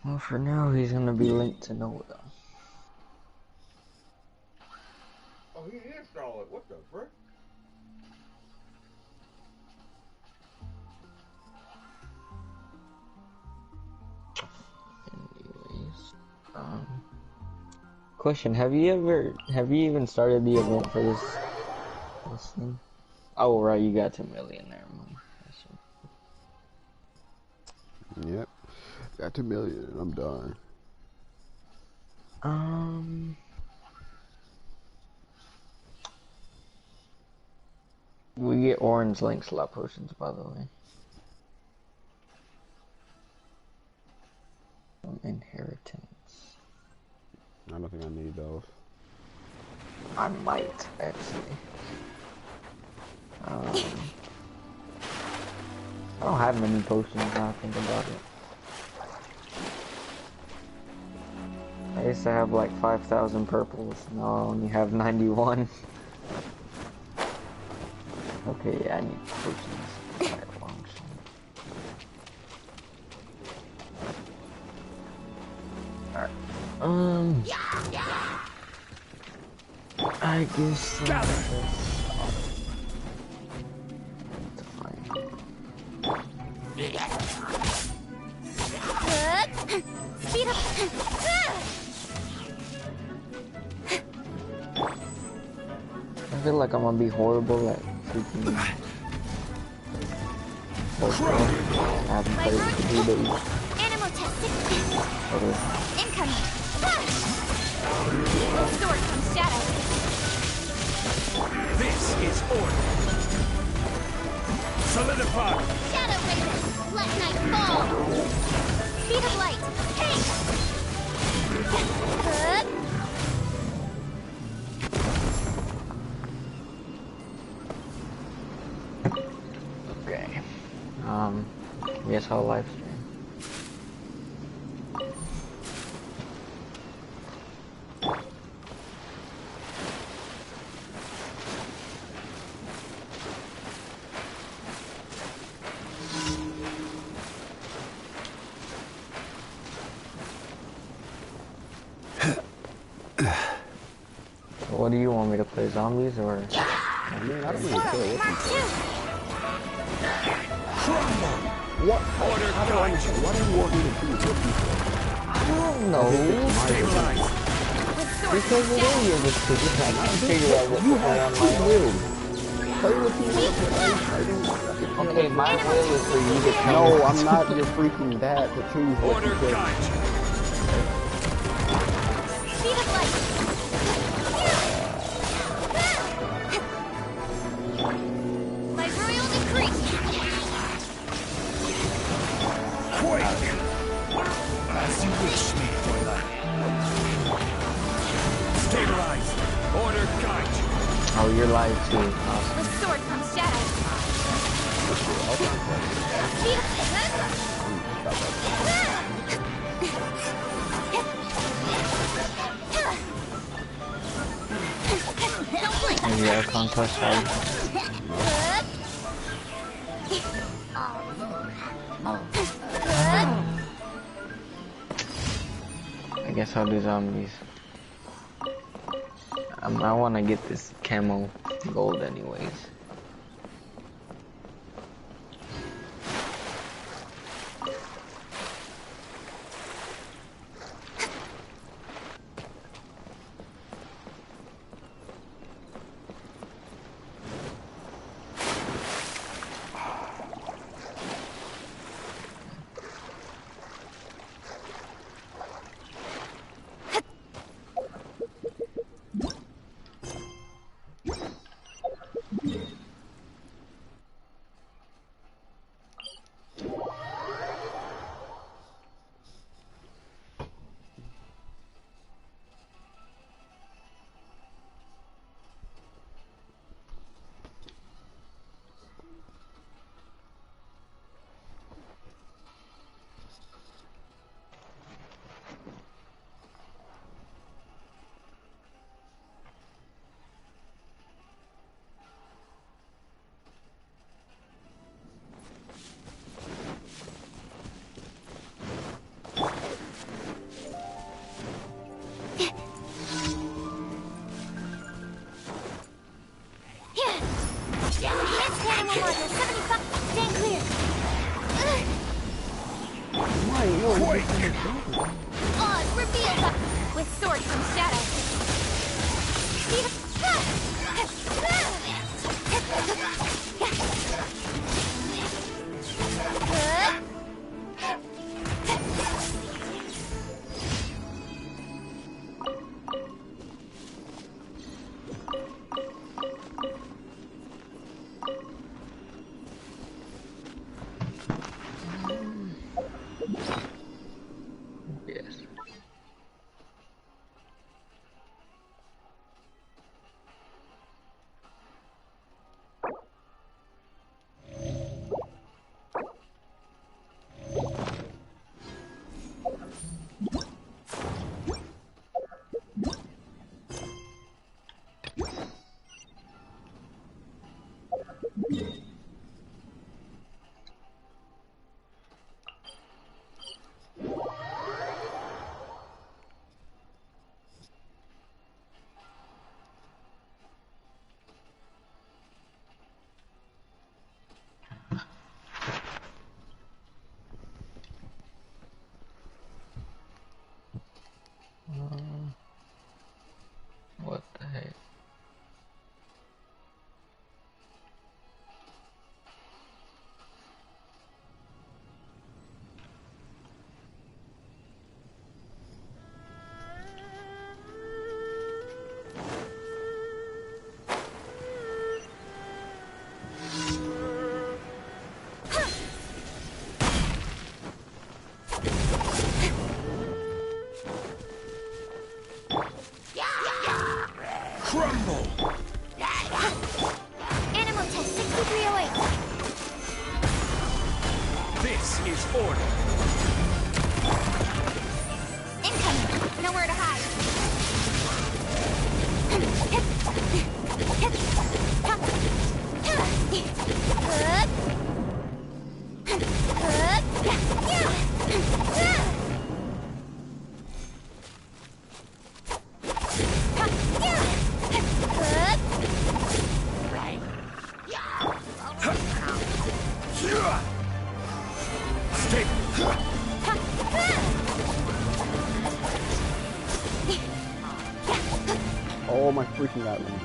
Well, for now, he's gonna be linked to Noah. Oh, he is solid. What the frick? Anyways, question: Have you even started the event for this thing? Oh, right, you got 2 million there. Yep, got 2 million and I'm done. We get orange link slot potions, by the way. Inheritance. I don't think I need those. I might, actually. I don't have many potions now I think about it. I used to have like 5,000 purples, now I only have 91. Okay, yeah, I need potions. Alright, I guess Speed up. I feel like I'm gonna be horrible at freaking I haven't played for 3 days. Animal testing. Okay. Incoming. Sword from shadow. This is order. Solidify. Shadow raven. Let night fall. Speed of light. Hey. Okay. Guess I'll live stream. What do you want me to play, zombies or? I mean, I don't really care what you say. What? I don't understand. Why do you want me to choose what you say? I don't know. Because it is your decision. I can't figure out what to play on my own. Play what you want. Okay, my will is for you to tell me. No, I'm not your freaking dad to choose what you say. Speed of light. My royal decree. Quake! As you wish me, Twilight. Stabilize. Order guide. Oh, you're live too. Awesome. The sword from shadow. Speed of Maybe our conquest side. I guess I'll do zombies. I want to get this camo gold anyways. Oz reveals up with swords from shadow. Yes. What the heck? Crumble! Animal test 6308. This is order. Incoming. Nowhere to hide. Stay. Oh my freaking island.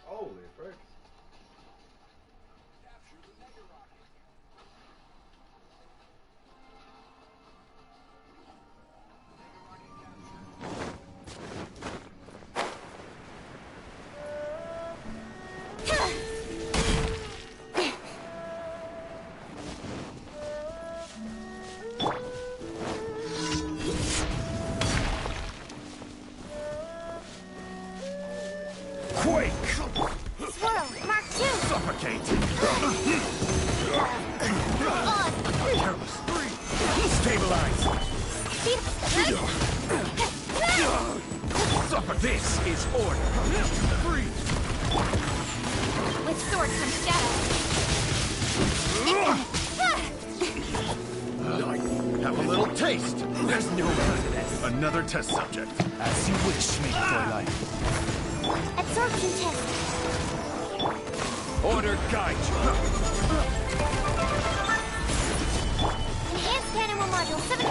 Holy frick. Quake! Swirl. Mark 2. Suffocate! Oz. Careless! Stabilize! Suffer! This is order! Freeze! With swords from shadow. Have a little taste! There's no president! Another test subject. As you wish, me for life. Absorption test. Order guide you! Enhanced animal module 7.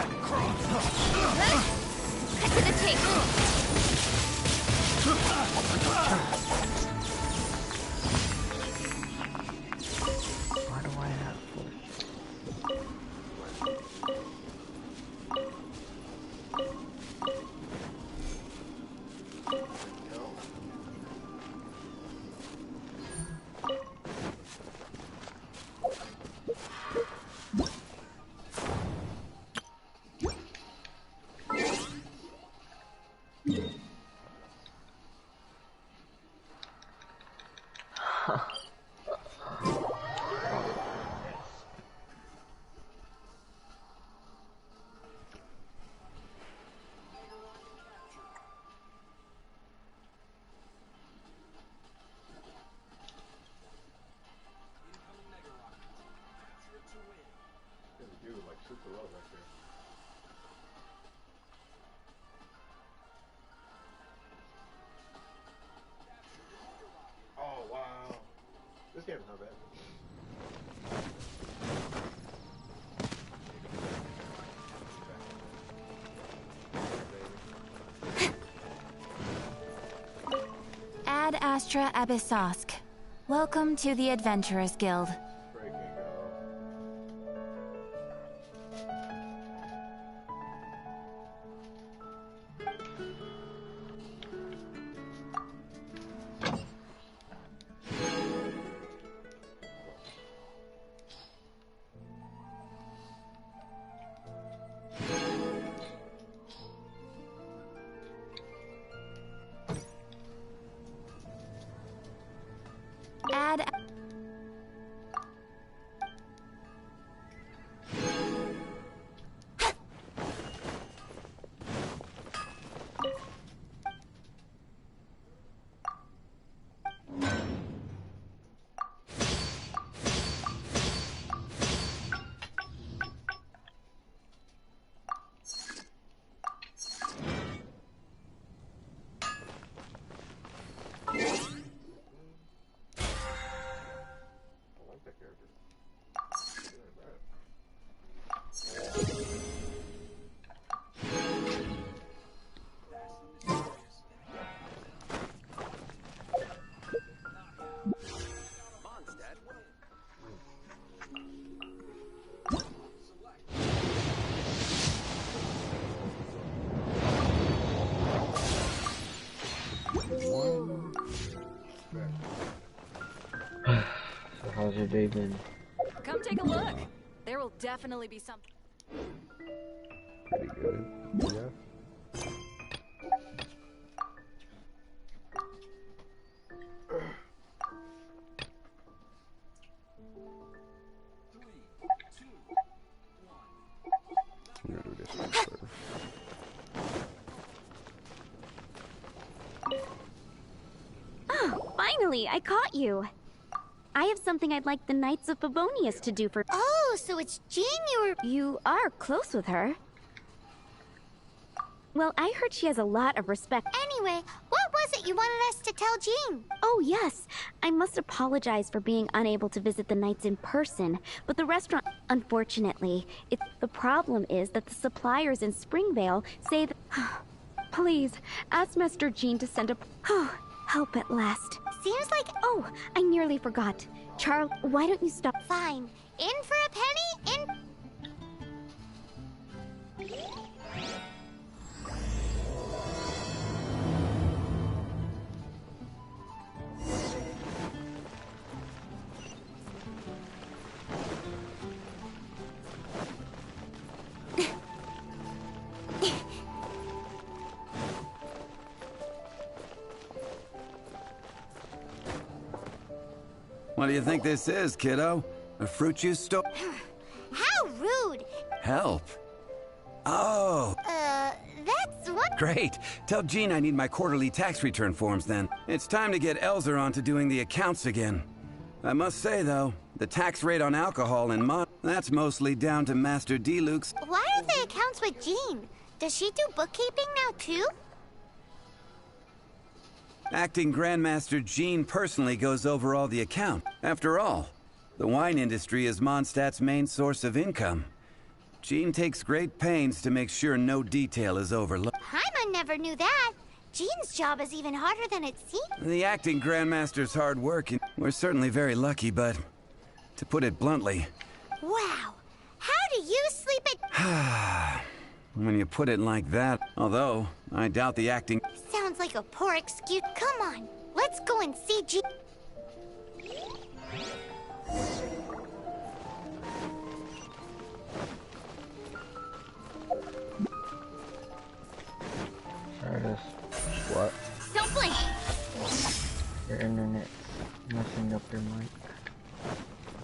Cut to the tape. Why do I have bullshit? There's a dude like super low back there. Oh wow. This game's not bad. Ad Astra Abyssosk. Welcome to the Adventurers Guild. Breaking Ad. I like that character. So how's your day been? Come take a look. There will definitely be something. Pretty good. Yeah. I'm gonna do this one first. Finally, I caught you. I have something I'd like the Knights of Favonius to do for— Oh, so it's Jean You are close with her. Well, I heard she has a lot of respect. Anyway, what was it you wanted us to tell Jean? Oh, yes. I must apologize for being unable to visit the Knights in person, but the restaurant— Unfortunately, the problem is that the suppliers in Springvale say that— Please, ask Master Jean to send a— help at last. Seems like... Oh, I nearly forgot. Charles, why don't you stop— Fine. In for a penny, in... What do you think this is, kiddo? A fruit juice store? How rude! Help. Oh, That's what... great. Tell Jean I need my quarterly tax return forms then. It's time to get Elzer on to doing the accounts again. I must say, though, the tax rate on alcohol and that's mostly down to Master D-Luke's. Why are the accounts with Jean? Does she do bookkeeping now, too? Acting Grandmaster Jean personally goes over all the account. After all, the wine industry is Mondstadt's main source of income. Jean takes great pains to make sure no detail is overlooked. Paimon never knew that. Jean's job is even harder than it seems. The acting Grandmaster's hard work, and we're certainly very lucky, but to put it bluntly, Wow. How do you sleep at... when you put it like that, although I doubt the acting... Sounds like a poor excuse. Come on. Let's go and see Jean. Sardis. What? Don't blink. Your internet must messing up your mic.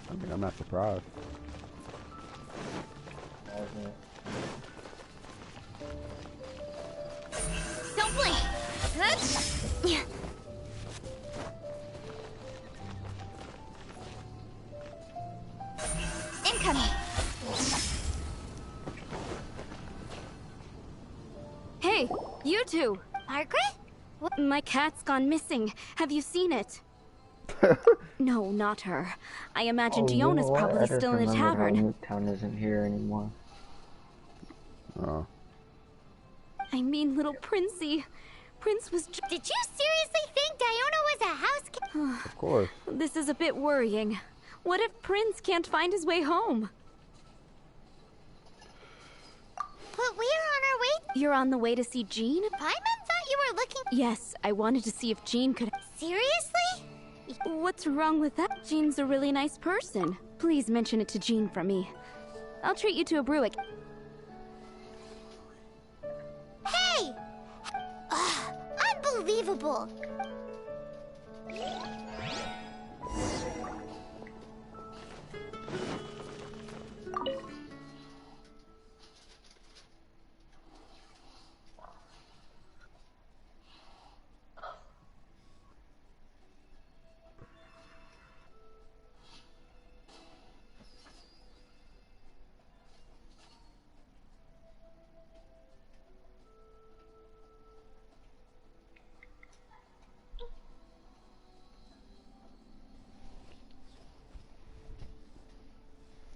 I mean, I'm not surprised. Don't blink. Yeah. Incoming. Hey, you two! Margaret? My cat's gone missing. Have you seen it? No, not her. I imagine You know Giona's what? probably I just still in the remembered how tavern. Nuketown isn't here anymore. Oh. I mean, little Princey. Prince was Did you seriously think Diona was a house cat? Of course. This is a bit worrying. What if Prince can't find his way home? But we're on our way. You're on the way to see Jean? Paimon thought you were looking. Yes, I wanted to see if Jean could... Seriously? What's wrong with that? Jean's a really nice person. Please mention it to Jean for me. I'll treat you to a brew. Hey! Unbelievable.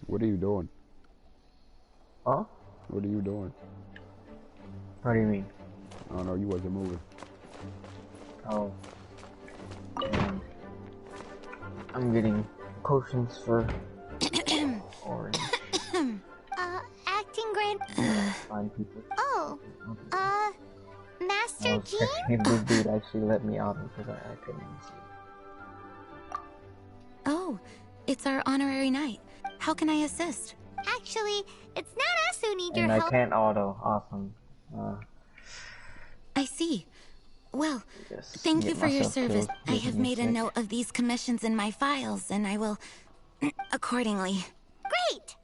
What are you doing? Huh? What are you doing? What do you mean? Oh no, you wasn't moving. Oh. I'm getting potions for orange. Acting grand. Find people. Oh. Master I was Jean? checking if this dude actually let me out because I couldn't even see. Oh, it's our honorary knight. How can I assist? Actually, it's not us who need your And I help. can't auto. Awesome. I see. Well, Just thank get you for your myself service. killed. I Making have me made a sick. note of these commissions in my files, and I will... accordingly. Great!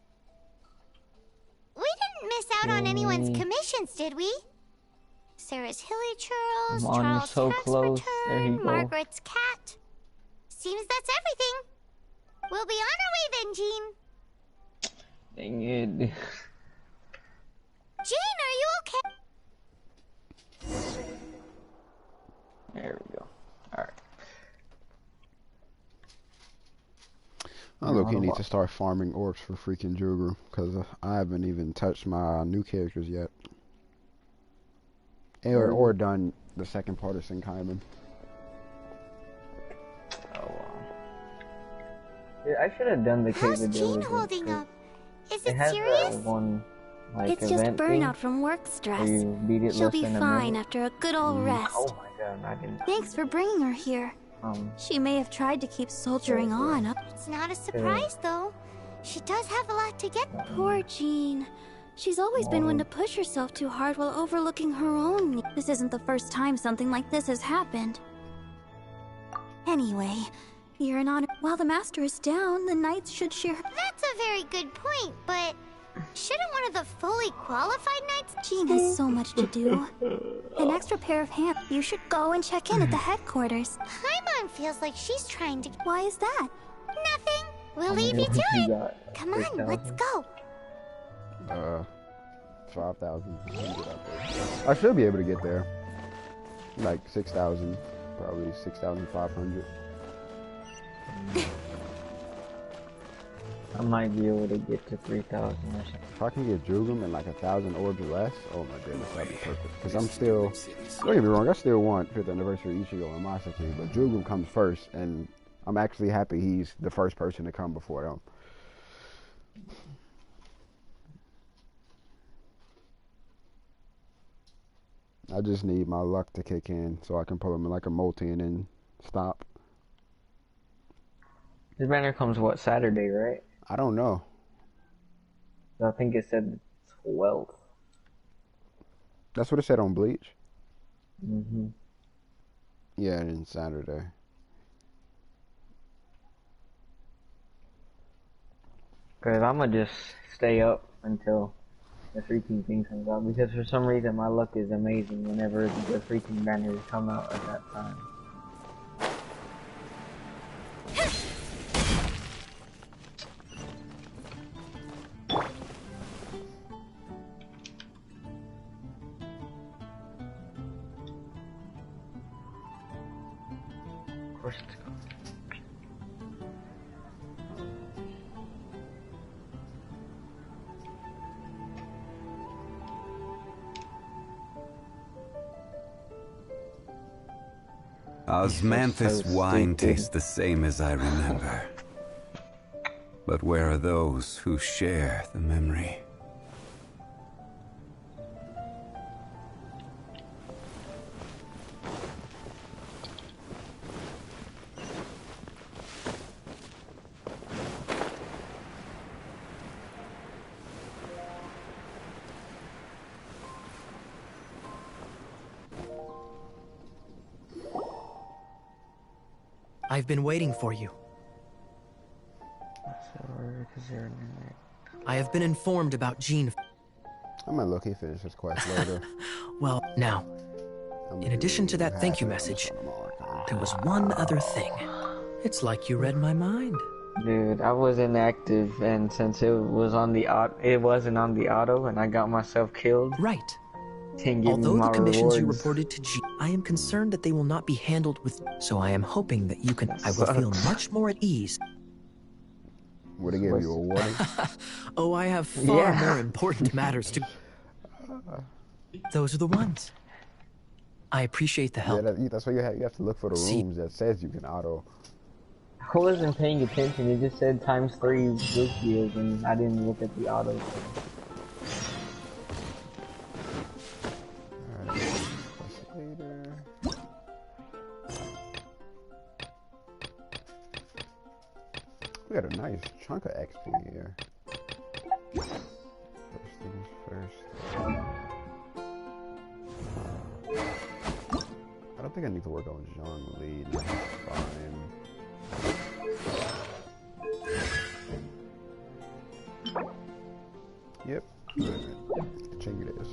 We didn't miss out on anyone's commissions, did we? Sarah's Hilly Churls, Come on, you're Charles' so tax close. There you return, go. Margaret's cat. Seems that's everything. We'll be on our way then, Jean. Dang it. Jean, are you okay? There we go. Alright. I look, need to start farming orcs for freaking Jugru, because I haven't even touched my new characters yet. Or done the second part of Sinkaiman. Oh wow. Yeah, I should have done the How's cave Jean holding up? Is it has serious? that one, like, It's just event burnout thing from work where stress. you beat it She'll less be than a fine minute. after a good old rest. Oh my god, I didn't. Thanks for bringing her here. She may have tried to keep soldiering on up. It's not a surprise, though. She does have a lot to get. Poor Jean. She's always been one to push herself too hard while overlooking her own needs. This isn't the first time something like this has happened. Anyway, you're an honor. While the master is down, the knights should share. That's a very good point, but shouldn't one of the fully qualified knights? Jean has so much to do. An extra pair of hands. You should go and check in at the headquarters. Paimon feels like she's trying to. Why is that? Nothing. We'll leave you to it. Come on, let's go. 5,000. I should be able to get there. Like 6,000, probably 6,500. I might be able to get to 3,000 or something. If I can get Jugum and like 1,000 orbs less, oh my goodness, that'd be perfect. Because I'm still, don't get me wrong, I still want 5th anniversary Ichigo and Masashi, but Jugum comes first, and I'm actually happy he's the first person to come before them. I just need my luck to kick in so I can pull him in like a multi and then stop. This banner comes, what, Saturday, right? I don't know. I think it said 12th. That's what it said on Bleach? Mm-hmm. Yeah, and then Saturday. Cause I'ma just stay up until the freaking thing comes out. Because for some reason my luck is amazing whenever the freaking banners come out at that time. Of course it's gone. Osmanthus so wine stupid. tastes the same as I remember. But where are those who share the memory? I've been waiting for you. I have been informed about Jean. I might low-key finish this quest later. Well, now, in addition to that thank you message, there was one other thing. It's like you read my mind. Dude, I was inactive, and since it was on the it wasn't on the auto, and I got myself killed. Right. Didn't give me Although my the commissions you rewards. reported to G, I am concerned that they will not be handled with. So I am hoping that you can. That I will feel sucks. much more at ease. Would it give you a warning? Oh, I have far Yeah. more important matters to. Those are the ones. I appreciate the help. Yeah, that's why you have to look for the See- rooms that says you can auto. I wasn't paying attention. It just said ×3 Lucios, and I didn't look at the auto. Alright, quest later. We got a nice chunk of XP here. First things first. I don't think I need to work on Jean Lee. No, that's fine. Yep. Check it is.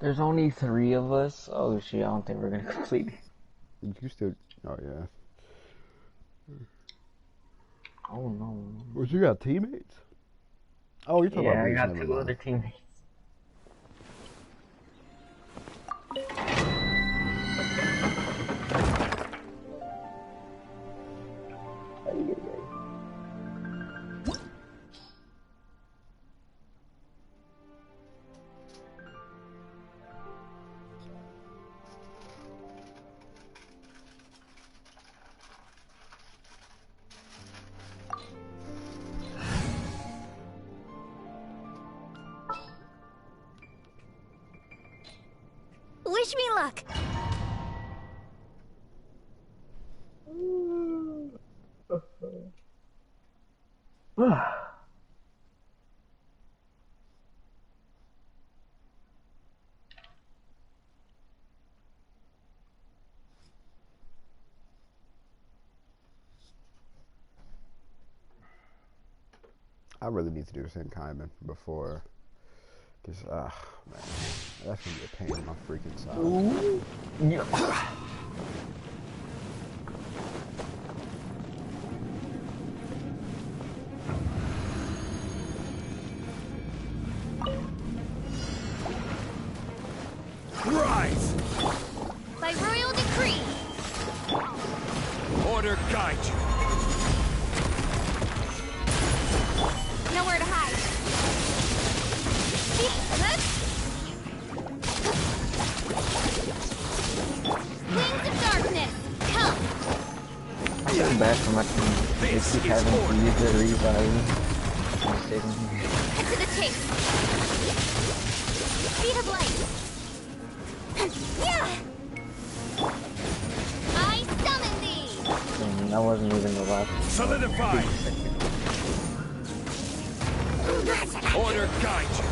There's only 3 of us. Oh shit, I don't think we're gonna complete it. You still. Oh yeah. Oh no. What, you got teammates? Oh, you're talking Yeah, about I Bleach, got never 2 mind. other teammates. Wish me luck. I really need to do Senkaiman before. Because, man, that's gonna be a pain in my freaking side. Yeah. Rise! By royal decree. Order guide you. Nowhere to hide. Wings of darkness, come! I feel bad for my team. They keep having to use their revive. I'm sitting here. Cut to the chase. Speed of light. wasn't even the last. Solidify. Order guide you.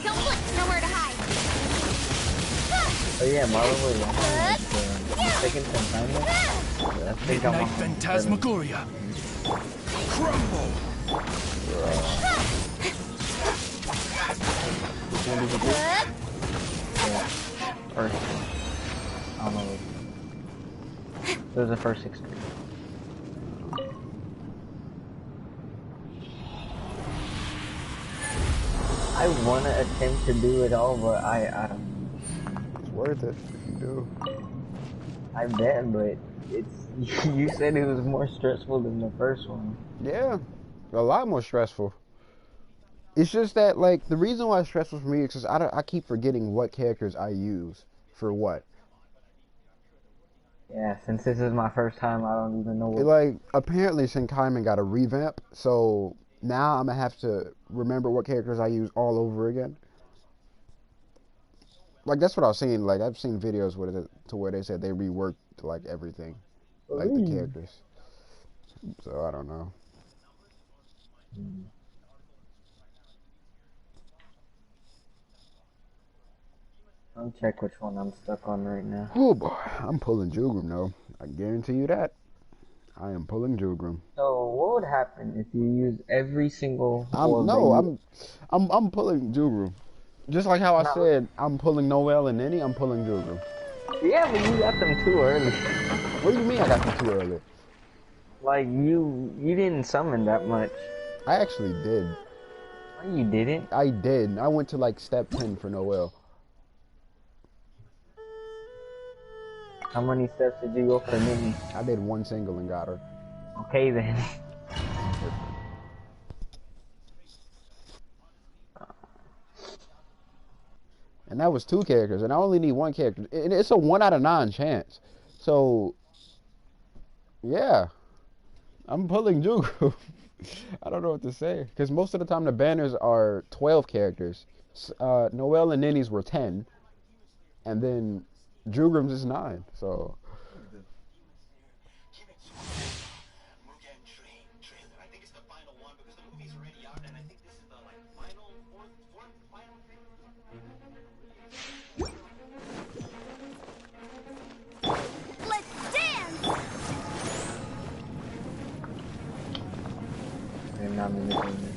Don't look, nowhere to hide. Oh yeah, Marlo was second consignment. I think I'm Midnight on Phantasmagoria. Crumble. Which one did you do? First. I don't know. It was the first 16. I want to attempt to do it all, but I don't know. It's worth it if you do. I bet, but it's you said it was more stressful than the first one. Yeah, a lot more stressful. It's just that, like, the reason why it's stressful for me is because I keep forgetting what characters I use for what. Yeah, since this is my first time, I don't even know what. Like, apparently Shinkaiman got a revamp, so now I'm gonna have to remember what characters I use all over again. Like, that's what I was saying. Like, I've seen videos where they said they reworked, like, everything. Like, the characters. So, I don't know. I'll check which one I'm stuck on right now. Oh, boy. I'm pulling Jugrim, though. I guarantee you that. I am pulling Jugrim. So, what would happen if you use every single I'm pulling Jugrim. Just like how I said, I'm pulling Noel and Ninny, I'm pulling Jugrim. Yeah, but you got them too early. What do you mean I got them too early? Like, you didn't summon that much. I actually did. No, you didn't. I did. I went to, like, step 10 for Noel. How many steps did you go for Ninny? I did one single and got her. Okay, then. And that was 2 characters, and I only need 1 character. It's a 1 out of 9 chance. So, yeah. I'm pulling Jugrim. I don't know what to say. Because most of the time the banners are 12 characters. Noel and Ninny's were 10. And then Jugrim's is 9. So... Not manipulating it.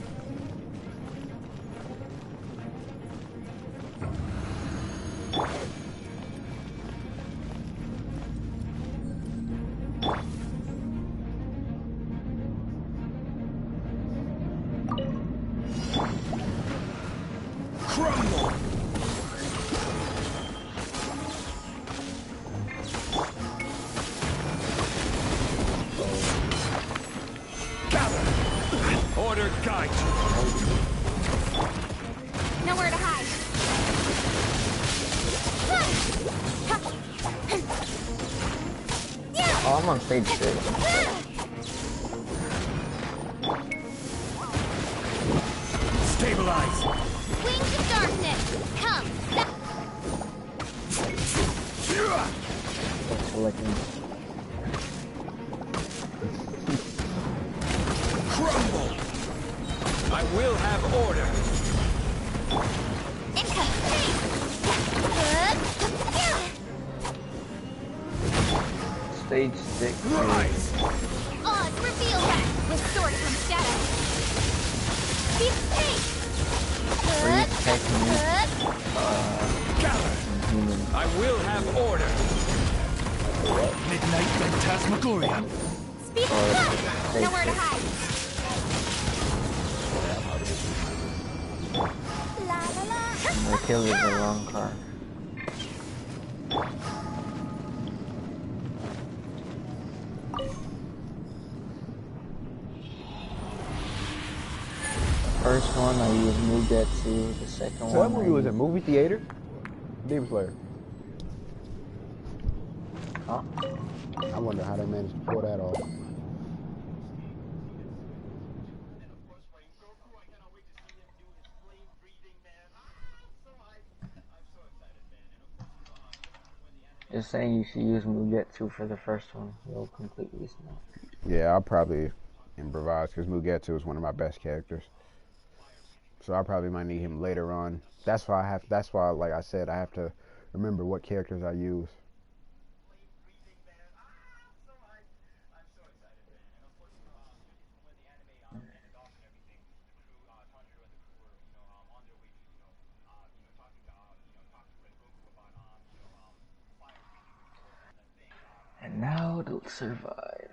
Crumble. Order guide you. Nowhere to hide. Oh, I'm on stage 6. Stabilize. Wings of darkness. Come. Crumble. I will have order. Stage 6. Rise. Oz, reveal that with sword from shadow. Keep safe. Gather. I will have order. Midnight Phantasmagoria. Speed up. Nowhere to hide. La la la. I killed the wrong car. First one I used Mugetsu, the second one. So that movie was a movie theater? Demon Slayer. Huh? I wonder how they managed to pull that off. Just saying you should use Mugetsu for the first one. You'll completely snap. Yeah, I'll probably improvise because Mugetsu is one of my best characters. So I probably might need him later on. That's why like I said, I have to remember what characters I use. And now to survive.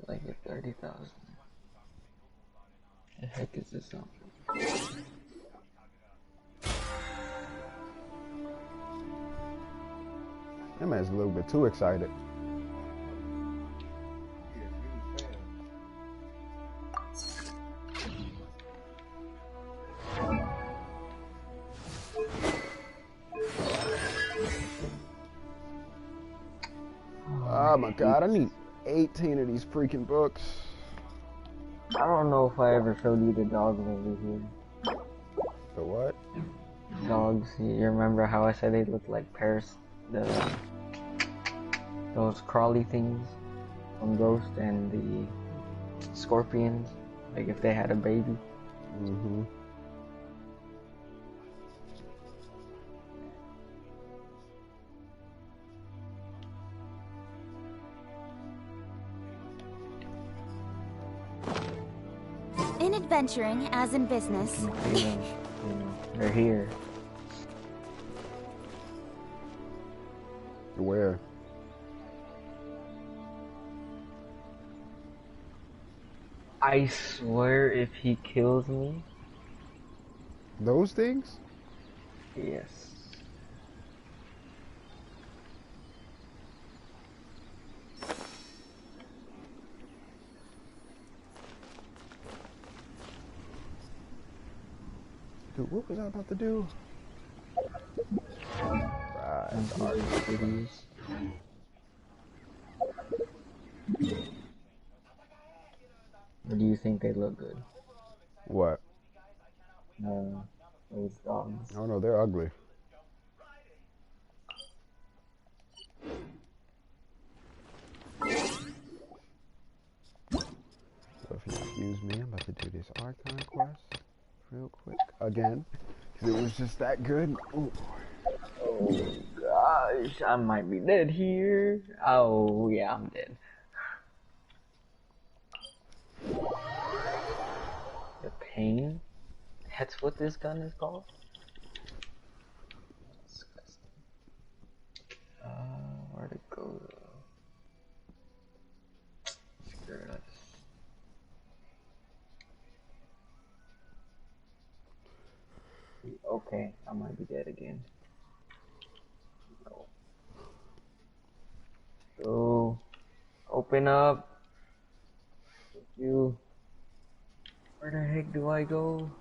Like at 30,000. The heck is this on? That man's a little bit too excited. Oh my god, I need 18 of these freaking books. I don't know if I ever showed you the dogs over here. The what? Dogs. You remember how I said they look like those crawly things from Ghost and the scorpions? Like if they had a baby? Mm-hmm. In adventuring, as in business. You can see them, they're here. Where? I swear if he kills me... Those things? Yes. Dude, what was I about to do? Right. Or do you think they look good? What? Those dogs. Oh no, they're ugly. So if you excuse me, I'm about to do this Archon quest real quick again. Because it was just that good. Ooh. Oh gosh, I might be dead here. Oh yeah, I'm dead. The pain? That's what this gun is called? Where to go though? Screw it. Okay, I might be dead again. No. So, open up. You. Where the heck do I go?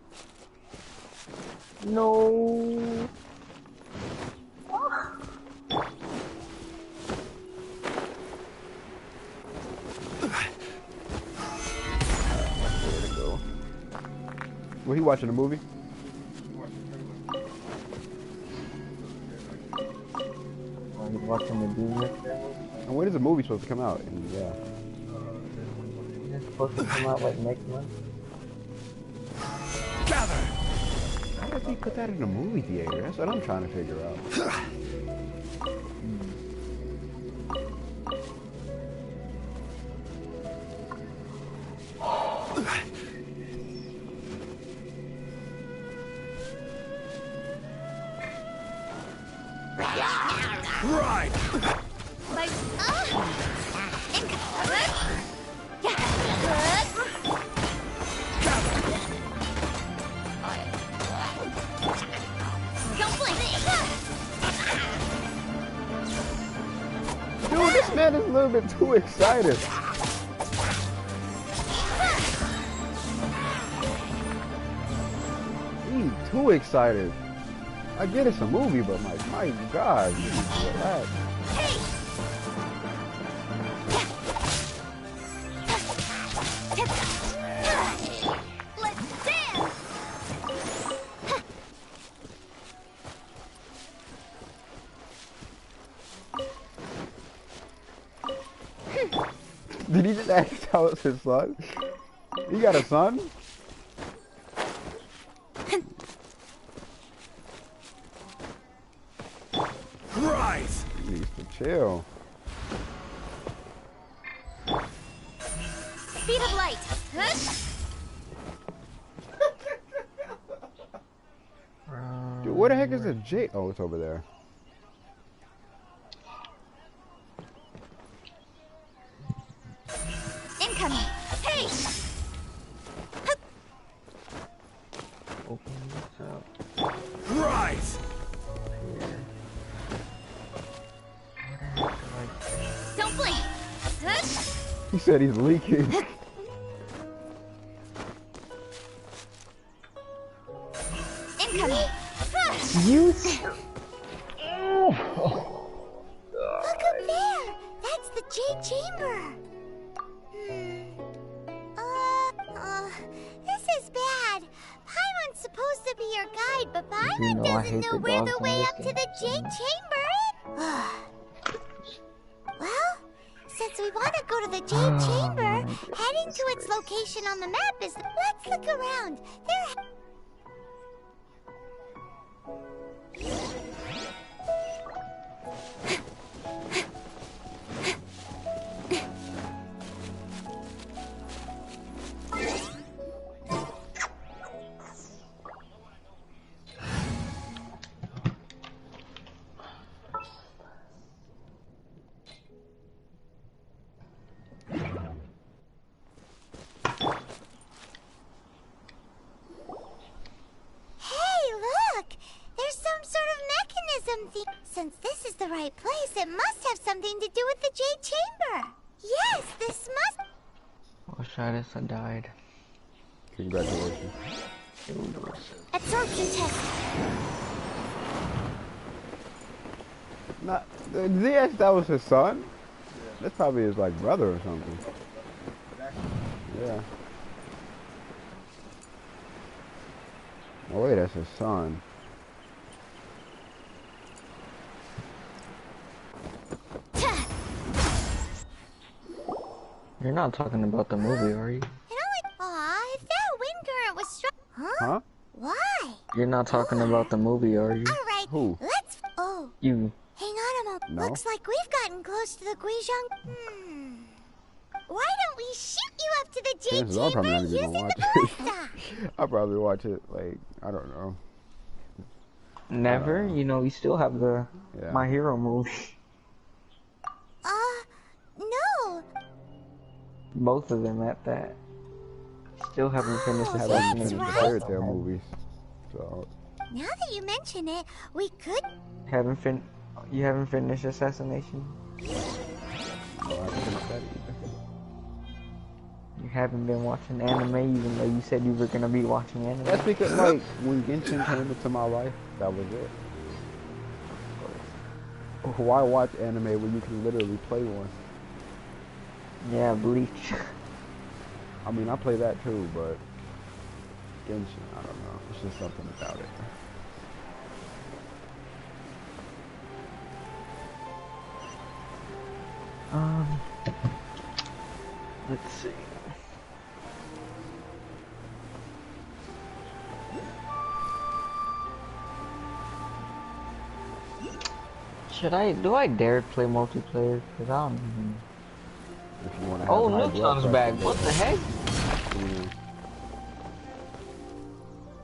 No. Ah. Where to go? Were he watching a movie? He's watching the Doom Master. And when is the movie supposed to come out? And, yeah. It's supposed to come out like next month. Gather! How did they put that in a movie theater? That's what I'm trying to figure out. Right! Dude, this man is a little bit too excited. He's too excited. I get it's a movie, but my God, you need to relax. Did he just ask tell us his son? He got a son? Rise! He needs to chill. Speed of light. Dude, where the heck is the J? Oh, it's over there. Incoming. Hey! Open this up. Rise! Don't blink. He said he's leaking. Incoming. You. Look up there. That's the Jade Chamber. This is bad. Paimon's supposed to be your guide, but Paimon doesn't know where the way up to the Jade Chamber is. Well, since we want to go to the Jade Chamber, heading to its location on the map is... Let's look around. There... Since this is the right place, it must have something to do with the Jade Chamber. Yes, this must... Osiris, I died. Congratulations. Absorption test. Not, did he ask that was his son? That's probably his like brother or something. Yeah. Oh wait, that's his son. You're not talking about the movie, are you? It only... Aw, if that wind current was strong... Huh? Why? You're not talking about the movie, are you? Alright, Who? let's... Oh. You. Hang on a moment. No. Looks like we've gotten close to the Guizhong... Why don't we shoot you up to the Jade Chances are Chamber I'm probably using not the even gonna watch blasta? I'll probably watch it, like, I don't know. Never? You know, you still have the Yeah. My Hero movie. No. Both of them at that. Still haven't finished I haven't Assassination finished the right. fairy tale movies. So, Now that you mention it, we could... You haven't finished Assassination? no, I haven't finished that either. You haven't been watching anime even though you said you were gonna be watching anime? That's because, like, when Genshin came into my life, that was it. Why watch anime when you can literally play one? Yeah, Bleach. I mean, I play that too, but Genshin, I don't know. It's just something about it. Let's see. Do I dare play multiplayer? Cause I don't even... If you want to Oh, have Newton's back. What the heck?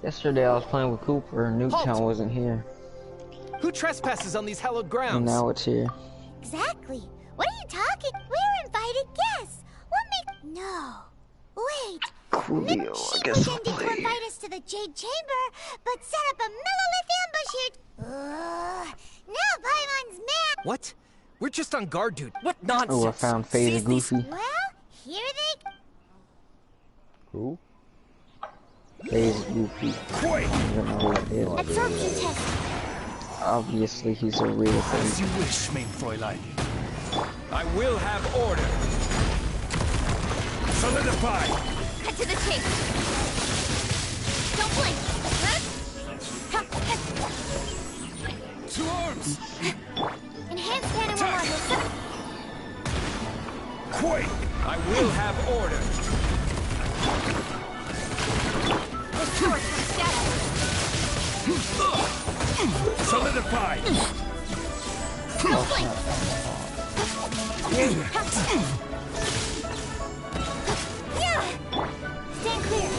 Yesterday I was playing with Cooper and Newtown wasn't here. Who trespasses on these hallowed And grounds? now it's here. Exactly. What are you talking? We're invited guests. What make... No. Wait. Coolio, I guess I'll Pretending to play. invite us to the Jade Chamber, but set up a Millilith ambush here. Now Paimon's mad. What? We're just on guard duty. What nonsense? Oh, I found Phase Seize and Goofy. Well, here they... Who? Phase Goofy. I don't know what it is. Absorption test. Obviously, he's a real As thing. you wish, main Fräulein. I will have order. Solidify! Cut to the chase. Don't blink. To arms! Enhanced panorama module. Quake! I will have order. Solidified. Stand clear.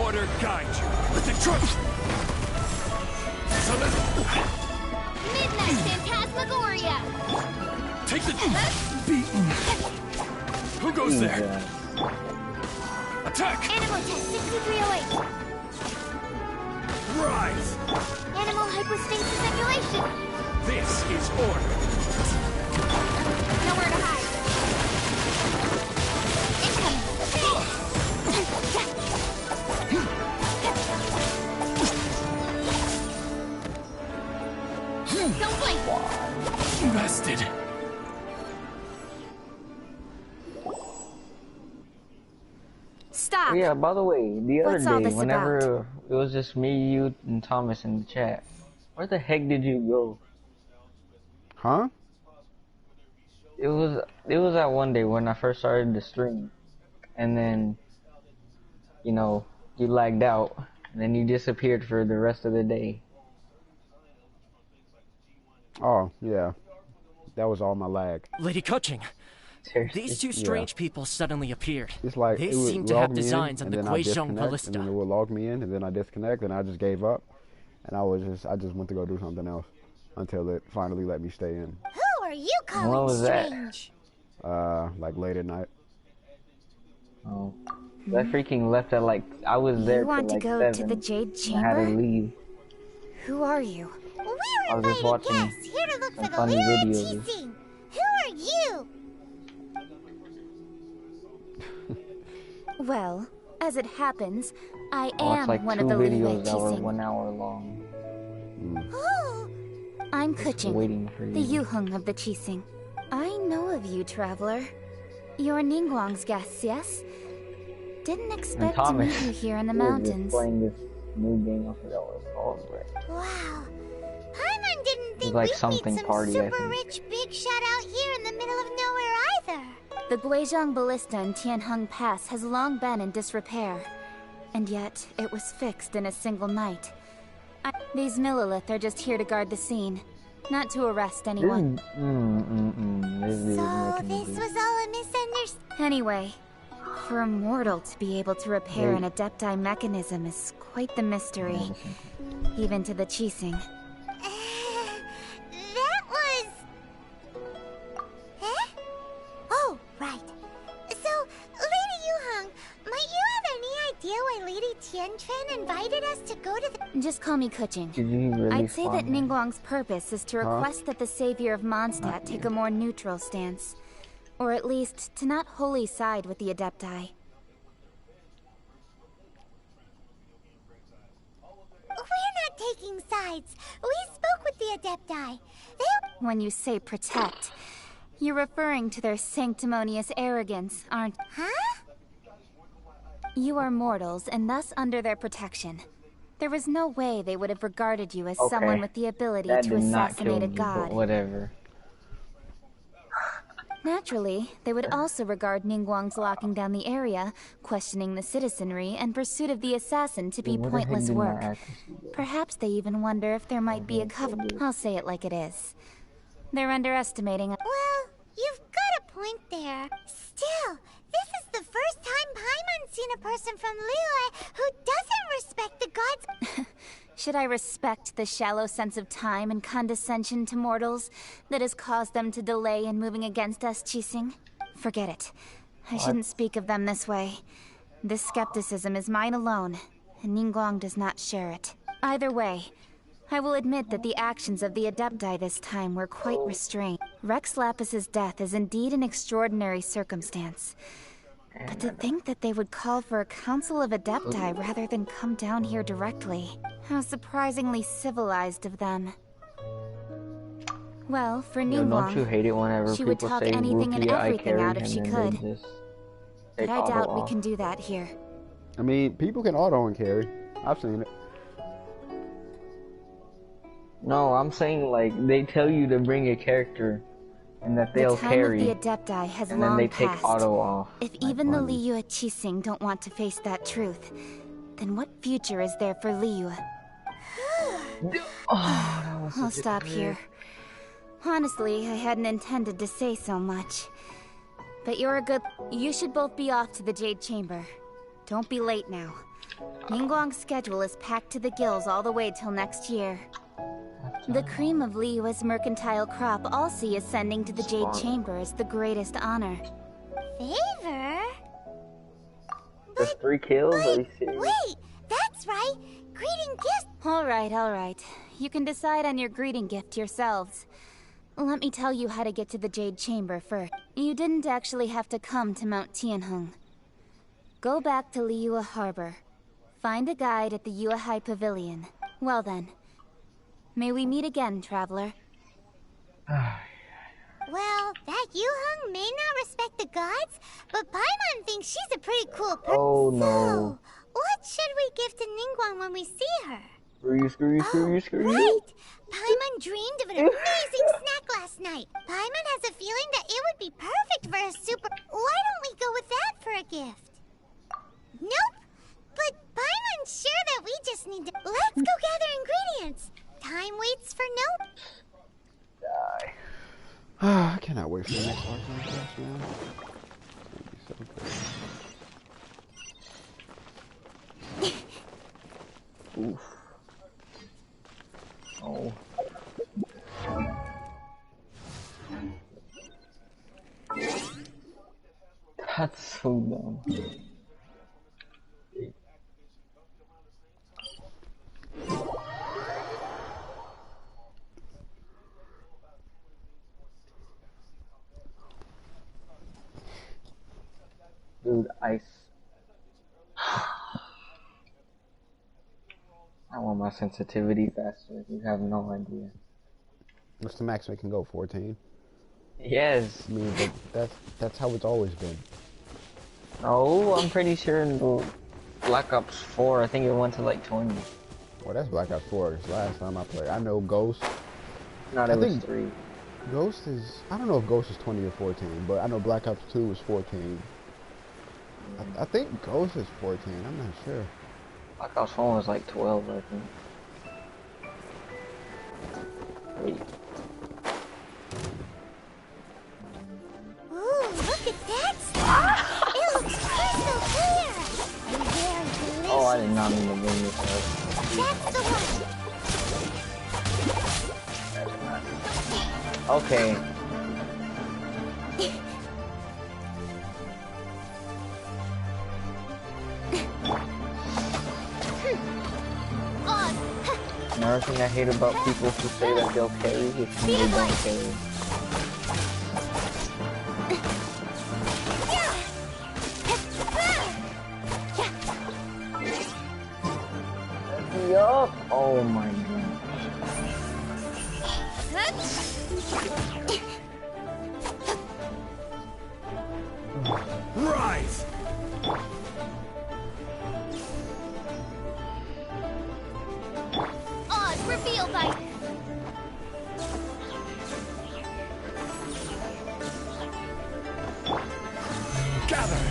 Order guide you with the truth. Midnight Phantasmagoria. Take the beating. Who goes there? Attack! Animal test 6308. Rise! Animal hypostasis simulation. This is order. Nowhere to hide. Incoming. Don't blink. Bested. Stop. Yeah, by the way, the other What's all day, this whenever about? it was just me, you, and Thomas in the chat, where the heck did you go? Huh? It was that one day when I first started the stream, and then, you know, you lagged out, and then you disappeared for the rest of the day. Oh, yeah. That was all my lag. Lady Coaching, Seriously. these two strange people suddenly appeared. It's like They it would seem to log have me in, designs on and the then I Guizhong disconnect, and then ballista. it would log me in, and then I disconnect, and I just gave up, and I just went to go do something else until it finally let me stay in. Who are you What calling was that? strange? Like late at night. Oh, that freaking left at like, I was there You want till to like go 7. to the Jade I had to Chamber? leave. Who are you? We're I was just invited watching guests here to look some for the funny Lyra videos. teasing. Who are you? Well, as it happens, I I watched am like one 2 of the Liyue videos that were Qixing. 1 hour long. Oh, I'm Just Kuching, waiting for the you. Yuheng of the Qixing. I know of you, traveler. You're Ningguang's guests, yes? Didn't And expect to Thomas, meet you here in the he was just mountains. playing this new game, I forgot what it's called, but wow. Paimon didn't think like we'd something meet some party, I super think. rich big shot out here in the middle of nowhere either. The Guizhong ballista in Tianheng Pass has long been in disrepair, and yet it was fixed in a single night. These Millilith are just here to guard the scene, not to arrest anyone. This is So making me this do- was all a misunderstanding. Anyway, for a mortal to be able to repair an Adepti mechanism is quite the mystery, even to the Qixing. That was... Huh? Oh, right. So, Lady Yuheng, might you have any idea why Lady Tianquan invited us to go to the... Just call me Kuching. Did you really I'd say that spawn Ningguang's purpose is to request that the savior of Mondstadt take a more neutral stance. Or at least, to not wholly side with the Adepti. We're not taking sides. We spoke with the Adepti. They... When you say protect, you're referring to their sanctimonious arrogance, aren't... Huh? You are mortals, and thus under their protection. There was no way they would have regarded you as Okay. someone with the ability That to did not kill assassinate a me, god. but whatever. Naturally, they would also regard Ningguang's locking down the area, questioning the citizenry, and pursuit of the assassin to be Where the heck pointless did my work. accuracy go? Perhaps they even wonder if there might be a cover. I'll say it like it is. They're underestimating. Well, you've got a point there. Still, this is the first time Paimon's seen a person from Liyue who doesn't respect the gods. Should I respect the shallow sense of time and condescension to mortals that has caused them to delay in moving against us, Qixing? Forget it. I shouldn't speak of them this way. This skepticism is mine alone, and Ningguang does not share it. Either way, I will admit that the actions of the Adepti this time were quite restrained. Rex Lapis's death is indeed an extraordinary circumstance. But to think that they would call for a council of Adepti rather than come down here directly. How surprisingly civilized of them. Well, for Yo, don't you Ningguang, hate it whenever she would people talk say anything and Rukia, I everything carry, out if and she then could. they just but take I auto doubt we off? can do that here. I mean, people can auto and carry. I've seen it. No, I'm saying like they tell you to bring a character and that The they'll time carry, of the Adepti has and then long they take passed. auto off. If like even the bunnies. Liyue Qixing don't want to face that truth, then what future is there for Liyue? I'll stop here. Honestly, I hadn't intended to say so much. But you're a good... You should both be off to the Jade Chamber. Don't be late now. Ningguang's schedule is packed to the gills all the way till next year. The cream of Liyue's mercantile crop all see ascending to the Jade Chamber as the greatest honor. Favor? Just 3 kills? Are you serious? Wait, that's right. Greeting gifts. All right. You can decide on your greeting gift yourselves. Let me tell you how to get to the Jade Chamber first. You didn't actually have to come to Mount Tianheng. Go back to Liyue Harbor. Find a guide at the Yuehai Pavilion. Well then. May we meet again, traveler. Well, that Yuheng may not respect the gods, but Paimon thinks she's a pretty cool person. Oh no. So, what should we give to Ningguang when we see her? Screw you. Right! Paimon dreamed of an amazing snack last night. Paimon has a feeling that it would be perfect for a super... Why don't we go with that for a gift? Nope! But Paimon's sure that we just need to... Let's go gather ingredients! Time waits for no... Die. I cannot wait for the next Arcane Quest, man. It's gonna be so good. Oof. Oh. That's so dumb. Dude, ice. I want my sensitivity faster. You have no idea. What's the max we can go? 14? Yes. I mean, but that's how it's always been. Oh, I'm pretty sure in the Black Ops 4, I think it went to like 20. Well, that's Black Ops 4. It's the last time I played. I know Ghost. No, that was 3. Ghost is... I don't know if Ghost is 20 or 14, but I know Black Ops 2 was 14. I think Ghost is 14. I'm not sure. Black Ops 1 was like 12, I think. Wait. Ooh, look at that stuff! It looks crystal clear! And very delicious. Oh, I did not mean to bring this up. That's the one! Okay. Another thing I hate about people who say that they'll carry is when they don't carry. Yup! Oh my god. Rise! Reveal by... Gather!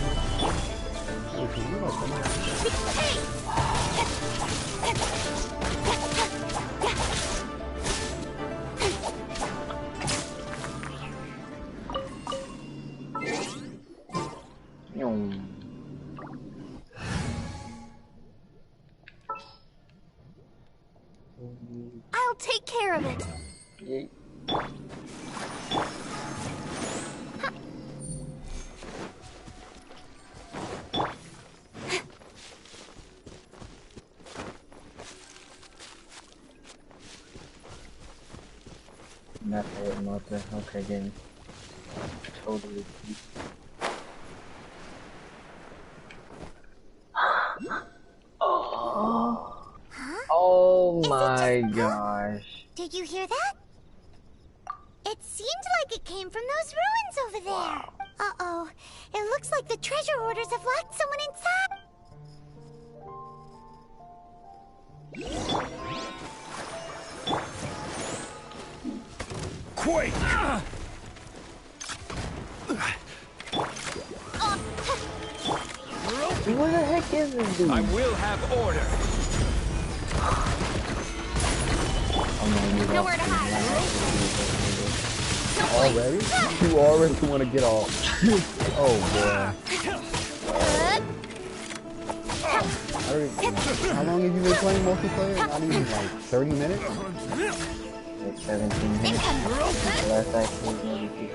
I'll take care of it. Yeet. Not that Martha. Okay, again. Totally. Oh my gosh. Did you hear that? It seemed like it came from those ruins over there. Uh-oh. It looks like the treasure hoarders have locked someone inside. Quake! Where the heck is this dude? I will have order. Nowhere to hide. Already? You already want to get off. Oh, boy. How long have you been playing multiplayer? Not even like 30 minutes? Like 17 minutes. Last actually maybe 50.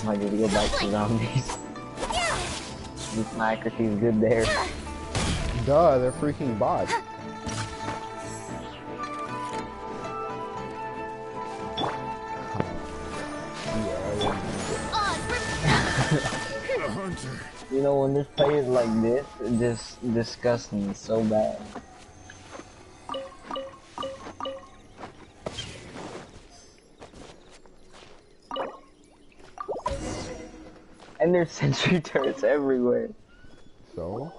I need to go back to zombies. This accuracy is good there. Duh, they're freaking bots. You know, when this play is like this, it just disgusts me so bad. And there's sentry turrets everywhere. So?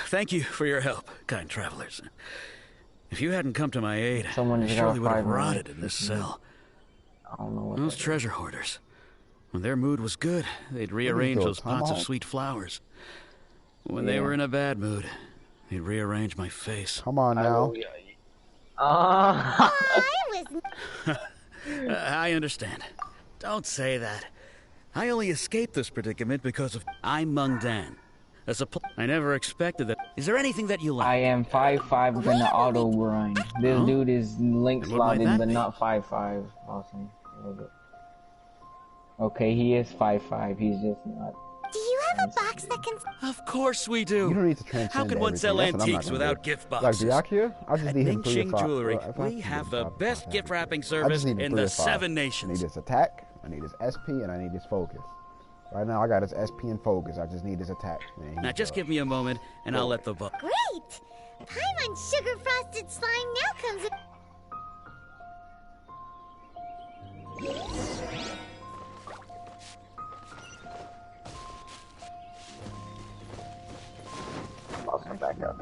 Thank you for your help, kind travelers. If you hadn't come to my aid, Someone I just surely got would have 5 rotted minutes. in this cell. I don't know what Those treasure hoarders, when their mood was good, they'd rearrange those pots of sweet flowers. When they were in a bad mood, they'd rearrange my face. Come on now. I understand. Don't say that. I only escaped this predicament because of... I'm Mung Dan. I never expected that. Is there anything that you like? I am 5'5" gonna auto grind. This dude is link slotted but not 5'5". Awesome. Okay, he is 5'5". He's just not. Do you have a box that can... Of course we do. You don't need to transcend How can one sell everything. antiques without gift boxes? Like the Akia? I just At need him 3 or Ning 5. Jewelry, we have the best gift wrapping service in the 7 I nations. need his attack, I need his SP, and I need his focus. Right now, I got his SP and focus. I just need his attack. Man, Now just give me a moment, and I'll let the book. Great! Paimon sugar frosted slime now comes... Awesome, back up.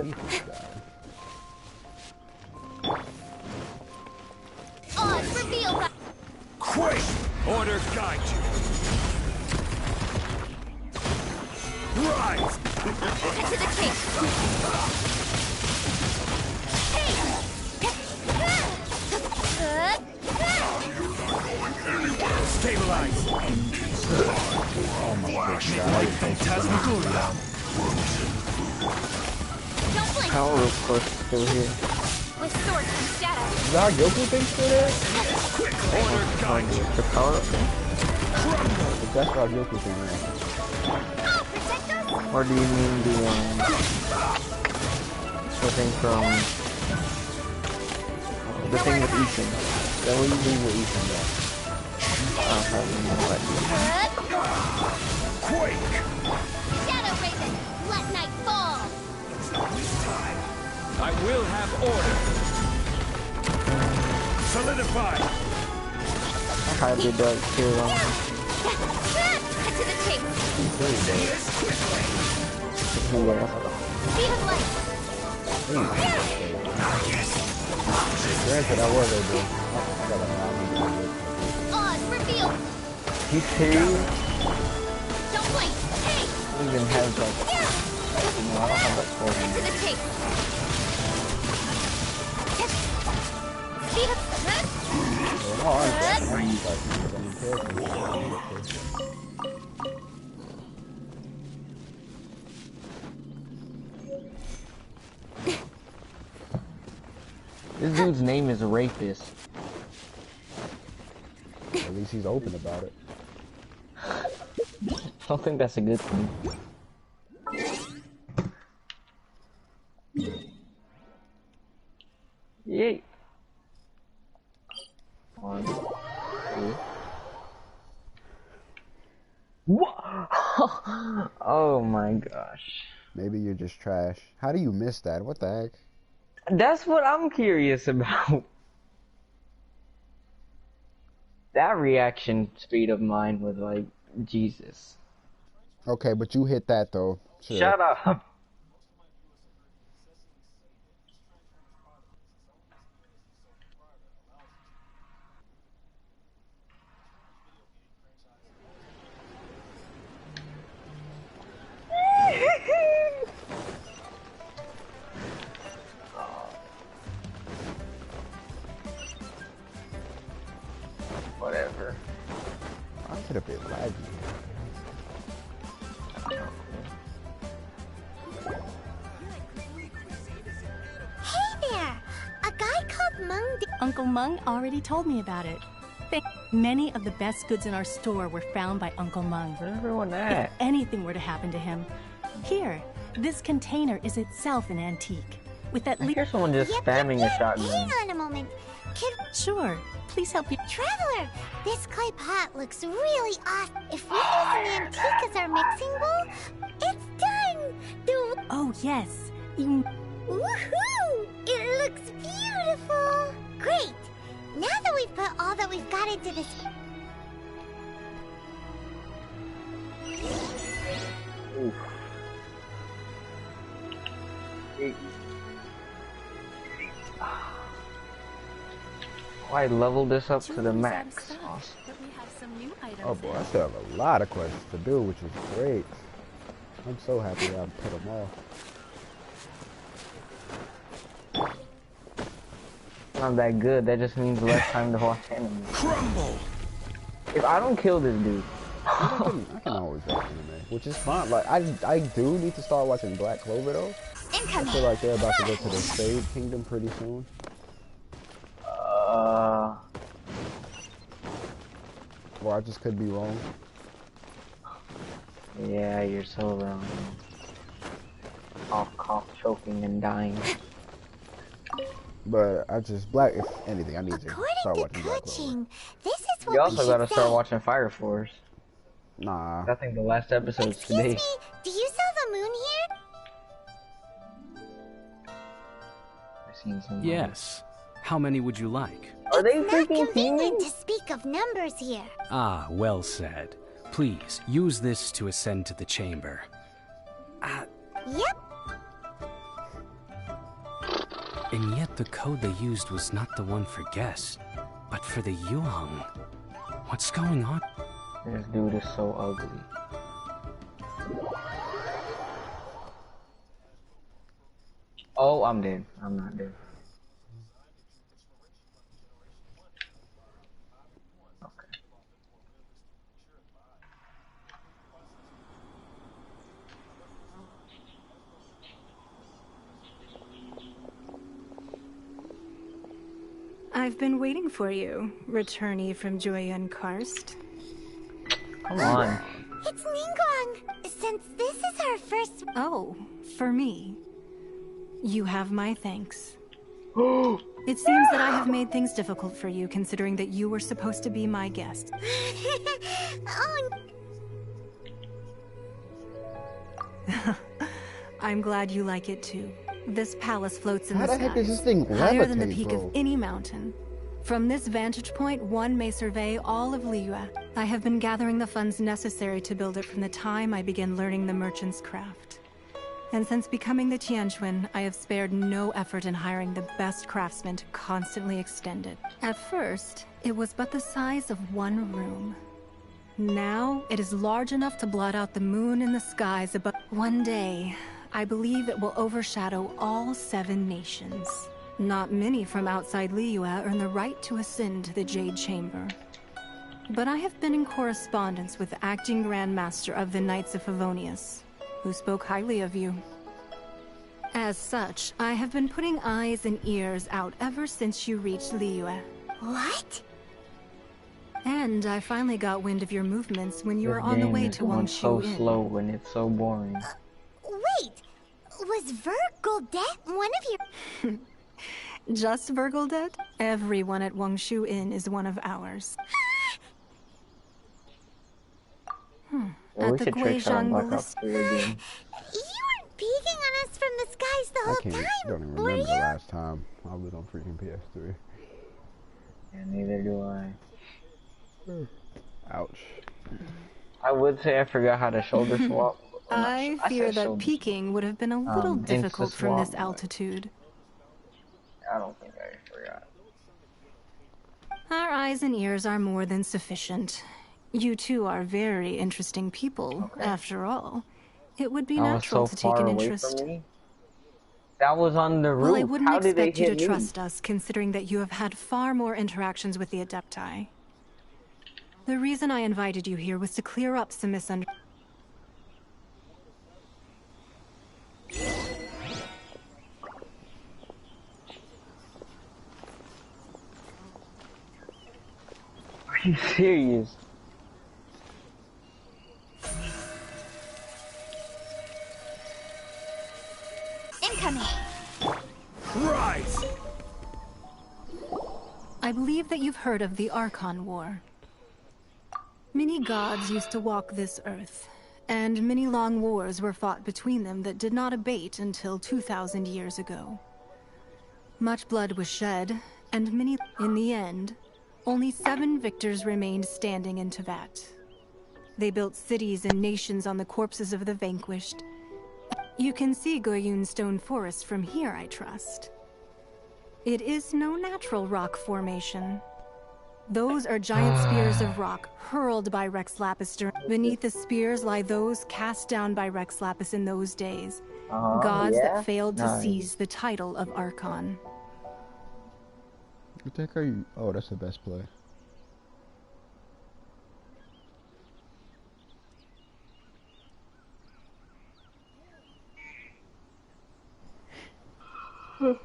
Odds reveal that. Quick! Order guide you. Rise! Cut to the chase. Stabilize! Oh my god. Phantasmagoria! Don't blink. Power of course still here. With swords and shadow. Is that how Goku thinks still there? Quick! Order guide you. The power up there? If that's how Goku thinks there. Or do you mean the thing from the thing with Ethan? That what you mean with Ethan? Yeah. I don't know what. Quake! Shadow Raven, let night fall. I will have order. Solidify! I hybrid dog too. Cut to the chase. Speed of light. Granted, I was able. Odds reveal. He's serious? Don't blink. Hey. He even has like, I don't have that Cut to the chase. Speed of This dude's name is Rapist. At least he's open about it. I don't think that's a good thing. Yay. 1, 2. What? Oh my gosh. Maybe you're just trash. How do you miss that? What the heck? That's what I'm curious about. That reaction speed of mine was like, Jesus. Okay, but you hit that though. Sure. Shut up. Could have been laggy. Hey there! A guy called Mung. Uncle Mung already told me about it. Many of the best goods in our store were found by Uncle Mung. Where's everyone at? If anything were to happen to him, here, this container is itself an antique. With that I hear someone just spamming a shotgun. Hang on a moment. Sure, please help you. Traveler, this clay pot looks really awesome. If we use an antique as our mixing bowl, it's done. Oh yes. Woohoo! It looks beautiful. Great. Now that we've put all that we've got into this. Oof. Oh, I leveled this up to the max. Awesome. Oh boy, I still have a lot of quests to do, which is great. I'm so happy that I put them all. Not that good. That just means less time to watch anime. Crumble. If I don't kill this dude, I can always watch anime, which is fine. Like I do need to start watching Black Clover though. I feel like they're about to go to the Shade Kingdom pretty soon. Or I just could be wrong. Yeah, you're so wrong. Cough, choking, and dying. But I just if anything, I need to start watching Black Clover. This is what You also gotta start watching Fire Force. Nah. I think the last episode's today. Excuse me, do you sell the moon here? I've seen some. Yes. How many would you like? Are they It's not freaking convenient to speak of numbers here. Ah, well said. Please, use this to ascend to the chamber. Yep. And yet the code they used was not the one for guest, but for the Yuheng. What's going on? This dude is so ugly. Oh, I'm dead. I'm not dead. I've been waiting for you, returnee from Joyun Karst. Come on. It's Ningguang. Since this is our first... Oh, for me. You have my thanks. It seems that I have made things difficult for you, considering that you were supposed to be my guest. Oh. I'm glad you like it too. This palace floats in How the the heck does sky, this thing higher than the levitate, peak bro? of any mountain. From this vantage point, one may survey all of Liyue. I have been gathering the funds necessary to build it from the time I began learning the merchant's craft. And since becoming the Tianquan, I have spared no effort in hiring the best craftsmen to constantly extend it. At first, it was but the size of one room. Now, it is large enough to blot out the moon in the skies above. One day, I believe it will overshadow all 7 nations. Not many from outside Liyue earn the right to ascend to the Jade Chamber. But I have been in correspondence with the acting Grand Master of the Knights of Favonius, who spoke highly of you. As such, I have been putting eyes and ears out ever since you reached Liyue. What? And I finally got wind of your movements when you were on the way to going so Wangshu Inn. slow and it's so boring. Wait, was Vergoldet one of your... Just Vergoldet? Everyone at Wangshu Inn is one of ours. Well, At we the should trick shot on Black Ops 3 again. You weren't peeking on us from the skies the whole time, don't even were remember the you? last time I was on freaking PS3. Yeah, neither do I. Ouch. I would say I forgot how to shoulder swap. I fear that peeking would have been a little difficult from this insta-swap, altitude. I don't think I forgot. Our eyes and ears are more than sufficient. You two are very interesting people, after all. It would be That was natural so to take far an away interest. from me. That was on the roof. Well, I wouldn't How did they expect you hit to me? trust us, considering that you have had far more interactions with the Adepti. The reason I invited you here was to clear up some misunderstandings. Are you serious? Incoming. Right! I believe that you've heard of the Archon War. Many gods used to walk this earth, and many long wars were fought between them that did not abate until 2,000 years ago. Much blood was shed, and in the end, only 7 victors remained standing in Teyvat. They built cities and nations on the corpses of the vanquished. You can see Goyun Stone Forest from here, I trust. It is no natural rock formation. Those are giant spears of rock hurled by Rex Lapis. Beneath the spears lie those cast down by Rex Lapis in those days. Gods that failed to seize the title of Archon. You think you? Oh, that's the best play.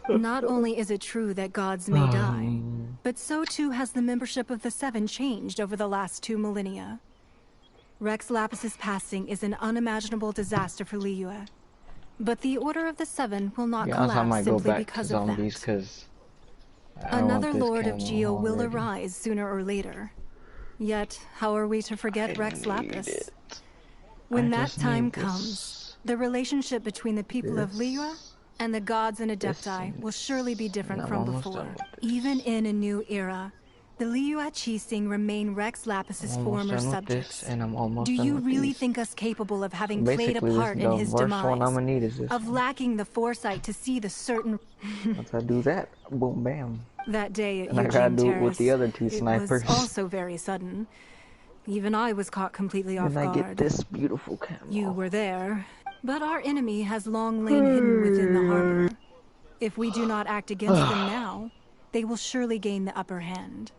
Not only is it true that gods may die, but so too has the membership of the Seven changed over the last 2 millennia. Rex Lapis's passing is an unimaginable disaster for Liyue. But the Order of the Seven will not collapse simply because of that. Another Lord of Geo will arise sooner or later. Yet, how are we to forget Rex Lapis? When that time comes, the relationship between the people of Liyue and the gods and Adepti will surely be different from before. Even in a new era, the Liyue Qixing remain Rex Lapis's former subjects. Do you really think us capable of having played a part in his demise? Of lacking the foresight to see the certain... Once I do that, boom, bam. That day at and I gotta do it with the other 2 snipers. It was also very sudden. Even I was caught completely off guard. And I get this beautiful camera. You were there. But our enemy has long lain hidden within the harbor. If we do not act against them now, they will surely gain the upper hand.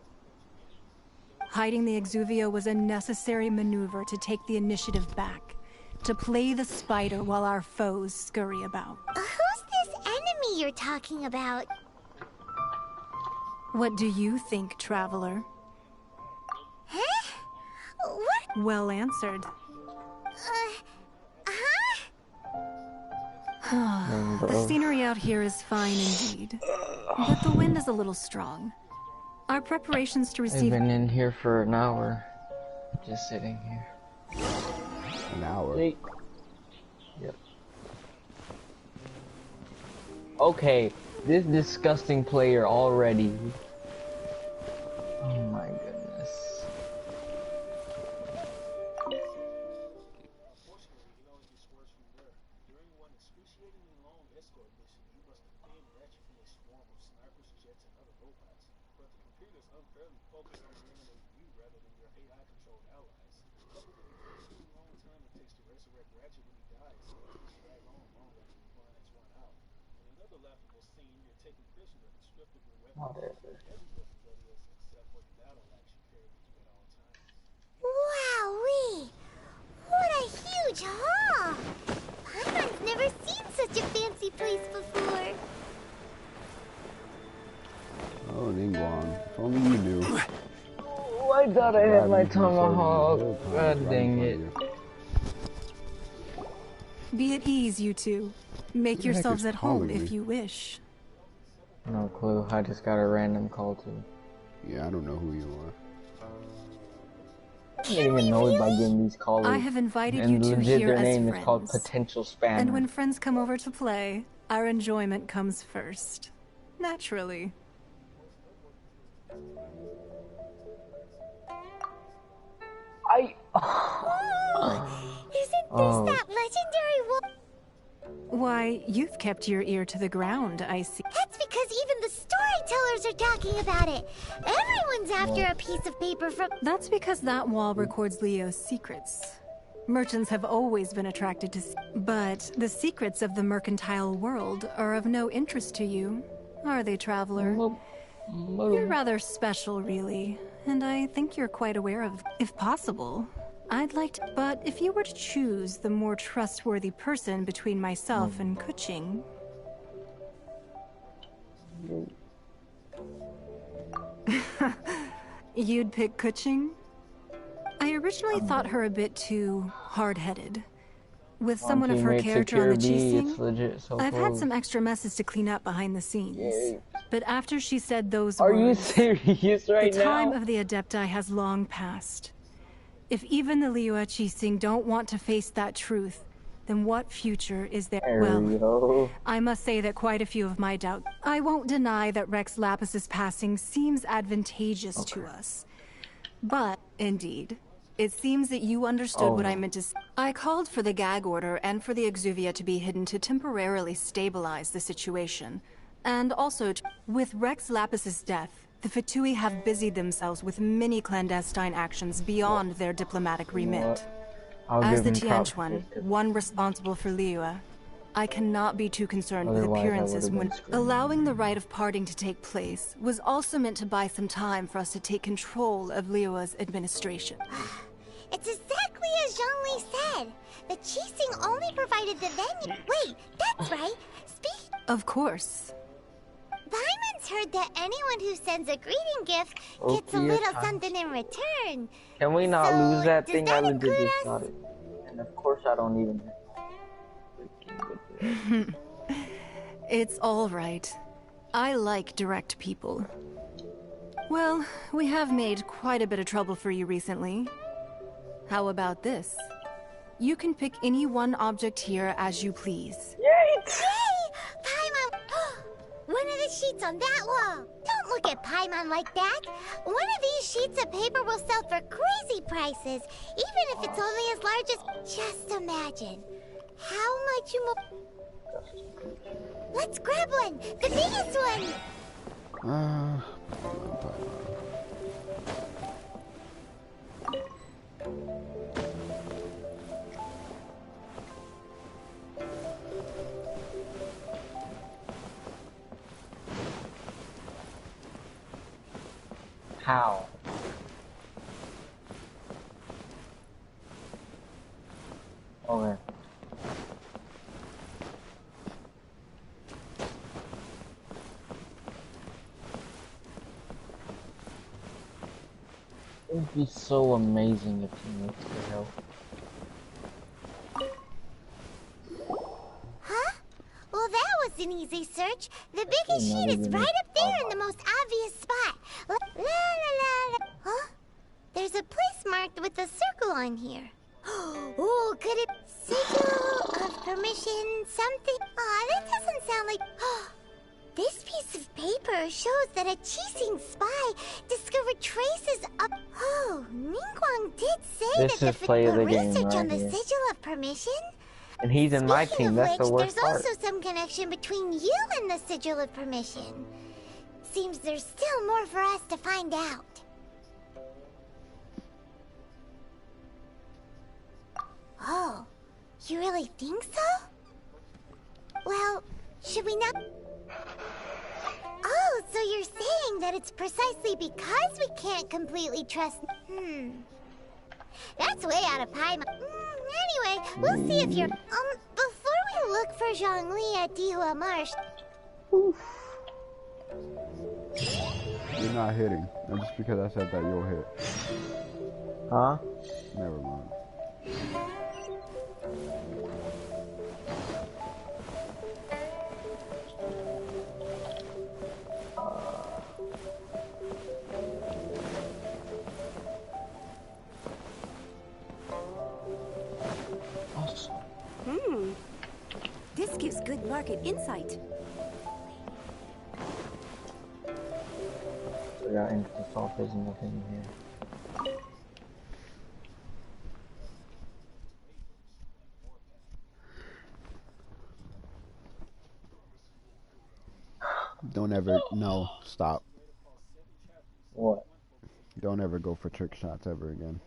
Hiding the Exuvio was a necessary maneuver to take the initiative back, to play the spider while our foes scurry about. Who's this enemy you're talking about? What do you think, traveler? Huh? What? Well answered. The scenery out here is fine indeed, but the wind is a little strong. Our preparations to receive... I've been in here for an hour, just sitting here. An hour? Yep. Okay, this disgusting player already. Oh my goodness. Wowee! What a huge hall! Paimon's never seen such a fancy place before. Oh, Ningguang. If only you knew. Oh, I thought I had my tomahawk. God dang it. Be at ease, you two. Make yourselves at home if you wish. No clue. I just got a random call too. Yeah, I don't know who you are. I get annoyed by getting these callers. I have invited you two here their as name friends. is called Potential Spammer. And when friends come over to play, our enjoyment comes first. Naturally. Isn't this that legendary wolf? Why, you've kept your ear to the ground, I see. That's because even the storytellers are talking about it. Everyone's after a piece of paper from... That's because that wall records Leo's secrets. Merchants have always been attracted to... But the secrets of the mercantile world are of no interest to you, are they, traveler? You're rather special, really. and I think you're quite aware of. If possible, I'd like to. But if you were to choose the more trustworthy person between myself and Kuching. You'd pick Kuching? I originally thought her a bit too hard-headed. With someone of her character on the Qixing, I've had some extra messes to clean up behind the scenes. But after she said those words... Are you serious right now? The time of the Adepti has long passed. If even the Liyue Qixing don't want to face that truth, then what future is there? Well, I must say that quite a few of my doubts. I won't deny that Rex Lapis's passing seems advantageous to us. But, indeed, it seems that you understood what I meant to say. I called for the gag order and for the Exuvia to be hidden to temporarily stabilize the situation. And also, with Rex Lapis's death, the Fatui have busied themselves with many clandestine actions beyond their diplomatic remit. As the Tianquan, one responsible for Liyue, I cannot be too concerned with appearances when allowing the rite of parting to take place was also meant to buy some time for us to take control of Liyue's administration. It's exactly as Zhongli said. The Qixing only provided the venue. Wait, that's right. Of course. Paimon's heard that anyone who sends a greeting gift gets a little something in return. Can we not lose that thing? I legit just got it. And of course I don't even... It's all right. I like direct people. Well, we have made quite a bit of trouble for you recently. How about this? You can pick any one object here as you please. Yay! Paimon! One of the sheets on that wall! Don't look at Paimon like that! One of these sheets of paper will sell for crazy prices, even if it's only as large as... Just imagine. How much you Let's grab one! The biggest one! How? Okay. It would be so amazing if teammates could help. Huh? Well, that was an easy search. The biggest sheet is right up there in the most obvious spot. La la la la. Huh? There's a place marked with a circle on here. Oh, could it... Sigil of permission, something... Aw, that doesn't sound like... This piece of paper shows that a Qixing spy discovered traces of... Oh, Ningguang did say this that the research right on the here. Sigil of permission... And he's in my team, that's the worst there's part. also some connection between you and the Sigil of permission. Seems there's still more for us to find out. Oh, you really think so? Well, should we not... Oh, so you're saying that it's precisely because we can't completely trust... That's way out of Paimon. Anyway, we'll see if you're... before we look for Zhongli at Dihua Marsh... You're not hitting. And just because I said that, you'll hit. Huh? Never mind. This gives good market insight. We got into the soft isn't nothing here. Don't ever... No, stop. What? Don't ever go for trick shots ever again.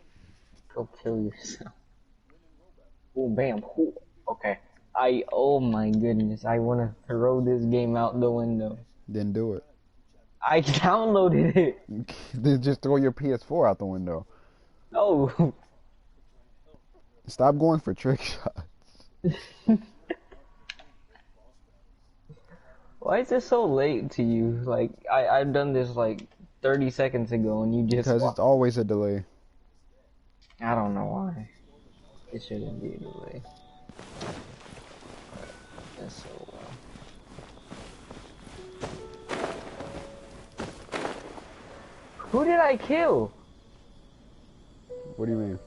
Go kill yourself. Oh, bam. Ooh. Okay. Oh my goodness. I want to throw this game out the window. Then do it. I downloaded it. Then just throw your PS4 out the window. No. Stop going for trick shots. Why is it so late to you? Like, I've done this like 30 seconds ago and you just... Because it's always a delay. I don't know why. It shouldn't be a delay. That's so... Who did I kill? What do you mean?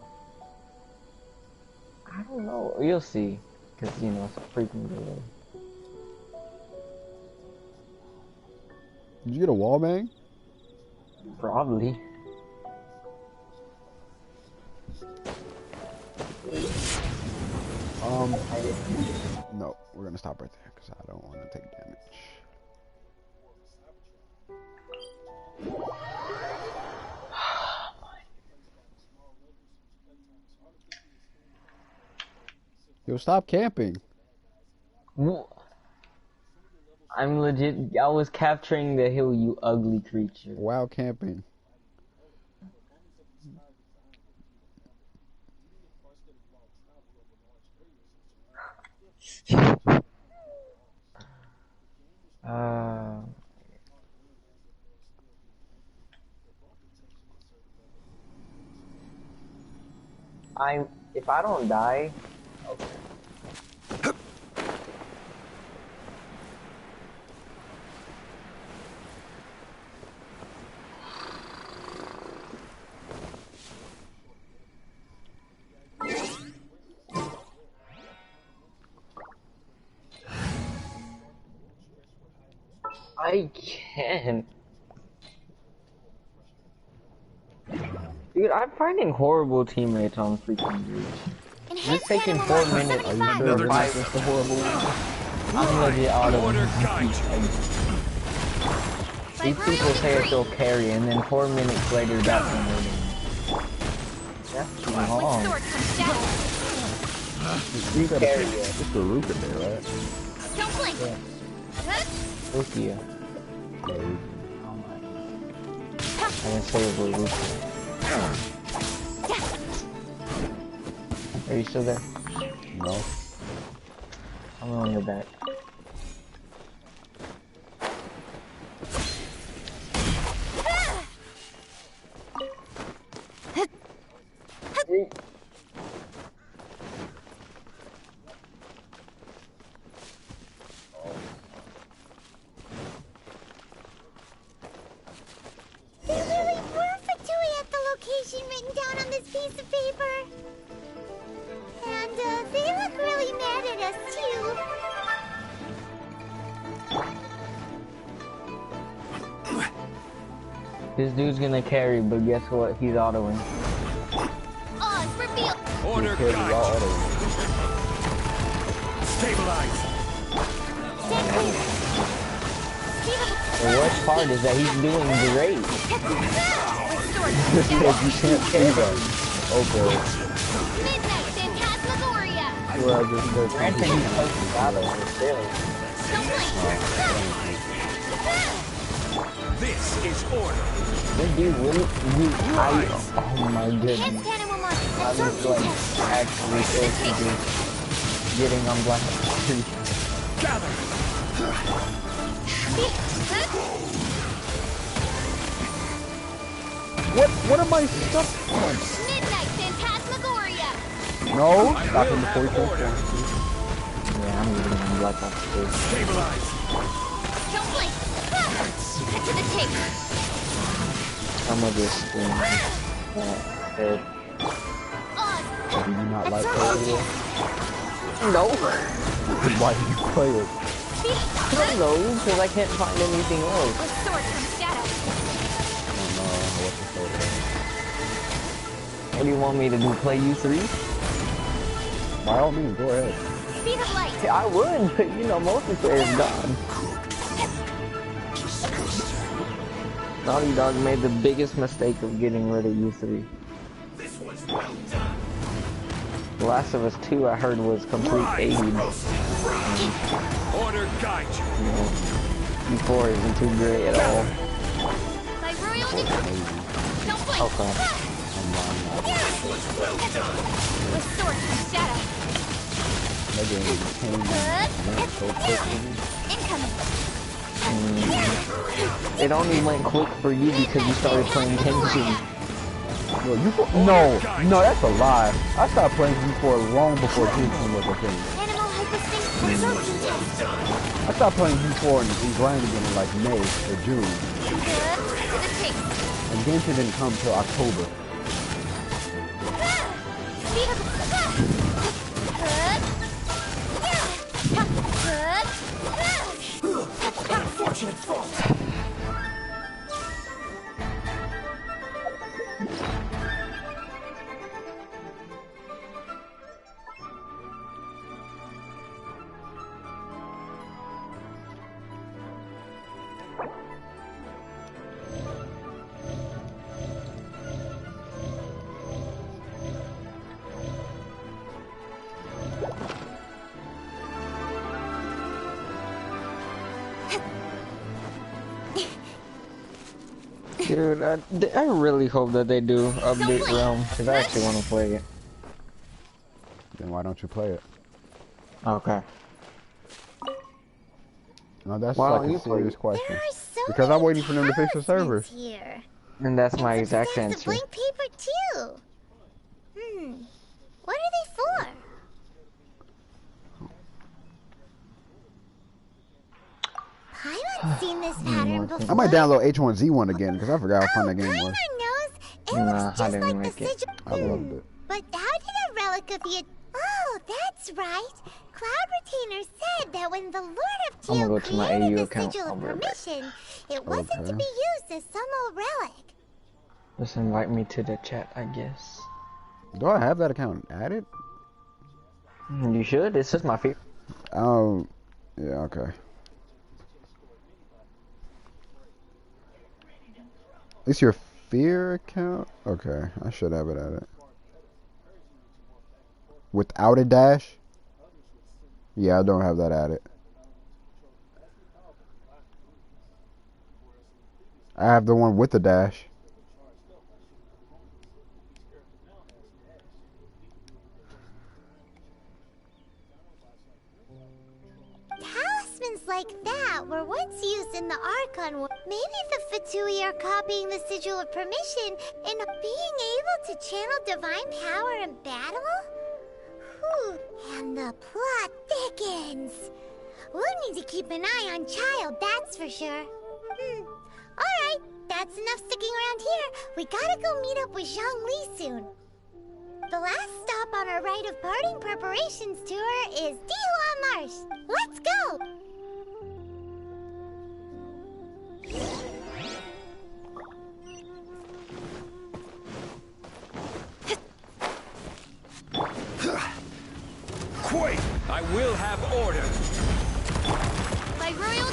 I don't know. You'll see. Because, you know, it's a freaking delay. Did you get a wall bang? Probably. No, we're gonna stop right there because I don't want to take damage. Yo, stop camping. I'm legit. I was capturing the hill, you ugly creature. Wow, camping. If I don't die, okay. I can't. Dude, I'm finding horrible teammates on freaking Bridge. It's taking 4 minutes. Are you sure you're not just a horrible one? I'm legit out of these people say it's still carry, and then 4 minutes later, that's when they're doing. That's too long. You got it's the Ruka there, right? Don't blink. Rukia. Oh my. I didn't say it was Rukia. Are you still there? No. I'm on your back. They really perfectly at the location written down on this piece of paper. And they look really mad at us too. This dude's gonna carry, but guess what? He's autoing. Oz, reveal. Order guide. Stabilize. The worst part is that he's doing great. Because you can't see them. Okay. Midnight Phantasmagoria. Well, I just said Granted, he's posting auto, still. This is order. This dude really, oh my goodness. I was like actually close to just getting on Black Street. Gather. What am I stuck on? Midnight Phantasmagoria. No, stop him before he transforms. Yeah, I'm getting on Black Street. Stabilize. Don't blink. Cut to the tape. I'm gonna just scream. Do you not like Pokemon? No. Why do you play it? I don't know, because I can't find anything else. What do you want me to do? Play U3? By all means, go ahead. Speed of light. Yeah, I would, but you know, most of the players gone. Naughty Dog made the biggest mistake of getting rid of U3. The Last of Us 2, I heard, was complete aid. Order guide you. You know, U4 isn't too great at all. for it, maybe. Okay. Restore to shadow. That game came so quick for me. It only went quick for you because you started playing Genshin. Yo, no, that's a lie. I stopped playing U4 long before Genshin was a thing. I stopped playing U4 and grinding again in like May or June. And Genshin didn't come till October. Unfortunate fault. Dude, I really hope that they do update Realm, because I actually want to play it. Then why don't you play it? Okay. No, that's like a serious question. Because I'm waiting for them to fix the servers. Here. And that's my exact Stacks answer. of blank paper too. What are they for? I've seen this pattern before. I might download H1Z1 again because I forgot how fun that game was. Nah, I didn't like it. I loved it. But how did a relic of the... Oh, that's right. Cloud Retainer said that when the Lord of I'm Geo gonna go to my created AU the account. Sigil I'll of be right back. Permission, it wasn't to be used as some old relic. Just invite me to the chat, I guess. Do I have that account added? You should. This is my favorite. Yeah, okay. It's your fear account? Okay, I should have it added. Without a dash? Yeah, I don't have that added. I have the one with the dash. Talismans like that were once used in the Archon War. Maybe the Fatui are copying the Sigil of Permission and being able to channel divine power in battle? Whew. And the plot thickens. We'll need to keep an eye on Child, that's for sure. Alright, that's enough sticking around here. We gotta go meet up with Zhongli soon. The last stop on our rite of parting preparations tour is Dihua Marsh. Let's go! Quake! I will have order. By royal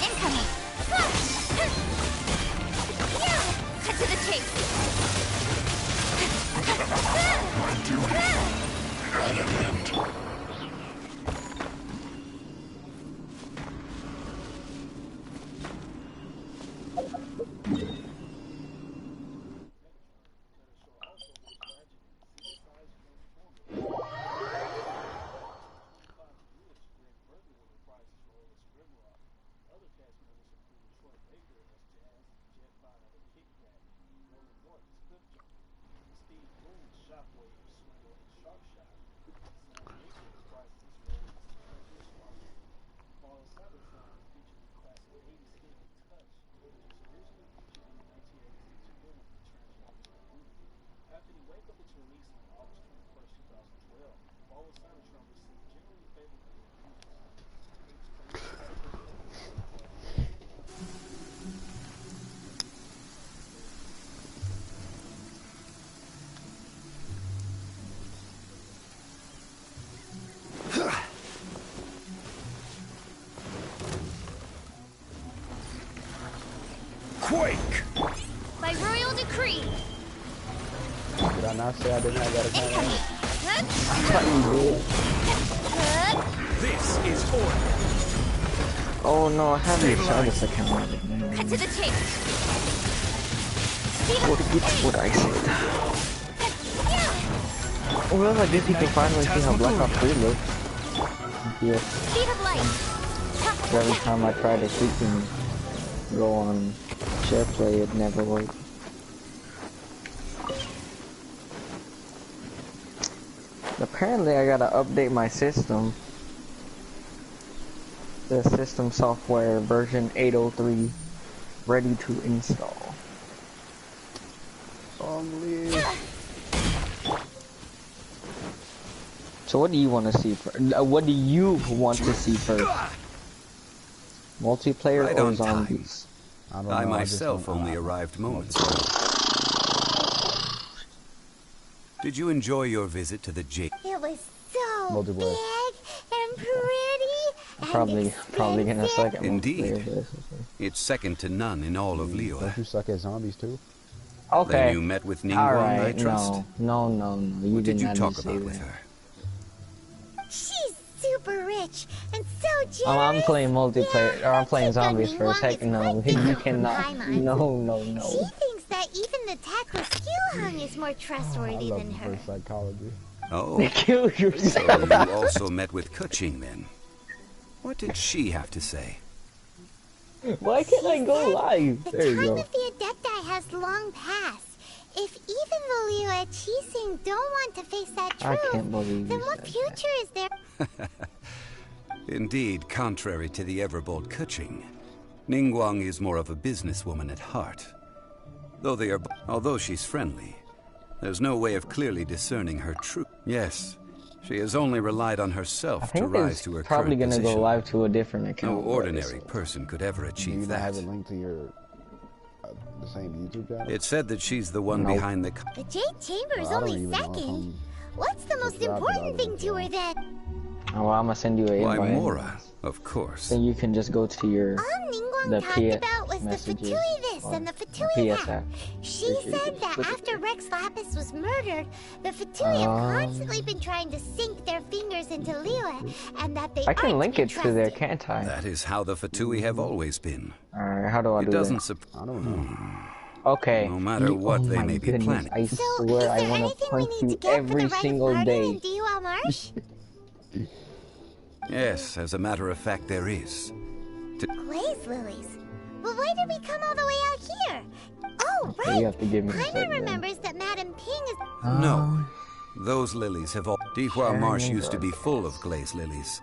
incoming. Cut to the chase. My duty. Element. Quake! By royal decree. Did I not say I didn't have that account added? This is order. Oh no, I haven't tried this account yet, man. Cut to the chase. What I said. Well, I guess you can finally see how Black Ops 3 looks. Yeah. Speed of light. Every time I try to freaking go on share play, it never works. Apparently, I gotta update my system. The system software version 803 ready to install. So what do you want to see first? What do you want to see first? Multiplayer Right or on zombies? time. I myself only arrived moments ago. Did you enjoy your visit to the Jade? It was so big and pretty. Probably gonna suck at Indeed. multiplayer. It's second to none in all of Liyue. Don't you suck at zombies too? Okay. Then you met with Ningguang, I Alright, trust. No. You What did you not talk say about with that. her? She's super rich and so generous. Oh, I'm playing multiplayer. Or I'm playing zombies first. Ningguang Heck is no. quite You cannot. Paimon. No. She thinks that even the tactless Q-Hung is more trustworthy than her. Psychology. Oh, Kill so yourself. you also met with Kuching then? What did she have to say? Why can't I go live? The There you time go. of the Adepti has long passed. If even the Liu and Qixing don't want to face that I truth, can't believe then you what said future is there? Indeed, contrary to the ever-bold Kuching, Ningguang is more of a businesswoman at heart. Although she's friendly, there's no way of clearly discerning her truth. Yes, she has only relied on I herself to think rise it's to her probably current gonna position. go live to a different No account. ordinary person could ever Do achieve you not that. have it linked to your the same YouTube channel? It said that she's the one Nope. behind the... The Jade Chamber is Well, I don't only even know if second. What's the most subscribed to important the thing other to one, her then? Oh, well, I'm gonna send you an Why, invite. Mora, of course. Then you can just go to your All Ningguang the talked PS about was the messages Fatui this or and the the Fatui PS that. app. She If you said just that click it after Rex Lapis was murdered, the Fatui have constantly been trying to sink their fingers into Liyue, and that they I can aren't link to it be to there, trusted. can't I? That is how the Fatui have always been. Alright, how do I It do doesn't that? surprise. I don't know. Okay. No matter what oh they my may be goodness, planning. I So, swear is I there want to anything we punch need to you get for every the rite of single pardon day. in Diwa Marsh? Yes, as a matter of fact, there is. Glaze lilies. But why did we come all the way out here? Oh, Okay, right. you have to give me a Paimon second. remembers that Madame Ping is... No. Those lilies have all... Dihua sharing Marsh and used to be full of glaze lilies.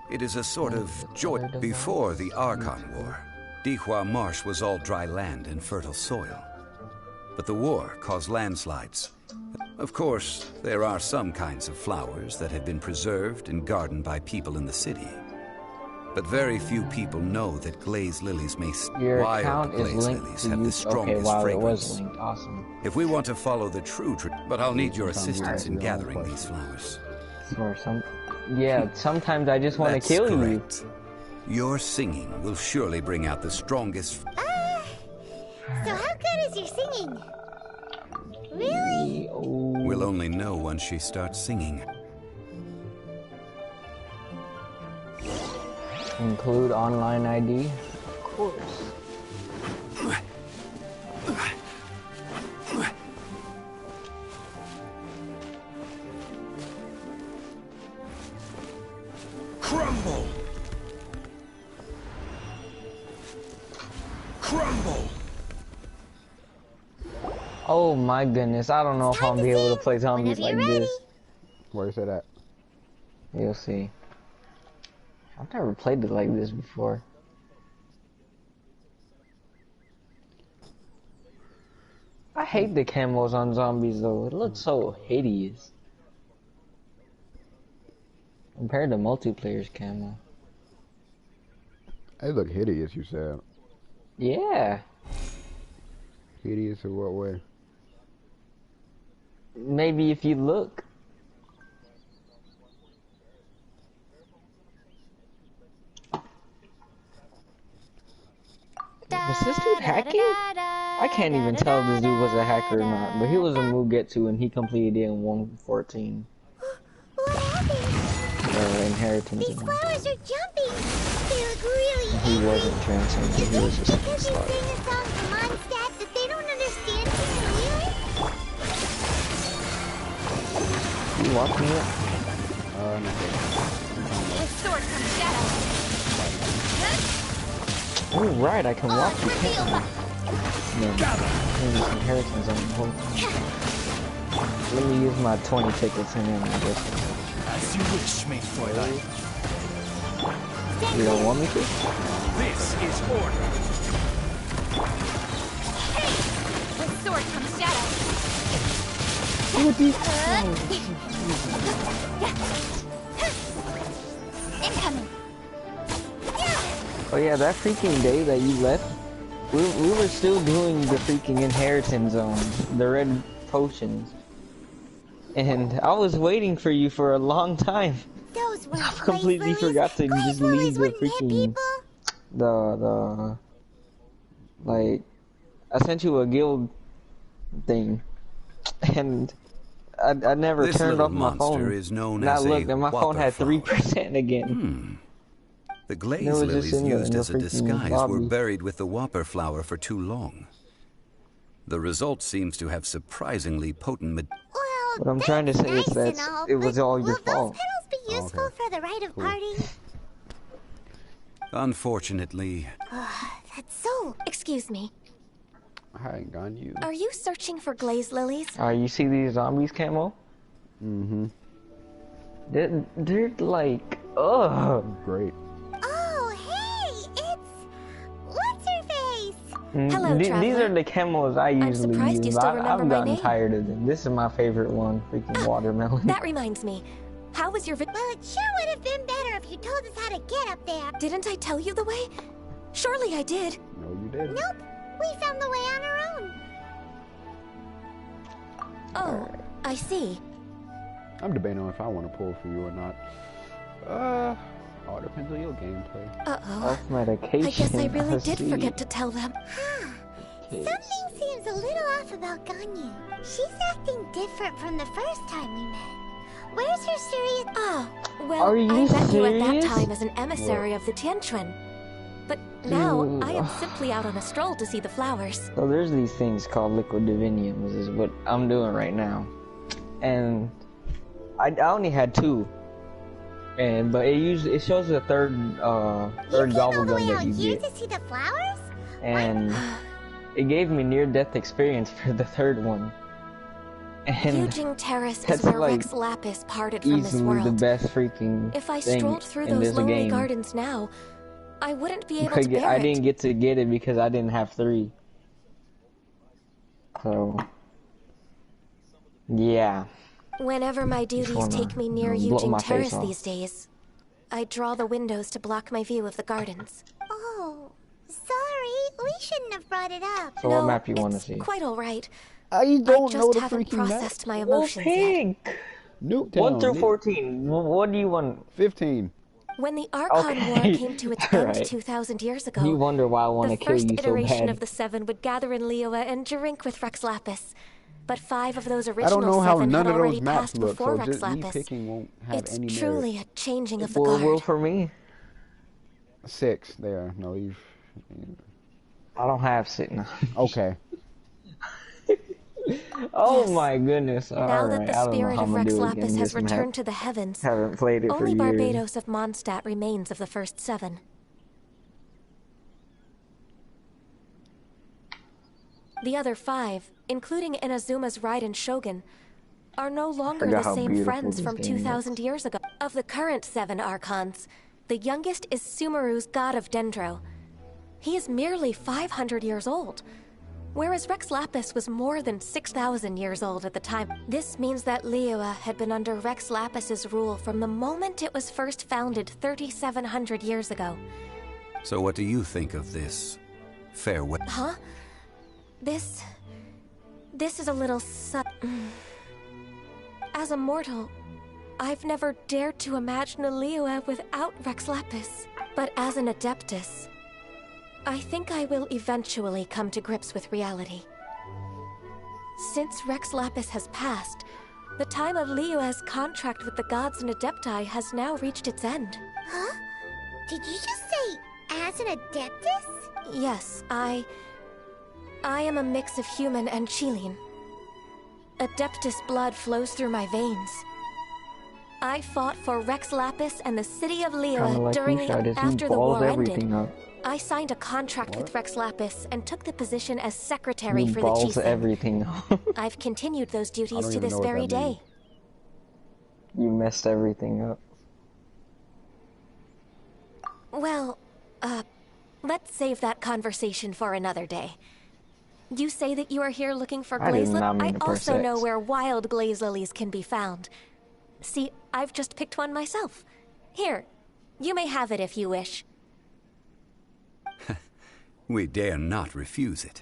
It is a sort of joy. Before the Archon War, Dihua Marsh was all dry land and fertile soil. But the war caused landslides. Of course, there are some kinds of flowers that have been preserved and gardened by people in the city. But very few people know that glaze lilies may... Your Wild account is glaze linked lilies to have you. the strongest Okay, wow, it fragrance. was linked. Awesome. If we want to follow the true but I'll need your Sometimes you assistance ask in your own gathering questions. these flowers. Or some. Yeah, sometimes I just want to That's kill correct. Your singing will surely bring out the strongest... So how good is your singing? Really? you. Oh. We'll only know once she starts singing. Include online ID? Of course. Crumble! Crumble! Oh my goodness, I don't know if I'll be able to play zombies like this. Where's it at? You'll see. I've never played it like this before. I hate the camos on zombies though. It looks so hideous. Compared to multiplayer's camo. They look hideous, you said. Yeah. Hideous in what way? Maybe if you look. Was this dude hacking? I can't even tell if this dude was a hacker or not, but he was a Mugetsu and he completed it in 114. What happened? Inheritance. These flowers are jumping. They look really He angry. wasn't transcending, he was just Because you inside. sing a song for Mondstadt that they don't understand You walk me up? No. With sword comes shadow. Oh, right, I can walk you, can't I? No, maybe some inheritance on the whole thing. Let me use my 20 tickets and then I guess. As you wish, mein Fräulein. You don't want me to? This is order. With sword comes shadow. Incoming. Oh yeah, that freaking day that you left, we were still doing the freaking inheritance zone, the red potions. And I was waiting for you for a long time. Those were I completely forgot to just leave the freaking like I sent you a guild thing and I never This turned little off my monster phone. is known And I as looked a and my phone had whopper 3% again. The It glaze was just lilies in the used as a freaking disguise were lobby. buried with the whopper flower for too long. The result seems to have surprisingly potent What I'm trying to say is that and all, it was but all your will fault. those petals be useful for the rite of parting? Unfortunately, That's so... Excuse me. I ain't gone you. Are you searching for glaze lilies? You see these zombies, Camo? Mm-hmm. They're like, ugh. Great. Oh, hey, it's... What's-her-face? Hello, These traveler. are the camos I usually surprised you use. still remember I've my gotten name. tired of them. This is my favorite one, freaking watermelon. That reminds me. How was your Well, it sure would have been better if you told us how to get up there. Didn't I tell you the way? Surely I did. No, you didn't. Nope, we found the way on our own. Oh, I see. I'm debating on if I want to pull for you or not. All depends on your gameplay. Uh-oh. Off medication. I guess I really did see. forget to tell them. Something seems a little off about Ganyu. She's acting different from the first time we met. Where's her serious... Well, Are you I met you at that serious? time as an emissary of the Tianquan. But now, I am simply out on a stroll to see the flowers. So there's these things called liquid diviniums, is what I'm doing right now. And I only had 2. But it shows the third gobble gum that you Here get. to see the flowers? And it gave me near-death experience for the third one. And Yujing Terrace is that's where like Rex Lapis parted from this easily world. the best freaking If I thing strolled through in those this lonely game. gardens now, I wouldn't be able to bear I it. didn't get to get it because I didn't have 3. So yeah. Whenever my duties wanna, take me near blow my Yujing face Terrace off. these days, I draw the windows to block my view of the gardens. Oh, sorry. We shouldn't have brought it up. So what map you want to see? Quite all right. I don't I know just the haven't freaking map. processed my emotions yet. Pink. Nuketown. 1 through 14. What do you want? 15. When the Archon War Okay. came to its end Alright. 2,000 years ago, You wonder why I want the to kill first you so iteration bad. of the Seven would gather in Liyue and drink with Rex Lapis. But 5 of those I original don't know how 7 none had of already those maps passed look, before so Rex just me Lapis. picking won't have It's any truly merit. a changing of the Well, guard. for me, 6 there. No, you've... I don't have sitting. Okay. Oh Yes. my goodness! Now All that right, the I don't know spirit how of I'm gonna Rex do it Lapis again. has This returned map. to the heavens, Haven't played it only for years. Barbados of Mondstadt remains of the first 7. The other 5, including Inazuma's Raiden Shogun, are no longer forgot the how same beautiful friends this from game 2,000 years ago. Of the current 7 Archons, the youngest is Sumeru's god of Dendro. He is merely 500 years old, whereas Rex Lapis was more than 6,000 years old at the time. This means that Liyue had been under Rex Lapis's rule from the moment it was first founded 3,700 years ago. so what do you think of this farewell? Huh? This is a little As a mortal, I've never dared to imagine a Liyue without Rex Lapis. But as an Adeptus, I think I will eventually come to grips with reality. Since Rex Lapis has passed, the time of Liyue's contract with the gods and Adepti has now reached its end. Huh? Did you just say has an Adeptus? Yes, I am a mix of human and Chilean. Adeptus blood flows through my veins. I fought for Rex Lapis and the city of Liyue like during after the war ended. Up. I signed a contract with Rex Lapis and took the position as secretary You for the balls Chiseng. everything up. I've continued those duties to this very day. You messed everything up. Well, let's save that conversation for another day. You say that you are here looking for glaze lilies. I also know where wild glaze lilies can be found. See, I've just picked one myself. Here, you may have it if you wish. We dare not refuse it.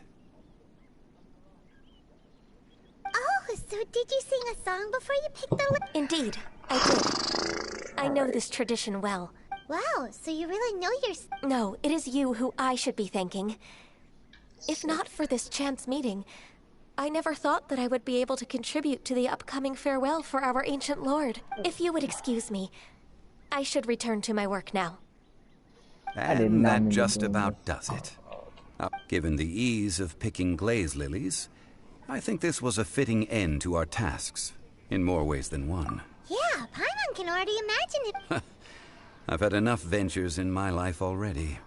Oh, so did you sing a song before you picked the Indeed, I did. I know this tradition well. Wow, so you really know your... No, it is you who I should be thanking. If not for this chance meeting, I never thought that I would be able to contribute to the upcoming farewell for our ancient lord. If you would excuse me, I should return to my work now. And that just about does it. Given the ease of picking glaze lilies, I think this was a fitting end to our tasks, in more ways than one. Yeah, Paimon can already imagine it. I've had enough ventures in my life already.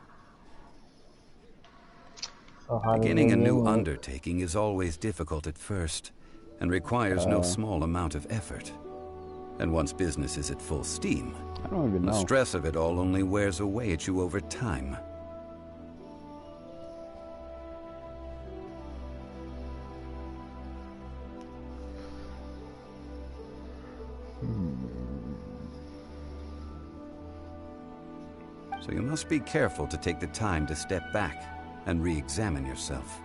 Beginning a new undertaking is always difficult at first, and requires no small amount of effort. And once business is at full steam, the stress of it all only wears away at you over time. So you must be careful to take the time to step back and re-examine yourself.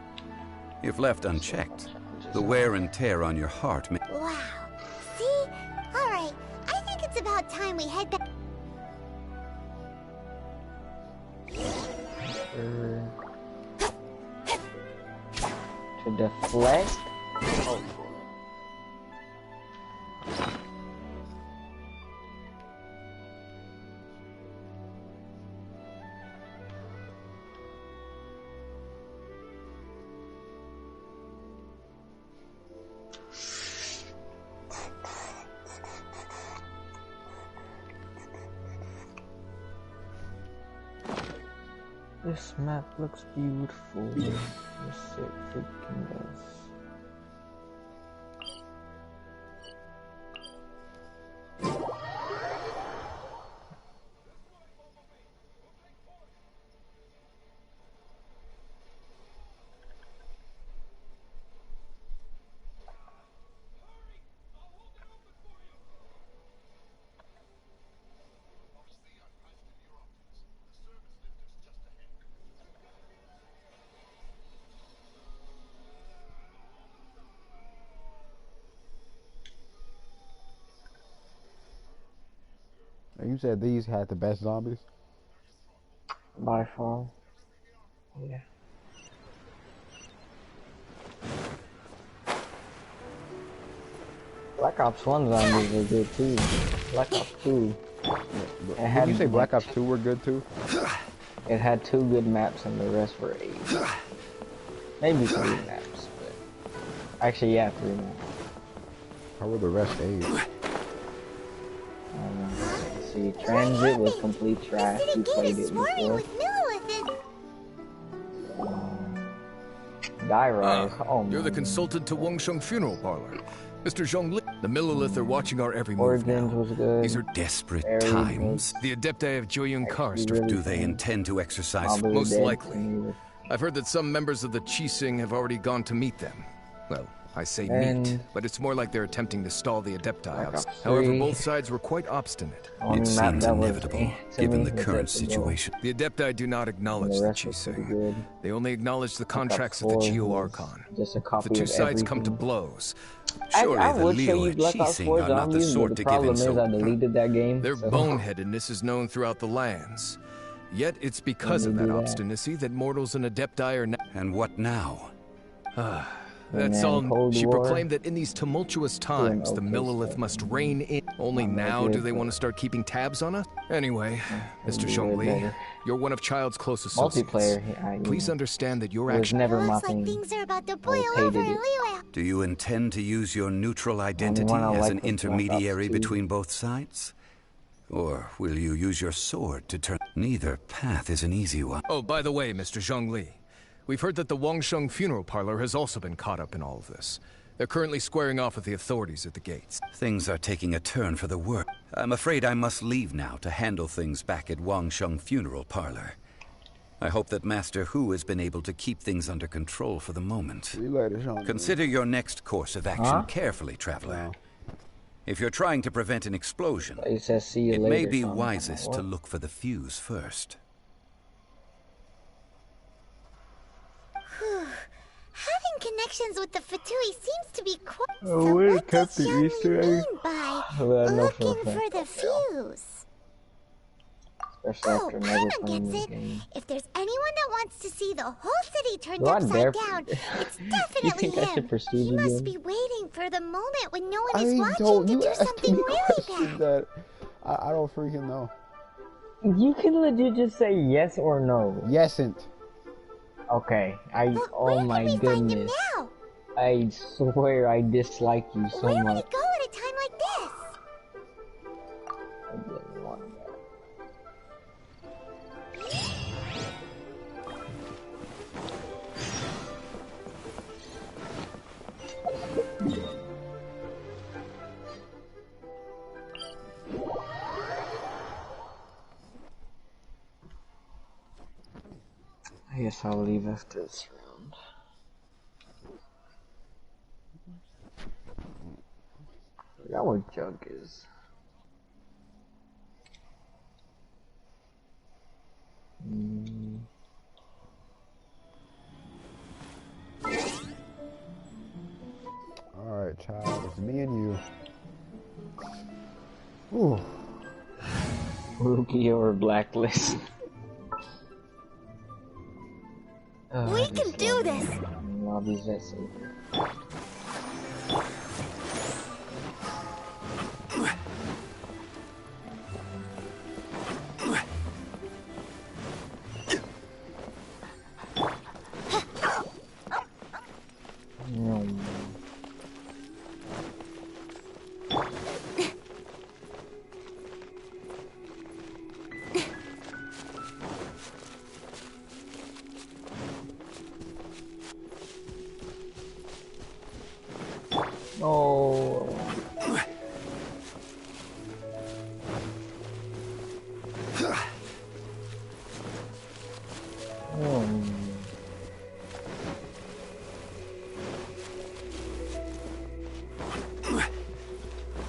If left unchecked, the wear and tear on your heart may... Wow. See? Alright, I think it's about time we head back... To deflect? Oh. This map looks beautiful. Yes, it freaking does. You said these had the best zombies? By far. Yeah. Black Ops 1 zombies were good too. Black Ops 2. Did you say Black Ops 2 were good too? It had 2 good maps and the rest were 8. Maybe 3 maps, but... Actually, yeah, 3 maps. How were the rest 8? See, Transit was complete trash. We played it before. Die Rise. Oh, you're the consultant to Wangsheng Funeral Parlor. Mr. Zhongli, the Millilith are watching our every move now. Was good. These are desperate times. The Adepti of Joyun Karst. Really do they intend to exercise? Most likely. I've heard that some members of the Chiseng have already gone to meet them. Well, I say meet, but it's more like they're attempting to stall the Adepti out. However, both sides were quite obstinate. It seems inevitable, given the current situation. The Adepti do not acknowledge the Chiseng. They only acknowledge the contracts of the Geo Archon. If the two sides come to blows, surely I the would show Liyue you Black Ops 4 Chiseng are not the zombies, sort but to the give in problem is I so... deleted that game. Their so. boneheadedness is known throughout the lands. Yet it's because of that obstinacy that mortals and Adepti are now... And what now? That's man, all. Cold She War. proclaimed that in these tumultuous times, the Millelith must reign in. Only now do they want to start keeping tabs on us? Anyway, Mr. Zhongli, you're one of Child's close associates. Multiplayer, Please understand that your was action never my Looks like thing. things are about to I boil hated over in it. Liyue. Do you intend to use your neutral identity one I as liked an was Black Ops intermediary 2. between both sides? Or will you use your sword to turn... Neither path is an easy one. Oh, by the way, Mr. Zhongli, we've heard that the Wangsheng funeral parlor has also been caught up in all of this. They're currently squaring off with the authorities at the gates. Things are taking a turn for the worse. I'm afraid I must leave now to handle things back at Wangsheng funeral parlor. I hope that Master Hu has been able to keep things under control for the moment. See you later, Sean. Consider your next course of action carefully, Traveler. If you're trying to prevent an explosion, It says see you it later. may be Sean. wisest to What? look for the fuse first. Having connections with the Fatui seems to be quite. Oh, so we what kept does the Xiaomi Easter egg. mean by Well, no, for a looking fact. for the fuse? Especially Oh, after never Paimon playing gets this it. game. If there's anyone that wants to see the whole city turned Do I dare- upside down, it's You definitely think I should him. proceed He must again? be waiting for the moment when no one I is watching don't. to You do asked something me really questions bad. that I don't freaking know. You can legit just say yes or no. Yesn't. Okay. Oh my Find him goodness. now. I swear I dislike you so Where would much. he go at a time like this? I didn't want that. I guess I'll leave after this round. I forgot where Jug is. Alright, child. It's me and you. Ooh. Rookie or Blacklist. We can do this. Lobbies that safe. Oh.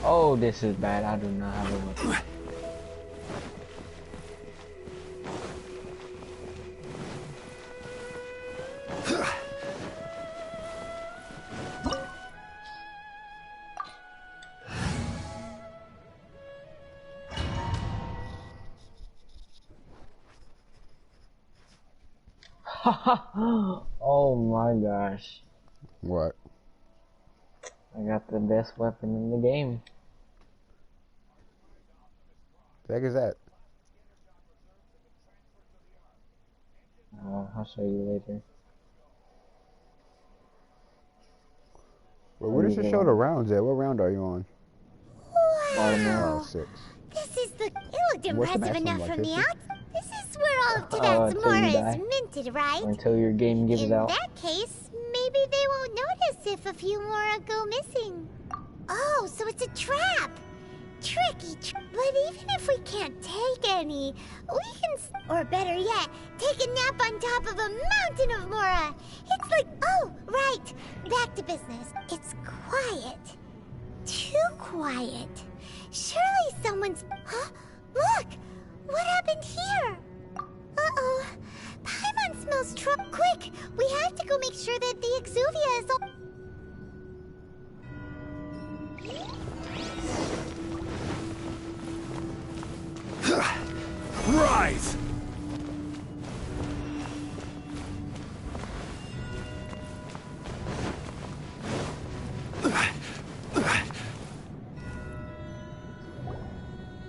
Oh, this is bad. I do not have a weapon. Oh my gosh. What? I got the best weapon in the game. The heck is that? I'll show you later. Well, where does it show the rounds at? What round are you on? Wow. Oh, 6. This is the. It looked What's the impressive maximum, enough like from the 50? outside. This is where all of until Tibet's you Mora die. is minted, right? Until your game gives In out. that case, maybe they won't notice if a few Mora go missing. Oh, so it's a trap. Tricky. But even if we can't take any, we can, or better yet, take a nap on top of a mountain of Mora. It's like, oh, right. Back to business. It's quiet. Too quiet. Surely someone's... Huh? Look! What happened here? Uh-oh. Paimon smells trouble. Quick! We have to go make sure that the Exuvia is all... Rise!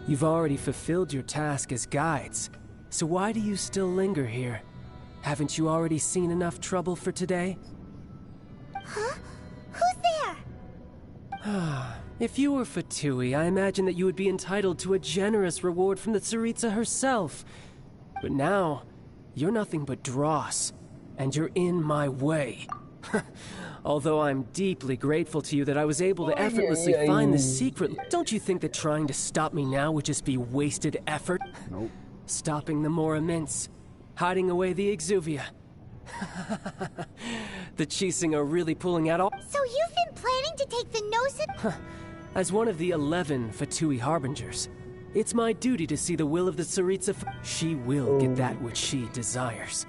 You've already fulfilled your task as guides, so why do you still linger here? Haven't you already seen enough trouble for today? Huh? Who's there? If you were Fatui, I imagine that you would be entitled to a generous reward from the Tsaritsa herself. But now, you're nothing but dross, and you're in my way. Although I'm deeply grateful to you that I was able to effortlessly find the secret, don't you think that trying to stop me now would just be wasted effort? Nope. Stopping the more immense, hiding away the Exuvia. The Chising are really pulling out all— So you've been planning to take the Gnosis? As one of the 11 Fatui Harbingers, it's my duty to see the will of the Tsaritsa. She will get that which she desires.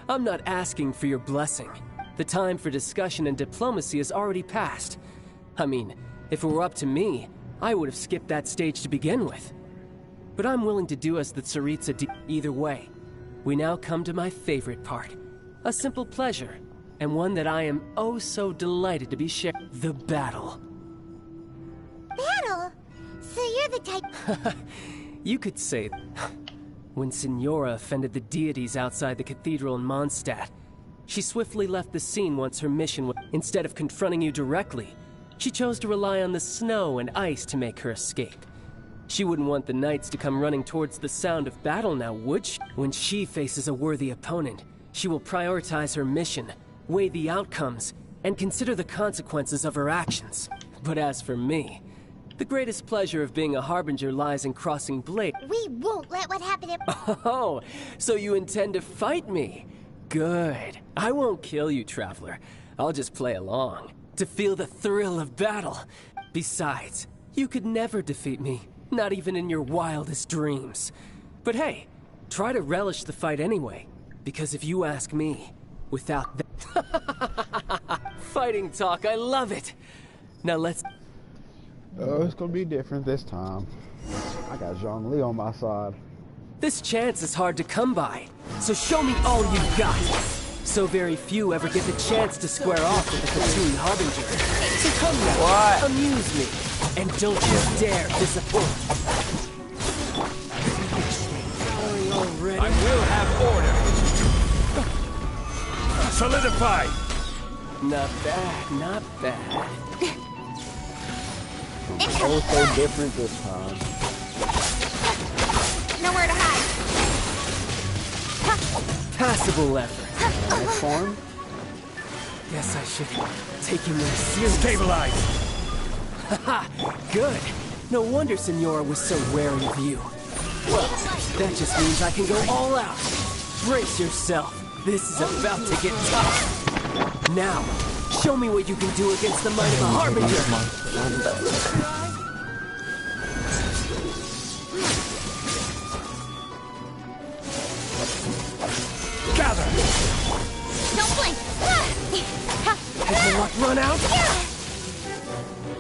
I'm not asking for your blessing. The time for discussion and diplomacy has already passed. I mean, if it were up to me, I would have skipped that stage to begin with. But I'm willing to do as the Tsaritsa do. Either way, we now come to my favorite part. A simple pleasure, and one that I am oh so delighted to be sharing. The battle. Battle? So you're the type— You could say that. When Signora offended the deities outside the cathedral in Mondstadt, she swiftly left the scene once her mission was— Instead of confronting you directly, she chose to rely on the snow and ice to make her escape. She wouldn't want the knights to come running towards the sound of battle now, would she? When she faces a worthy opponent, she will prioritize her mission, weigh the outcomes, and consider the consequences of her actions. But as for me, the greatest pleasure of being a Harbinger lies in crossing blade. We won't let what happened at— Oh, so you intend to fight me? Good. I won't kill you, Traveler. I'll just play along, to feel the thrill of battle. Besides, you could never defeat me, not even in your wildest dreams. But hey, try to relish the fight anyway, because if you ask me, without that— Fighting talk, I love it! Now let's— Oh, it's gonna be different this time. I got Zhongli on my side. This chance is hard to come by, so show me all you've got. So very few ever get the chance to square off with the Fatui Harbinger. So come now, amuse me, and don't you dare disappoint. Sorry already. I will have order. Solidify. Not bad, not bad. Oh, so different this time. Nowhere to hide. Passable effort. Next form? Guess I should take you more seriously. Stabilize. Haha, good. No wonder Signora was so wary of you. Well, that just means I can go all out. Brace yourself. This is about to get tough. Now, show me what you can do against the might of a Harbinger. Gather. Don't blink. Has the luck run out?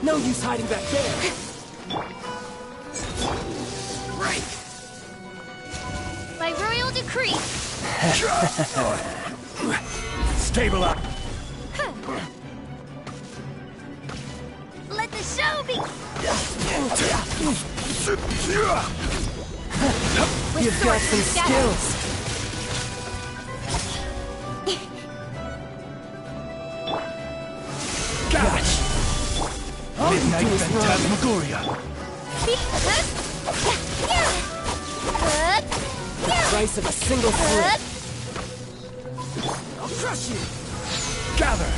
No use hiding back there. Right. By royal decree. Stabilize. Let the show be. You've got some skills. Gosh. Midnight Phantasmagoria. The price of a single flip. I'll crush you. Gather.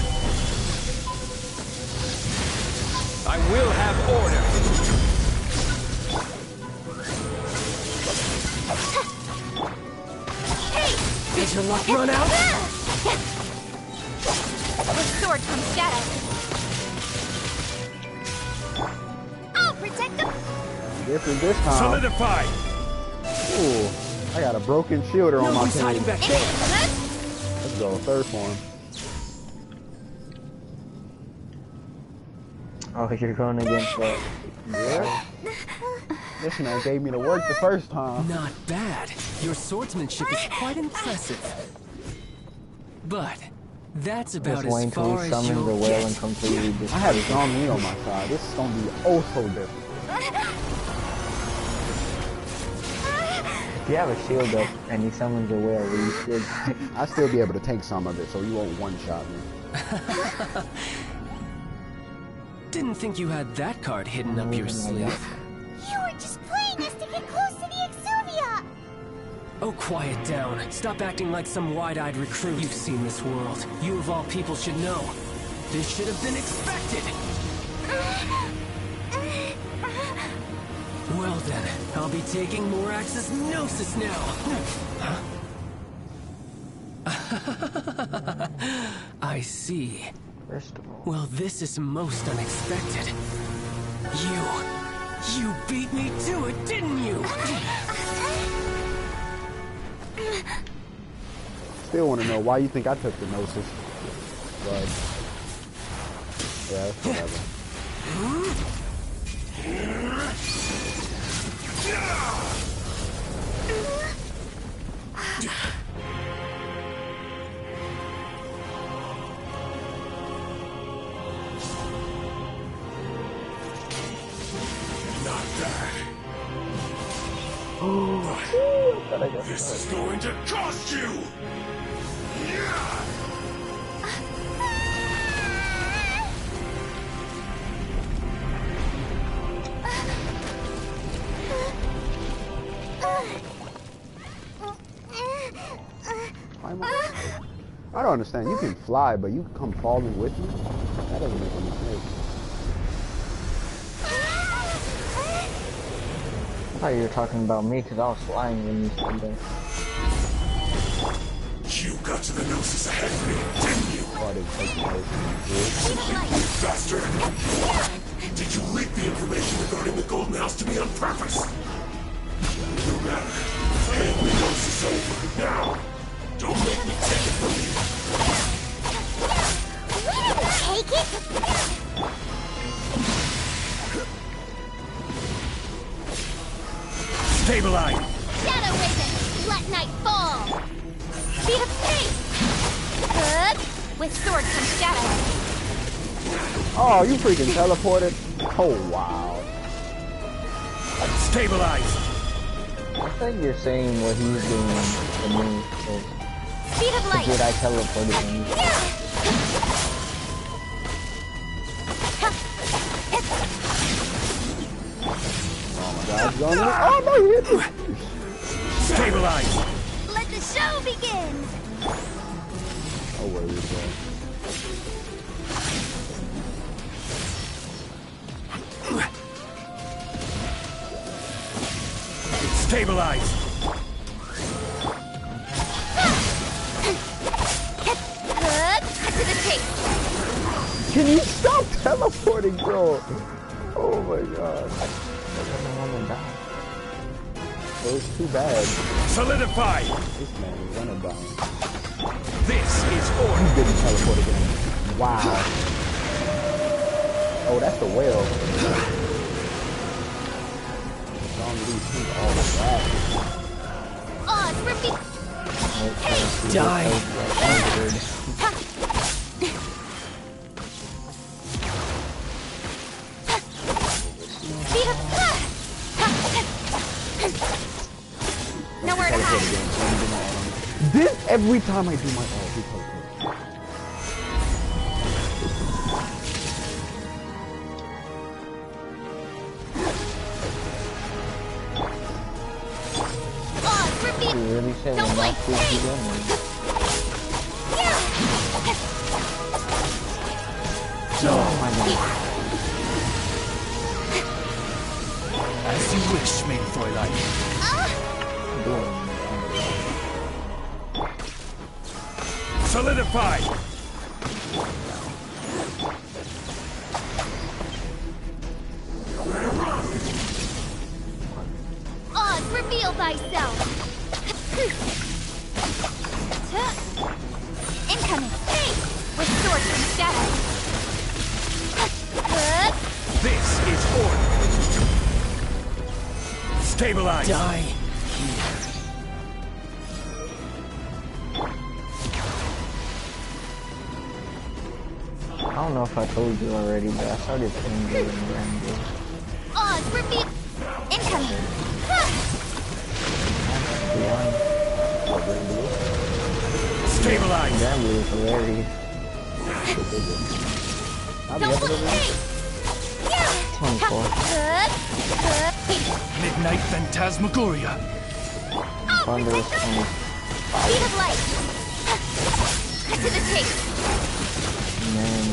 I will have order. Hey! Did your luck run out? With sword comes shadow. I'll protect them. Different this time. Solidify. Ooh, I got a broken shielder on my hiding team. back there. Let's go, third form. Oh, you're going against that. Yeah. This man gave me the work the first time. Not bad. Your swordsmanship is quite impressive. But that's about Just as far wait as till we summon you'll the whale and get. completely I have destroy it. Zhongli on my side. This is gonna be oh so different. If you have a shield up and he summons a whale, will you still die? I'll still be able to take some of it, so you won't one-shot me. Didn't think you had that card hidden up your sleeve. You were just playing us to get close to the Exuvia! Oh, quiet down. Stop acting like some wide-eyed recruit. You've seen this world. You of all people should know. This should have been expected! Well then, I'll be taking more Axis Gnosis now! I see. First of all... Well, this is most unexpected. You beat me to it, didn't you? Still want to know why you think I took the Gnosis. But... yeah, whatever. Not that. This is going to cost you! I don't understand. You can fly, but you come falling with me? That doesn't make any sense. I thought you were talking about me because I was flying when you said that. You got to the Gnosis ahead of me, didn't you? Bastard! Did you leak the information regarding the Golden House to me on purpose? No matter. Hand the Gnosis over, now! Don't make me take it from you! Take it? Stabilize! Shadow Raven! Let night fall! Speed of space! Good! With sword comes shadow! Oh, you freaking teleported? Oh, wow. Stabilize! I think you're saying what he's doing to me. Speed of light! Did I teleported him? Oh no, he hit me! Stabilize! Let the show begin! Oh, where is that? Stabilize! Good! To the tape! Can you stop teleporting, bro? Oh my god. It was too bad. Solidify! This man is gonna die. This is order. You didn't teleport again. Wow. Oh, that's the whale. Oz, repeat! Die! Speed of... Nowhere to hide! This every time I do my ult, he teleports. You really said don't blink! Hey! Oh my god. As you wish, mein Fräulein. Solidify! Oz, reveal thyself! Incoming! Hey! With sword and shadow! Good! This is order! Stabilize! Die! I don't know if I told you already, but I started playing good in Rambo. Oz, reveal. Incoming. Stabilize. That was hilarious. Don't look me. 24. Midnight Phantasmagoria. Thunder was 20. Speed of light. Cut to the chase. Man.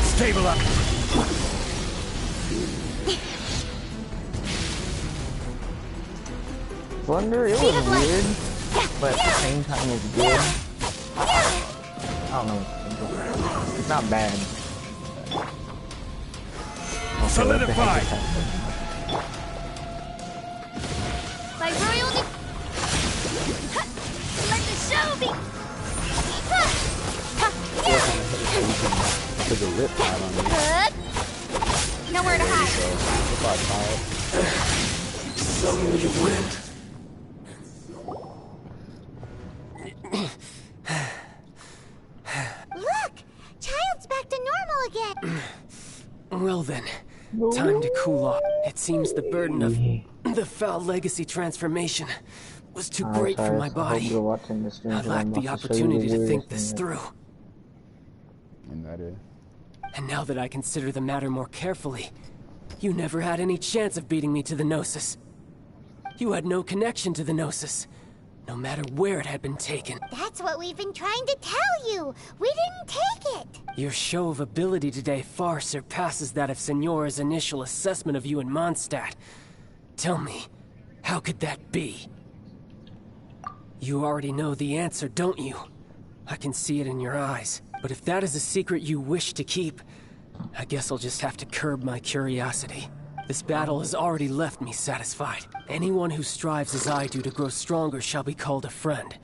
Stabilize. Thunder, it was weird, but at the same time it's good. I don't know. It's not bad. Okay, Solidify. By royal let the show be. Put the rip pad on me. Nowhere to hide. Suddenly you went. Look! Child's back to normal again! Well then, time to cool off. It seems the burden of the foul legacy transformation was too great for my body. I lacked the opportunity to think this through. And that is. And now that I consider the matter more carefully, you never had any chance of beating me to the Gnosis. You had no connection to the Gnosis, no matter where it had been taken. That's what we've been trying to tell you! We didn't take it! Your show of ability today far surpasses that of Signora's initial assessment of you in Mondstadt. Tell me, how could that be? You already know the answer, don't you? I can see it in your eyes. But if that is a secret you wish to keep, I guess I'll just have to curb my curiosity. This battle has already left me satisfied. Anyone who strives as I do to grow stronger shall be called a friend.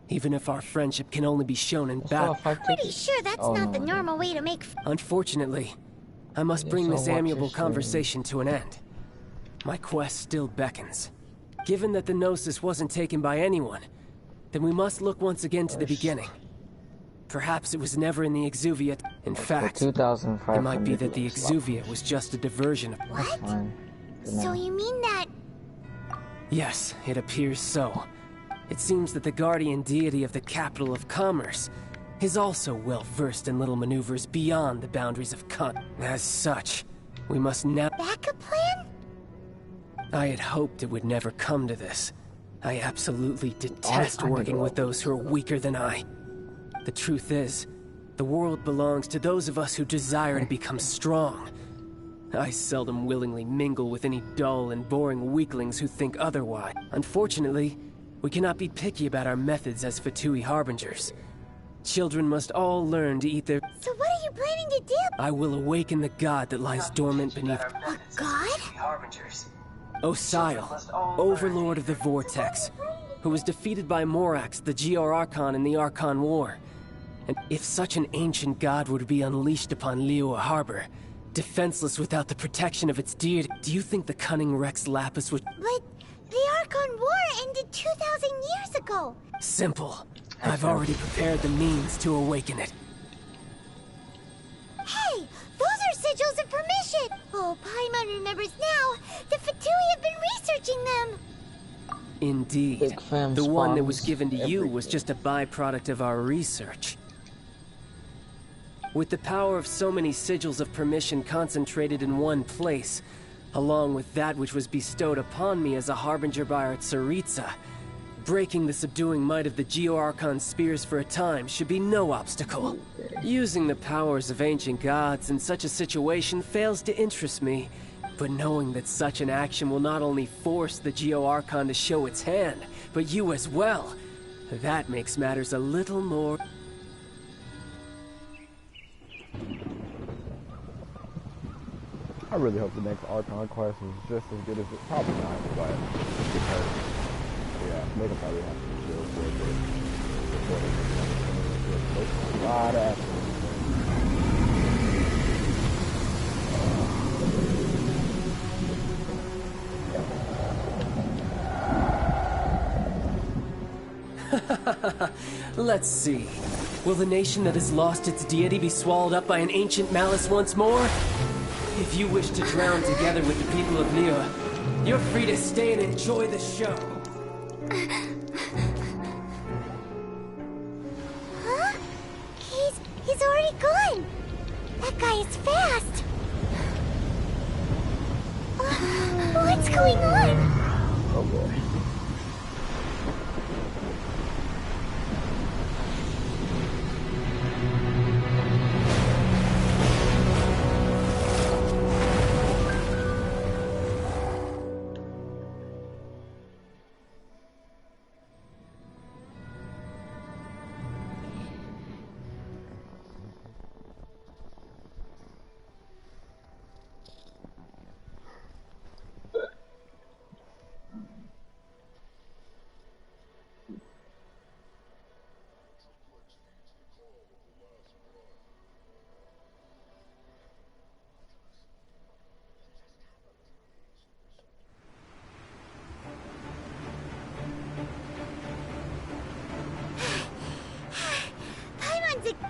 Even if our friendship can only be shown in battle. Pretty sure that's not the normal way to make Unfortunately, I must bring this amiable conversation to an end. My quest still beckons. Given that the Gnosis wasn't taken by anyone, then we must look once again to the beginning. Perhaps it was never in the Exuviate. In fact, it might be that the Exuviate was just a diversion of... What? So you mean that... Yes, it appears so. It seems that the guardian deity of the capital of commerce is also well versed in little maneuvers beyond the boundaries of con. As such, we must now... Backup plan? I had hoped it would never come to this. I absolutely detest working with those who are weaker than I. The truth is, the world belongs to those of us who desire to become strong. I seldom willingly mingle with any dull and boring weaklings who think otherwise. Unfortunately, we cannot be picky about our methods as Fatui Harbingers. Children must all learn to eat their... So what are you planning to do? I will awaken the god that lies dormant beneath... A god? Osile, overlord of the Vortex, who was defeated by Morax, the GR Archon in the Archon War. And if such an ancient god were to be unleashed upon Liyue Harbor, defenseless without the protection of its deity, do you think the cunning Rex Lapis would... But the Archon War ended 2,000 years ago! Simple. I've already prepared the means to awaken it. Hey! Those are sigils of permission! Oh, Paimon remembers now! The Fatui have been researching them! Indeed. The one that was given to you was just a byproduct of our research. With the power of so many sigils of permission concentrated in one place, along with that which was bestowed upon me as a harbinger by our Tsaritsa, breaking the subduing might of the Geo-Archon spears for a time should be no obstacle. Using the powers of ancient gods in such a situation fails to interest me, but knowing that such an action will not only force the Geo-Archon to show its hand, but you as well, that makes matters a little more... I really hope the next Archon quest is just as good as it. Probably not, but because yeah, they'll probably have to chill for a bit before they get a lot of action. Let's see. Will the nation that has lost its deity be swallowed up by an ancient malice once more? If you wish to drown together with the people of Liyue, you're free to stay and enjoy the show. Huh? He's already gone. That guy is fast. What's going on? Oh boy.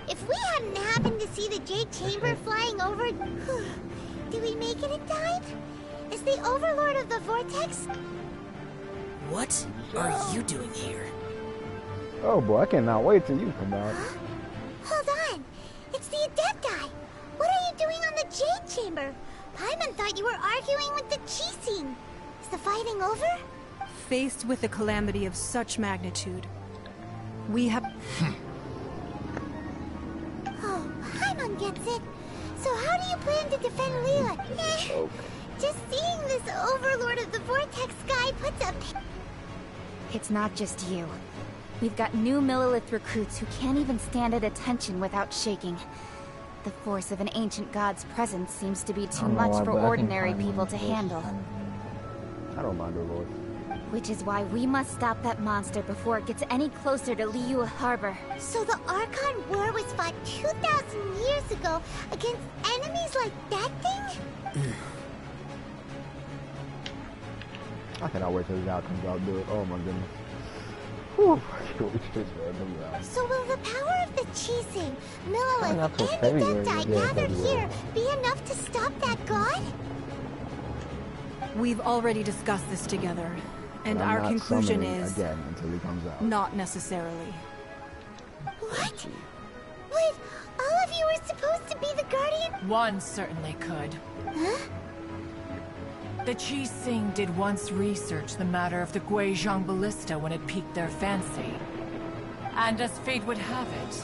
If we hadn't happened to see the Jade Chamber flying over... Did we make it in time? Is the Overlord of the Vortex? What are you doing here? Oh boy, I cannot wait till you come out. Hold on. It's the Adepti. What are you doing on the Jade Chamber? Paimon thought you were arguing with the Chising. Is the fighting over? Faced with a calamity of such magnitude, we have... Oh, Paimon gets it. So how do you plan to defend Liyue? Just seeing this Overlord of the Vortex guy puts a... It's not just you. We've got new Millelith recruits who can't even stand at attention without shaking. The force of an ancient god's presence seems to be too much for ordinary people to handle. I don't mind her, Lord. Which is why we must stop that monster before it gets any closer to Liyue Harbor. So the Archon War was fought 2,000 years ago against enemies like that thing? I cannot wait till the guy comes out and do it. Oh my goodness. Whew. I can't wait till this comes out. So will the power of the Chising, Millelith, and Adepti gathered here be enough to stop that god? We've already discussed this together, and our conclusion is... again until he comes out. Not necessarily. What? Wait, all of you were supposed to be the Guardian? One certainly could. Huh? The Chising did once research the matter of the Guizhong Ballista when it piqued their fancy. And as fate would have it,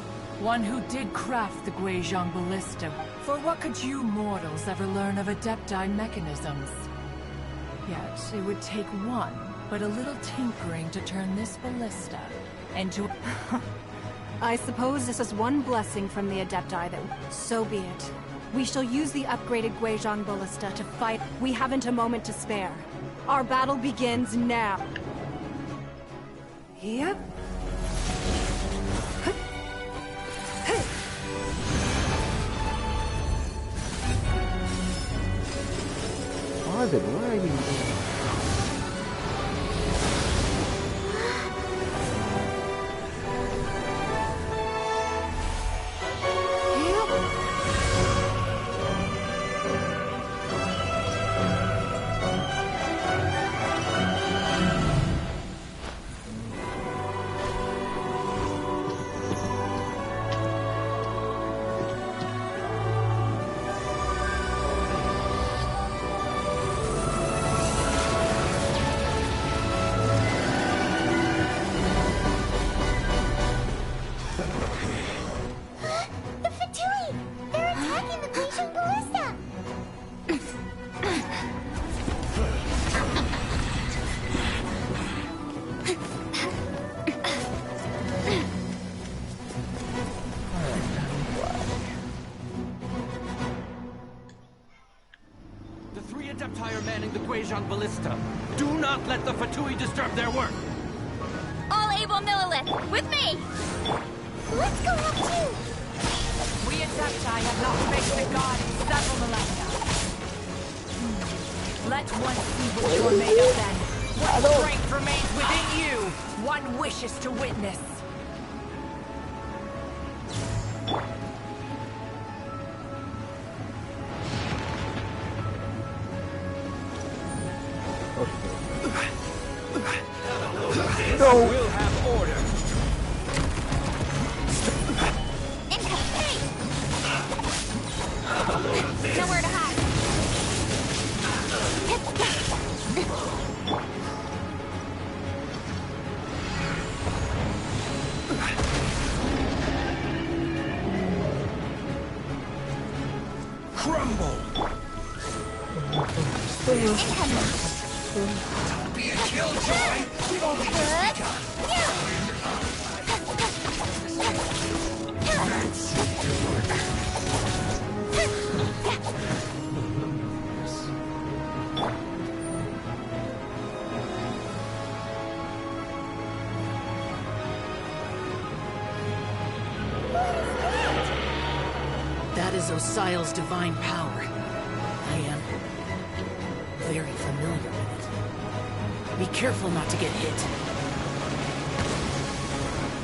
one who did craft the Guizhong Ballista, for what could you mortals ever learn of Adepti mechanisms? Yet, it would take one, but a little tinkering to turn this ballista into... I suppose this is one blessing from the Adepti that... So be it. We shall use the upgraded Guizhong Ballista to fight. We haven't a moment to spare. Our battle begins now. Yep. Why is it raining? Ballista. Do not let the Fatui disturb their work. All able Millelith, with me! Let's go up too! We Adepti have not faced a god in several millennia. Let one see what you're made of then. What strength remains within you, one wishes to witness. No. I will have order. Nowhere to hide. Crumble. Don't be a killjoy. We've only just begun. That is Osial's divine power. I am very familiar with it. Be careful not to get hit.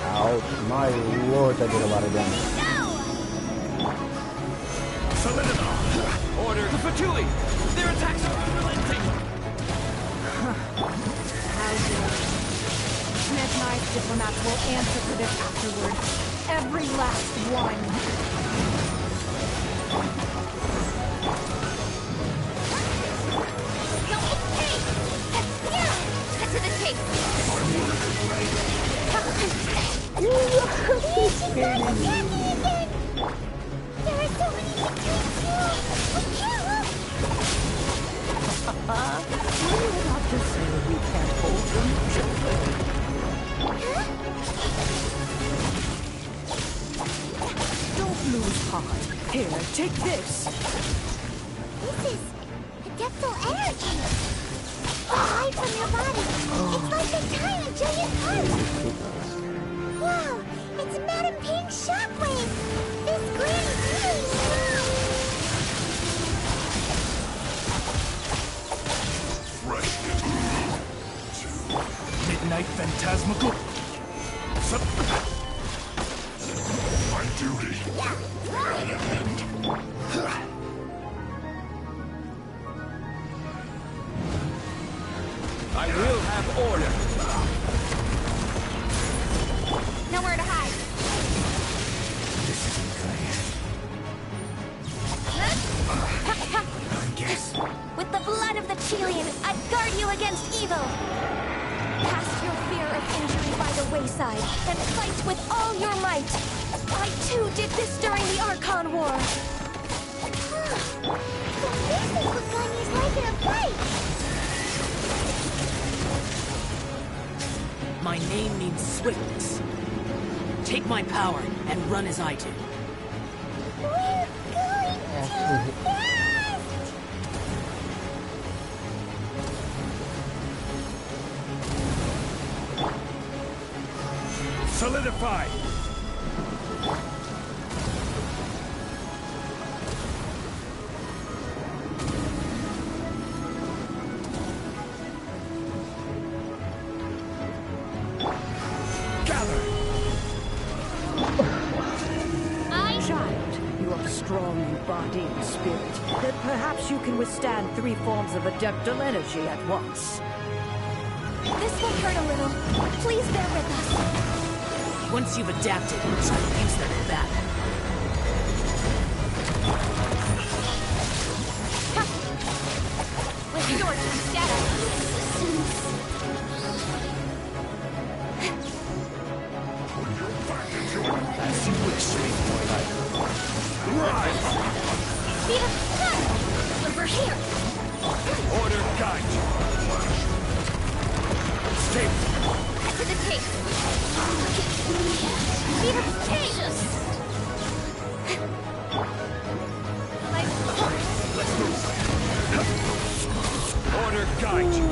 Ouch, my lord, that did a lot of damage. Solidify. Order the Fatui. Their attacks are unrelenting. How dare you. Snezhnai's diplomats will answer for this afterward. Every last one. Cut to the chase. There are so many We're not to say we can't hold them, children. Don't lose heart. Here, take this. This is adeptal energy. Fly from your body. It's like the tiny giant heart. Wow, it's Madame Pink's shockwave. This green is really strong. Midnight Phantasmical. My duty. I will have order. Nowhere to hide. This isn't good. I guess. With the blood of the Chelian, I guard you against evil. Cast your fear of injury by the wayside and fight with all your might. I too did this during the Archon War. So this is what Ganya's like in a fight. My name means swiftness. Take my power and run as I do. We're going too fast. Solidify. You are strong in body and spirit. That perhaps you can withstand 3 forms of adeptal energy at once. This will hurt a little. Please bear with us. Once you've adapted, I'll use them in battle. With your shadow. As you wish, rise! Speed of sun! Over here! Order guide you. Stay. Cut to the chase! Speed of change! Let's move. Order guide you.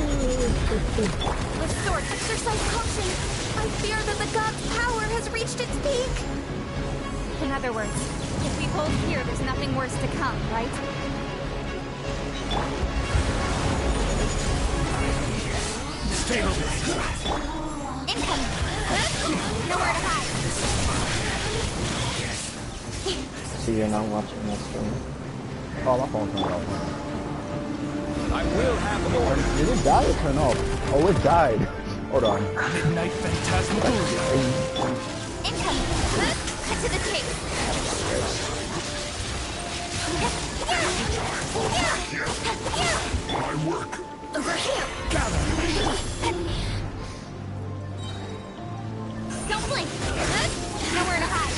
With sword, exercise caution. I fear that the god's power has reached its peak. In other words, if we hold here, there's nothing worse to come, right? Stay over. Incoming! Nowhere to hide! So you're not watching that stream? Oh, my phone turned off. I will have order. Did it die or turn off? Oh, it died. Hold on. Midnight Phantasmagoria. Incoming. Cut to the chase. My work. Over here. Gather. Don't blink. Nowhere to hide.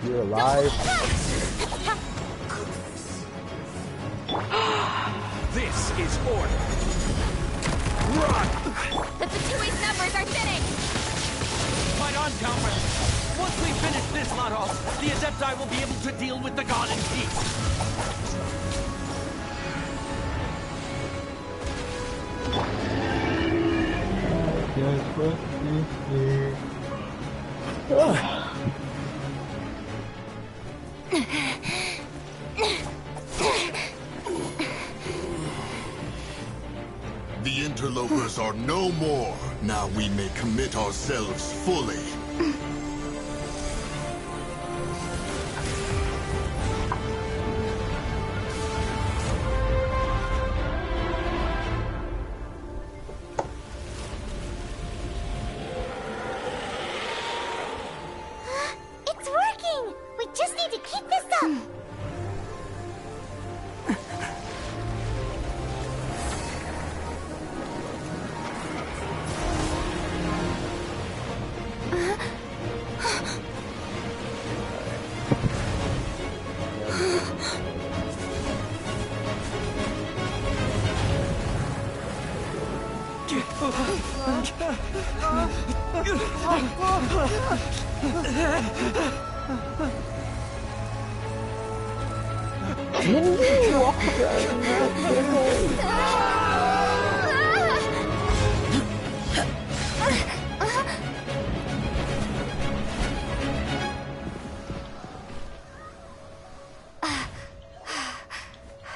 You're alive. This is order. Run! The Fatui's numbers are thinning. Fight on, comrade. Once we finish this lot off, the Adepti will be able to deal with the god in peace. The interlopers are no more. Now we may commit ourselves fully. It's working! We just need to keep this up!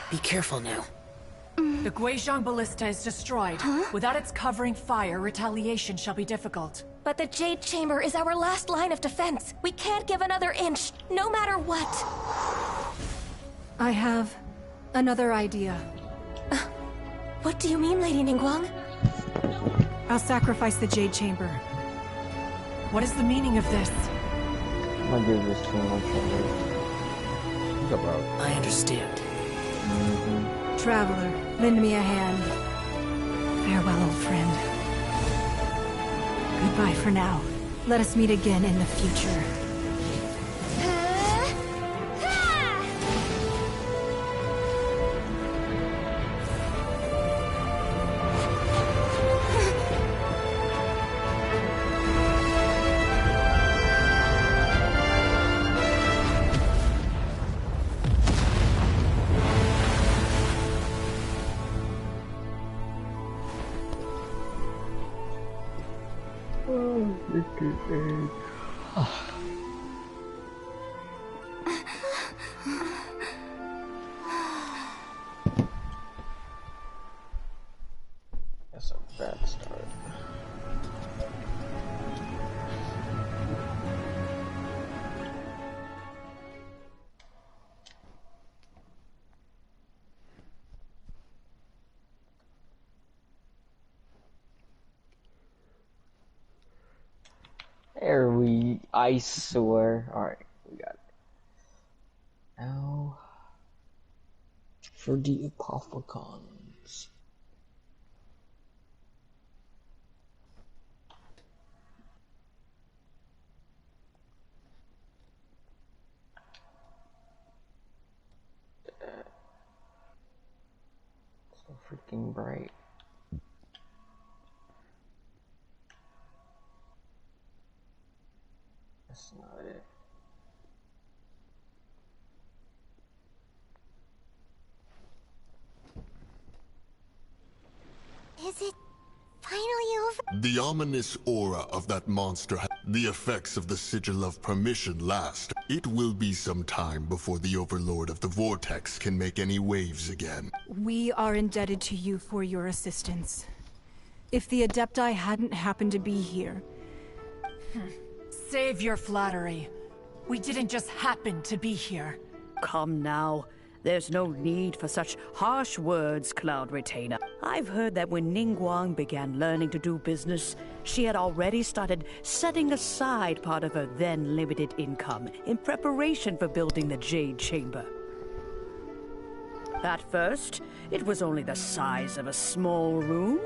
Be careful now. The Guizhong Ballista is destroyed. Without its covering fire, retaliation shall be difficult. But the Jade Chamber is our last line of defense. We can't give another inch, no matter what. I have another idea. What do you mean, Lady Ningguang? I'll sacrifice the Jade Chamber. What is the meaning of this? My dude was too much What's up, bro? I understand. Traveler, lend me a hand. Farewell, old friend. Goodbye for now. Let us meet again in the future. That's a bad start. There we eyesore. Alright, we got it. Now for the Apophicons. So freaking bright. That's not it. Is it finally over? The ominous aura of that monster. The effects of the Sigil of Permission last. It will be some time before the Overlord of the Vortex can make any waves again. We are indebted to you for your assistance. If the Adepti hadn't happened to be here... Save your flattery. We didn't just happen to be here. Come now. There's no need for such harsh words, Cloud Retainer. I've heard that when Ningguang began learning to do business, she had already started setting aside part of her then limited income in preparation for building the Jade Chamber. At first, it was only the size of a small room,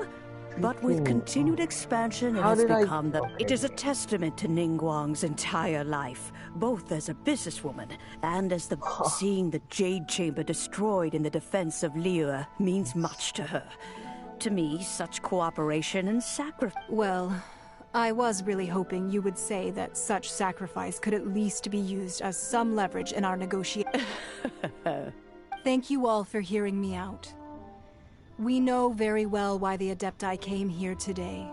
but with continued expansion, it has become It is a testament to Ningguang's entire life, both as a businesswoman and as seeing the Jade Chamber destroyed in the defense of Liyue means much to her. To me, such cooperation and sacrifice... Well, I was really hoping you would say that such sacrifice could at least be used as some leverage in our negotiation. Thank you all for hearing me out. We know very well why the Adepti came here today.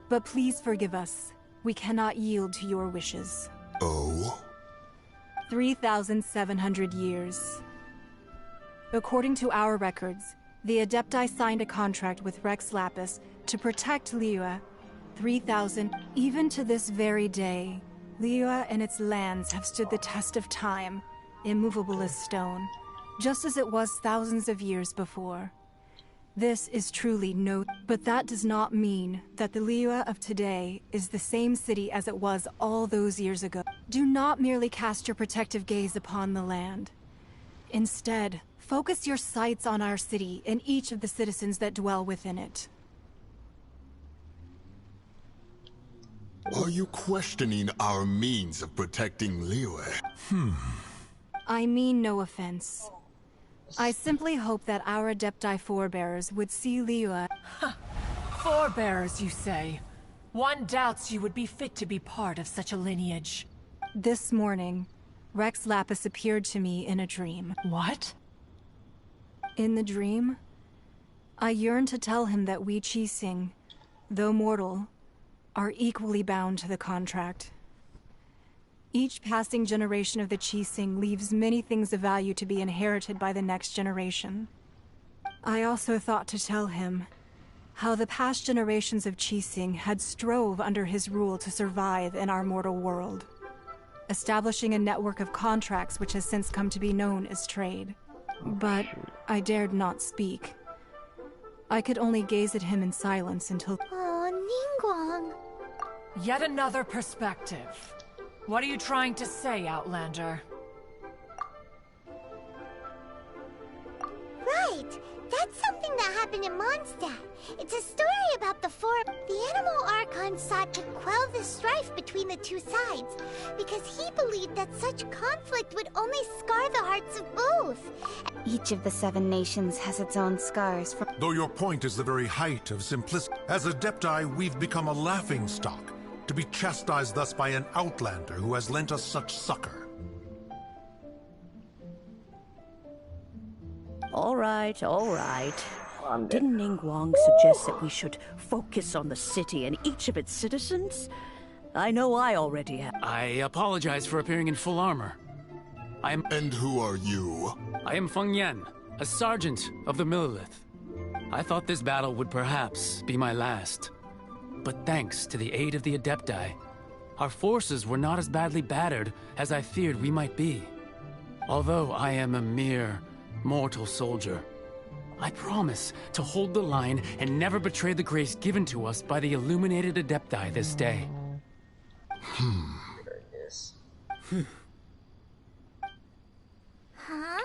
But please forgive us. We cannot yield to your wishes. Oh? 3,700 years. According to our records, the Adepti signed a contract with Rex Lapis to protect Liyue. 3,000. Even to this very day, Liyue and its lands have stood the test of time, immovable as stone, just as it was thousands of years before. This is truly but that does not mean that the Liyue of today is the same city as it was all those years ago. Do not merely cast your protective gaze upon the land. Instead, focus your sights on our city and each of the citizens that dwell within it. Are you questioning our means of protecting Liyue? I mean no offense. I simply hope that our Adepti forebears would see Liyue... Forebears, you say? One doubts you would be fit to be part of such a lineage. This morning, Rex Lapis appeared to me in a dream. What? In the dream, I yearned to tell him that we Qixing, though mortal, are equally bound to the contract. Each passing generation of the Qixing leaves many things of value to be inherited by the next generation. I also thought to tell him how the past generations of Qixing had strove under his rule to survive in our mortal world, establishing a network of contracts which has since come to be known as trade. But I dared not speak. I could only gaze at him in silence until... Oh, Ningguang. Yet another perspective. What are you trying to say, Outlander? Right! That's something that happened in Mondstadt. It's a story about the animal Archon sought to quell the strife between the two sides, because he believed that such conflict would only scar the hearts of both. Each of the 7 nations has its own scars from... Though your point is the very height of simplicity, as Adepti, we've become a laughingstock, to be chastised thus by an outlander who has lent us such succor. All right. Didn't Ningguang suggest that we should focus on the city and each of its citizens? I know I already have. I apologize for appearing in full armor. And who are you? I am Feng Yan, a sergeant of the Millelith. I thought this battle would perhaps be my last. But thanks to the aid of the Adepti, our forces were not as badly battered as I feared we might be. Although I am a mere mortal soldier, I promise to hold the line and never betray the grace given to us by the illuminated Adepti this day. Huh?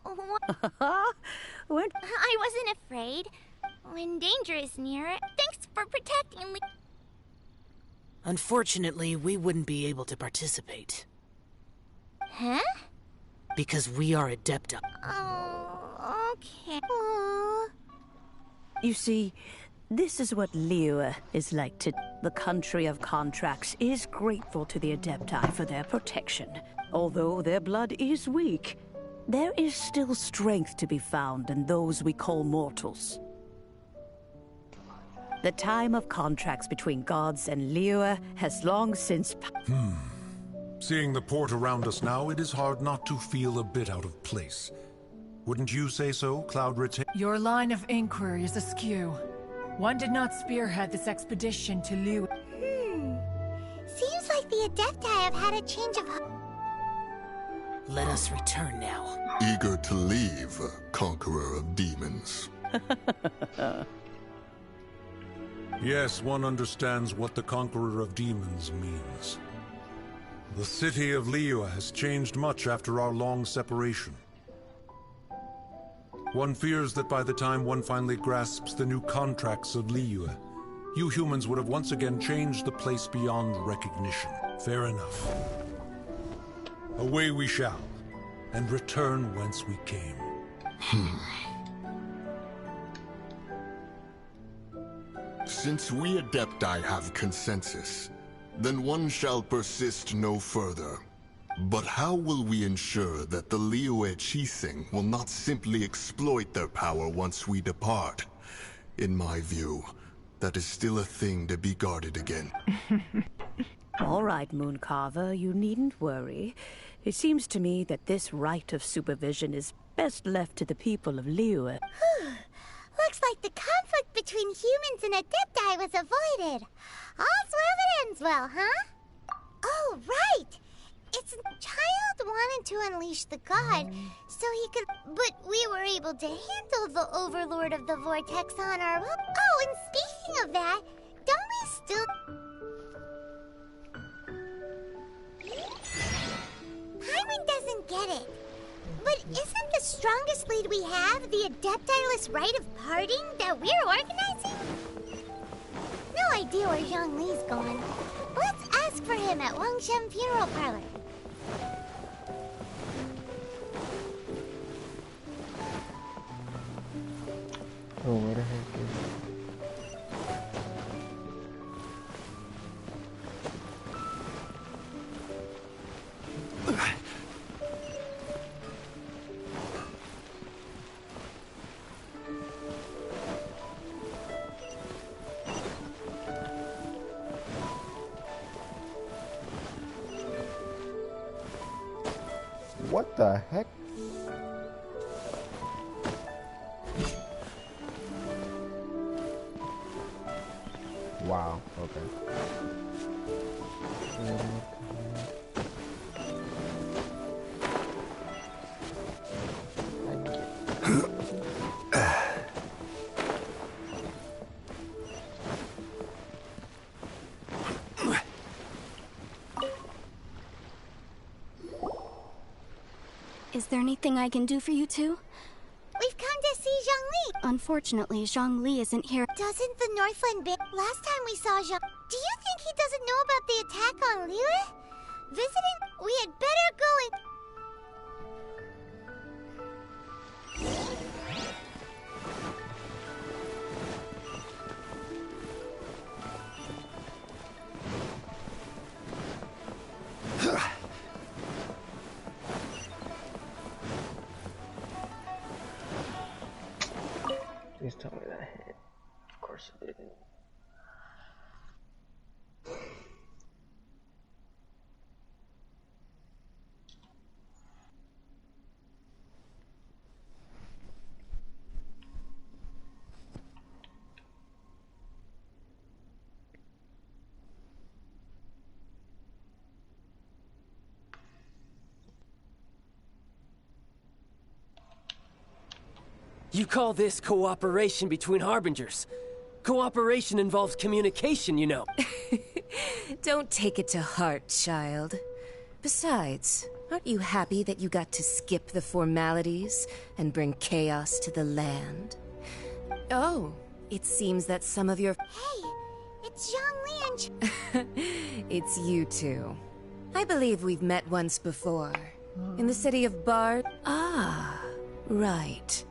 What? I wasn't afraid. When danger is near, thanks for protecting me. Unfortunately, we wouldn't be able to participate. Huh? Because we are Adepti. Oh, okay. Aww. You see, this is what Liyue is like to... The country of contracts is grateful to the Adepti for their protection. Although their blood is weak, there is still strength to be found in those we call mortals. The time of contracts between gods and Liyue has long since... Seeing the port around us now, it is hard not to feel a bit out of place. Wouldn't you say so, Cloud Retainer? Your line of inquiry is askew. One did not spearhead this expedition to Liyue. Seems like the Adepti have had a change of heart. Let us return now. Eager to leave, conqueror of demons. Yes, one understands what the Conqueror of Demons means. The city of Liyue has changed much after our long separation. One fears that by the time one finally grasps the new contracts of Liyue, you humans would have once again changed the place beyond recognition. Fair enough. Away we shall, and return whence we came. Since we Adepti have consensus, then one shall persist no further. But how will we ensure that the Liyue Qixing will not simply exploit their power once we depart? In my view, that is still a thing to be guarded against. All right, Mooncarver, you needn't worry. It seems to me that this right of supervision is best left to the people of Liyue. Looks like the conflict between humans and Adepti was avoided. All's well that ends well, huh? Oh, right! It's a child wanted to unleash the god, so he could... But we were able to handle the Overlord of the Vortex on our own. Oh, and speaking of that, don't we still... Paimon doesn't get it. But isn't the strongest lead we have the Adepti-less rite of parting that we're organizing? No idea where Zhongli's gone. Let's ask for him at Wangshen Funeral Parlor. Oh, where the heck is it? What the heck? Wow, okay. Is there anything I can do for you two? We've come to see Zhongli. Unfortunately, Zhongli isn't here. Doesn't the Northland Big... Last time we saw Zhong... Do you think he doesn't know about the attack on Liyue? Visiting... We had better go and... Please tell me that hit. Of course it didn't. You call this cooperation between Harbingers? Cooperation involves communication, you know. Don't take it to heart, child. Besides, aren't you happy that you got to skip the formalities and bring chaos to the land? Oh, it seems that some of your... Hey, it's Zhongli and... It's you two. I believe we've met once before. In the city of Bard? Ah, right.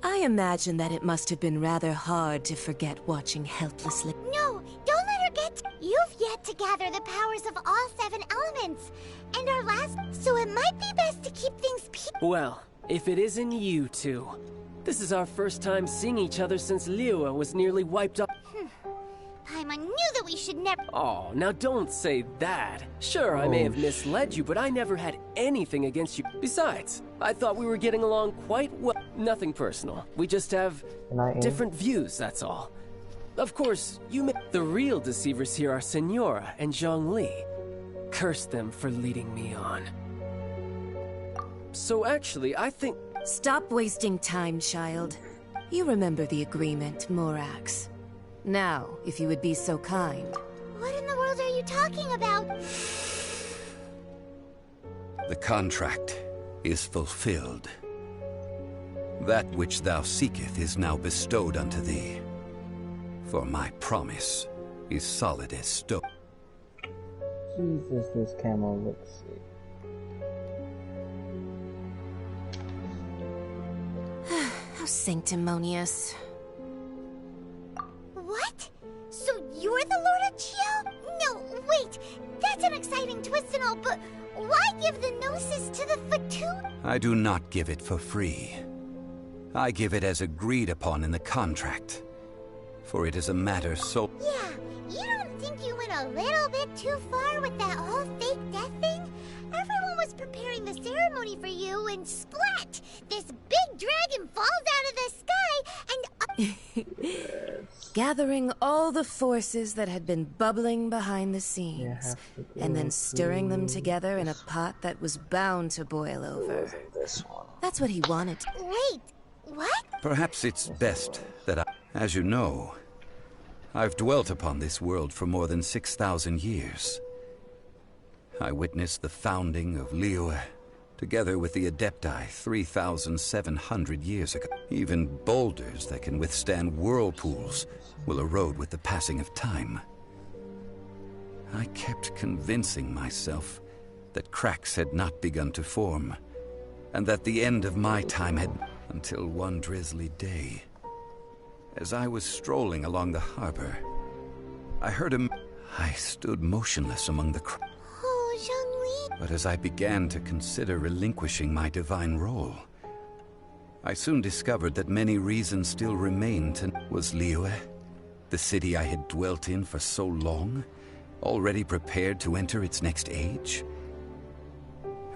I imagine that it must have been rather hard to forget watching helplessly. No, don't let her get... You've yet to gather the powers of all 7 elements. And our last... So it might be best to keep things peaceful. Well, if it isn't you two. This is our first time seeing each other since Liyue was nearly wiped out. Paimon knew that we should never... Oh, now don't say that. Sure, I may have misled you, but I never had anything against you. Besides, I thought we were getting along quite well. Nothing personal. We just have different views, that's all. Of course, the real deceivers here are Senora and Zhongli. Curse them for leading me on. So actually, I think... Stop wasting time, child. You remember the agreement, Morax. Now, if you would be so kind. What in the world are you talking about? The contract is fulfilled. That which thou seeketh is now bestowed unto thee. For my promise is solid as stone. Jesus, this camo looks sick. How sanctimonious. What? So you're the Lord of Chio? No, wait. That's an exciting twist and all, but why give the Gnosis to the Fatun? I do not give it for free. I give it as agreed upon in the contract. For it is a matter so... Yeah, you don't think you went a little bit too far with that whole fake death thing? Everyone was preparing the ceremony for you, and splat! This big dragon falls out of the sky, and... Gathering all the forces that had been bubbling behind the scenes, and then stirring them together in a pot that was bound to boil over. That's what he wanted. Wait, what? Perhaps it's best that I... As you know, I've dwelt upon this world for more than 6,000 years. I witnessed the founding of Liyue, together with the Adepti 3,700 years ago. Even boulders that can withstand whirlpools will erode with the passing of time. I kept convincing myself that cracks had not begun to form, and that the end of my time had... Until one drizzly day, as I was strolling along the harbor, I heard him. I stood motionless among the crowd. Oh, Zhongli. But as I began to consider relinquishing my divine role, I soon discovered that many reasons still remained to... Was Liyue, the city I had dwelt in for so long, already prepared to enter its next age?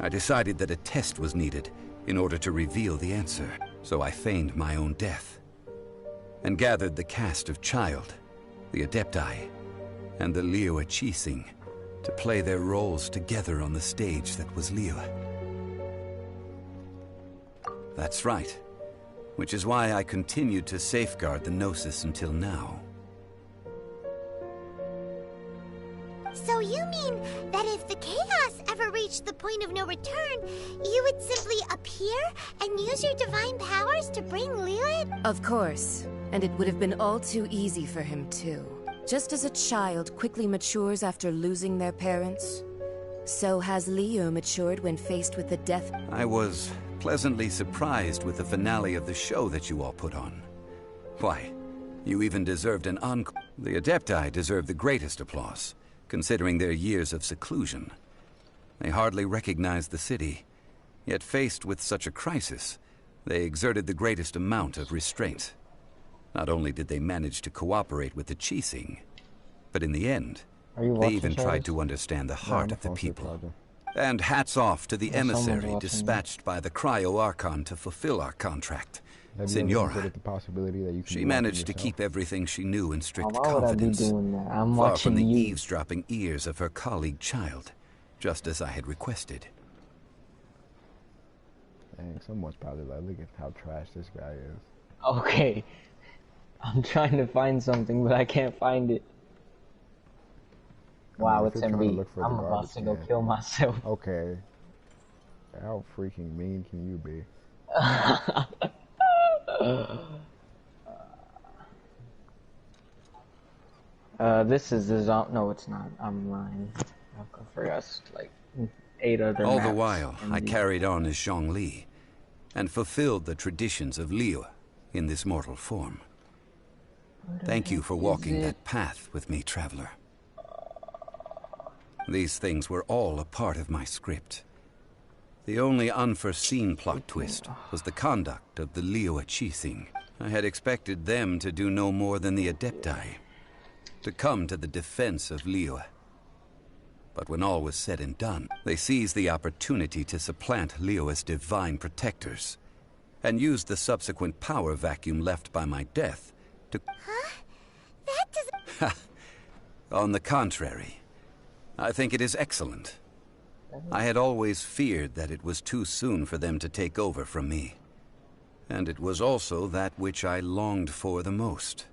I decided that a test was needed in order to reveal the answer, so I feigned my own death, and gathered the cast of Child, the Adepti, and the Liyue Qixing to play their roles together on the stage that was Liyue. That's right, which is why I continued to safeguard the Gnosis until now. So you mean that if the chaos ever reached the point of no return, you would simply appear and use your divine powers to bring Liyue? Of course. And it would have been all too easy for him, too. Just as a child quickly matures after losing their parents, so has Liyue matured when faced with the death... I was pleasantly surprised with the finale of the show that you all put on. Why, you even deserved an encore. The Adepti deserve the greatest applause, considering their years of seclusion. They hardly recognized the city, yet faced with such a crisis, they exerted the greatest amount of restraint. Not only did they manage to cooperate with the Qixing, but in the end, they even tried to understand the heart of the people. And hats off to the emissary dispatched by the Cryo-Archon to fulfill our contract, Signora. She managed to keep everything she knew in strict confidence, far from the eavesdropping ears of her colleague Child, just as I had requested. Dang, someone's probably like, look at how trash this guy is. Okay. I'm trying to find something, but I can't find it. Wow, it's MB. I'm about to go kill myself. Okay. How freaking mean can you be? This is the zone. No, it's not. I'm lying. I forgot like 8 other All maps the while, I carried on as Zhongli, and fulfilled the traditions of Liyue in this mortal form. Thank you for walking that path with me, traveler. These things were all a part of my script. The only unforeseen plot twist was the conduct of the Liyue Qixing. I had expected them to do no more than the Adepti, to come to the defense of Liyue. But when all was said and done, they seized the opportunity to supplant Liyue's divine protectors, and used the subsequent power vacuum left by my death to... Huh? That doesn't... On the contrary, I think it is excellent. I had always feared that it was too soon for them to take over from me. And it was also that which I longed for the most.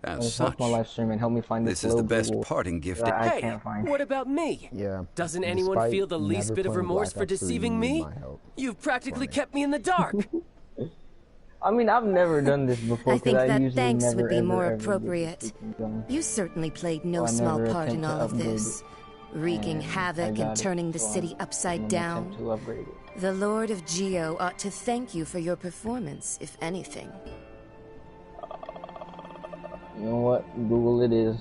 As such, my live stream and help me find this is the best parting gift I can't find. What about me? Yeah. Doesn't anyone feel the least bit of remorse for deceiving me? You've practically kept me in the dark. I mean, I've never done this before. I think that thanks never, would be ever, more ever appropriate. You certainly played no I small never part in attempt to all of upgrade this. Wreaking and havoc I and got turning it, the so city I'm upside gonna down. attempt to upgrade it. The Lord of Geo ought to thank you for your performance, if anything. You know what? Google it is.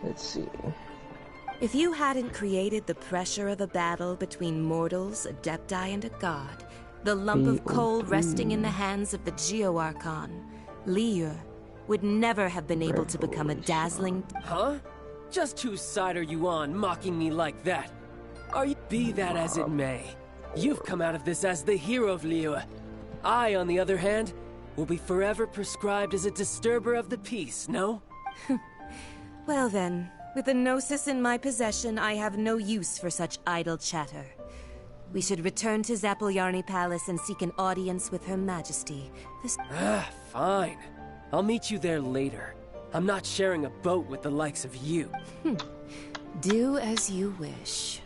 Let's see. If you hadn't created the pressure of a battle between mortals, adepti, and a god, the lump of coal resting in the hands of the Geo Archon, Liu, would never have been able to become a dazzling... Huh? Just whose side are you on, mocking me like that? Are you... Be that as it may, you've come out of this as the hero of Liu. I, on the other hand, will be forever prescribed as a disturber of the peace, no? Well then, with the Gnosis in my possession, I have no use for such idle chatter. We should return to Zapoljarny Palace and seek an audience with Her Majesty. Fine. I'll meet you there later. I'm not sharing a boat with the likes of you. Do as you wish.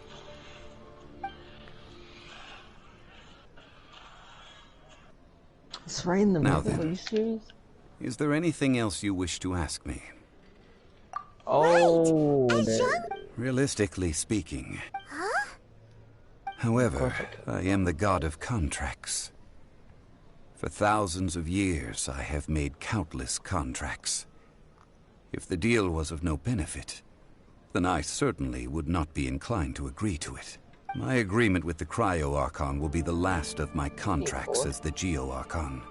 It's right in the Now middle. then, Are you serious? Is there anything else you wish to ask me? Oh, Realistically speaking. However, I am the god of contracts. For thousands of years, I have made countless contracts. If the deal was of no benefit, then I certainly would not be inclined to agree to it. My agreement with the Cryo Archon will be the last of my contracts as the Geo Archon.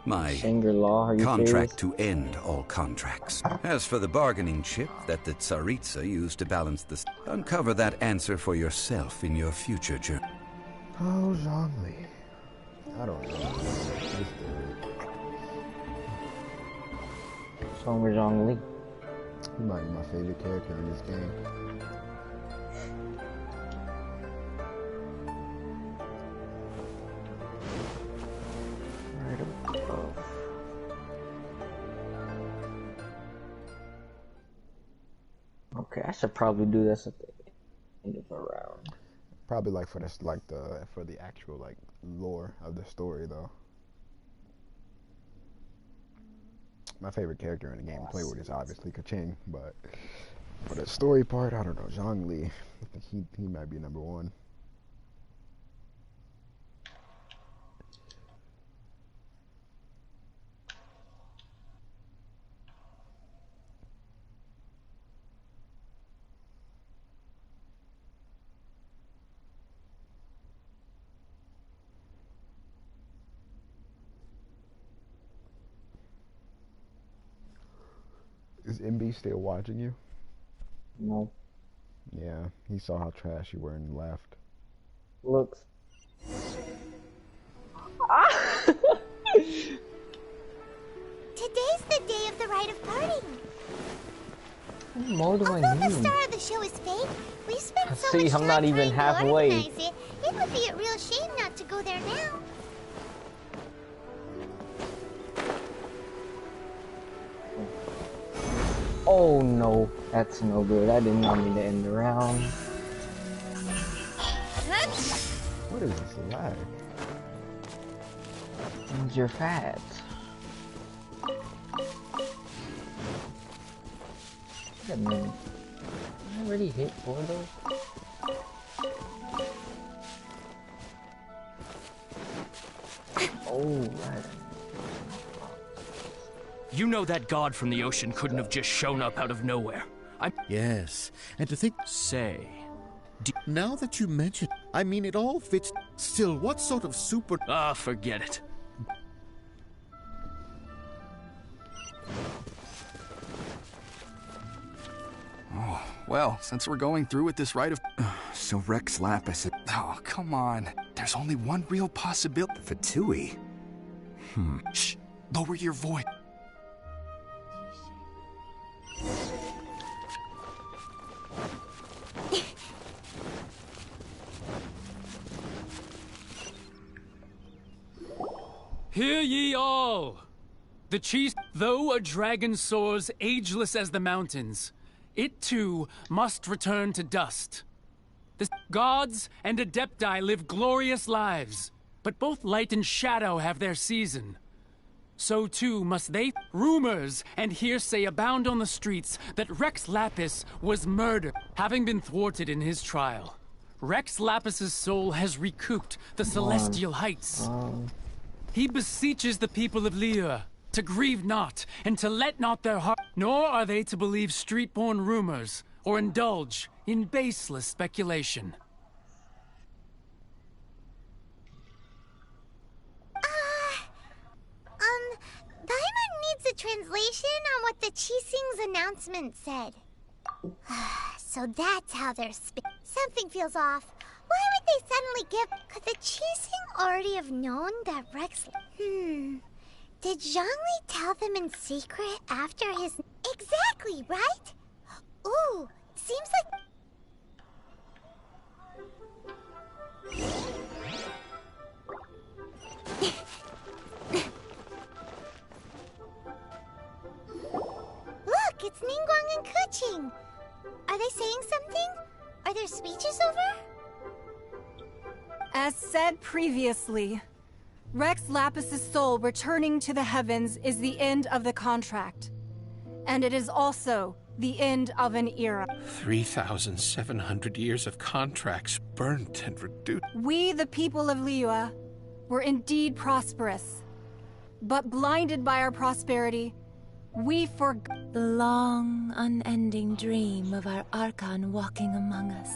My contract to end all contracts. As for the bargaining chip that the Tsaritsa used to balance the... Uncover that answer for yourself in your future journey. Oh, Zhongli. I don't know. What's wrong with Zhongli? He might be my favorite character in this game. Right above. Okay, I should probably do this at the end of a round. Probably like for this, like for the actual like lore of the story though. My favorite character in the game to play with is obviously Kaching, but for the story part, I don't know. Zhongli, I think he might be number one. Is MB still watching you? No. Yeah, he saw how trash you were and left. Looks. Today's the day of the rite of parting. What more do I Although the need? star of the show is fake, we spent so See, much I'm time not even trying to halfway. organize it. It would be a real shame not to go there now. Oh no, that's no good. I didn't want me to end the round. What is this lag? Means you're fat. Wait a minute. I already hit 4 of those? Oh, right. You know that god from the ocean couldn't have just shown up out of nowhere. Yes, and to think... Say... Now that you mention... I mean, it all fits... Still, what sort of super... Ah, forget it. Oh, well, since we're going through with this rite of... So Rex Lapis... Oh, come on. There's only one real possibility... Fatui? Shh! Lower your voice. Hear ye all! The chief, though a dragon soars ageless as the mountains, it too must return to dust. The gods and Adepti live glorious lives, but both light and shadow have their season. So too must they. Rumors and hearsay abound on the streets that Rex Lapis was murdered, having been thwarted in his trial. Rex Lapis's soul has recouped the celestial heights. He beseeches the people of Liyue to grieve not and to let not their heart. Nor are they to believe street-born rumors or indulge in baseless speculation. Paimon needs a translation on what the Qixing's announcement said. So that's how they're Something feels off. Why would they suddenly give... Could the Qixing already have known that Rex... Did Zhongli tell them in secret after his... Exactly, right? Ooh, seems like... Look, it's Ningguang and Keqing. Are they saying something? Are their speeches over? As said previously, Rex Lapis's soul returning to the heavens is the end of the contract. And it is also the end of an era. 3,700 years of contracts burnt and reduced. We, the people of Liyue, were indeed prosperous. But blinded by our prosperity, we forgot the long, unending dream of our Archon walking among us.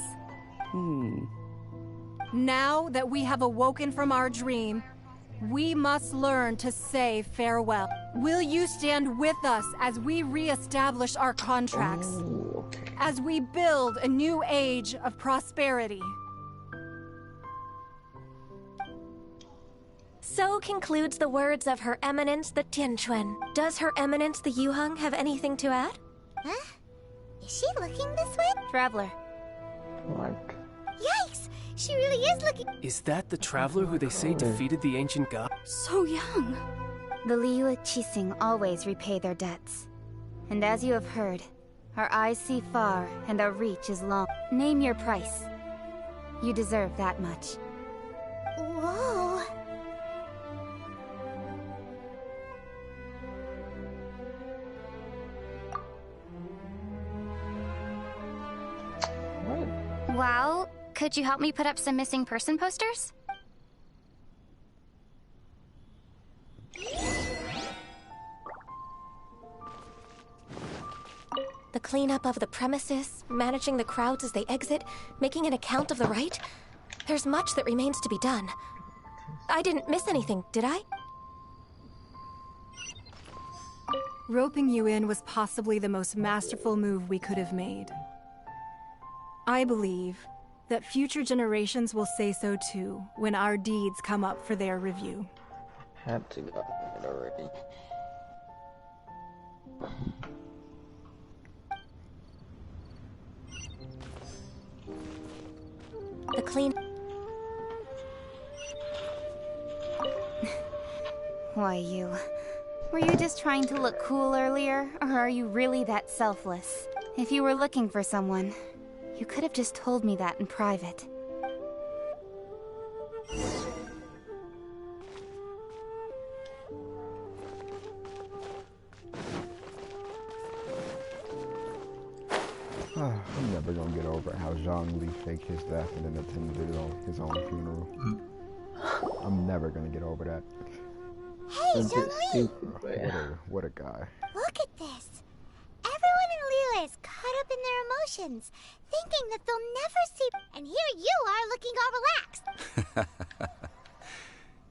Now that we have awoken from our dream, we must learn to say farewell. Will you stand with us as we re-establish our contracts? As we build a new age of prosperity? So concludes the words of Her Eminence the Tianquan. Does Her Eminence the Yuheng have anything to add? Huh? Is she looking this way? Traveler. Yikes! She really is looking... Is that the traveler who they say defeated the ancient god? So young. The Liyue Qixing always repay their debts. And as you have heard, our eyes see far and our reach is long. Name your price. You deserve that much. Whoa. Well, could you help me put up some missing person posters? The cleanup of the premises, managing the crowds as they exit, making an account of the rite. There's much that remains to be done. I didn't miss anything, did I? Roping you in was possibly the most masterful move we could have made. I believe that future generations will say so too when our deeds come up for their review. Had to go it already. The clean... Why, you... Were you just trying to look cool earlier, or are you really that selfless? If you were looking for someone, you could have just told me that in private. I'm never gonna get over how Zhongli faked his death and then attended his own funeral. I'm never gonna get over that. Hey, Zhongli! What a guy. Look at this. Everyone in Liyue is caught up in their emotions, thinking that they'll never see... And here you are looking all relaxed.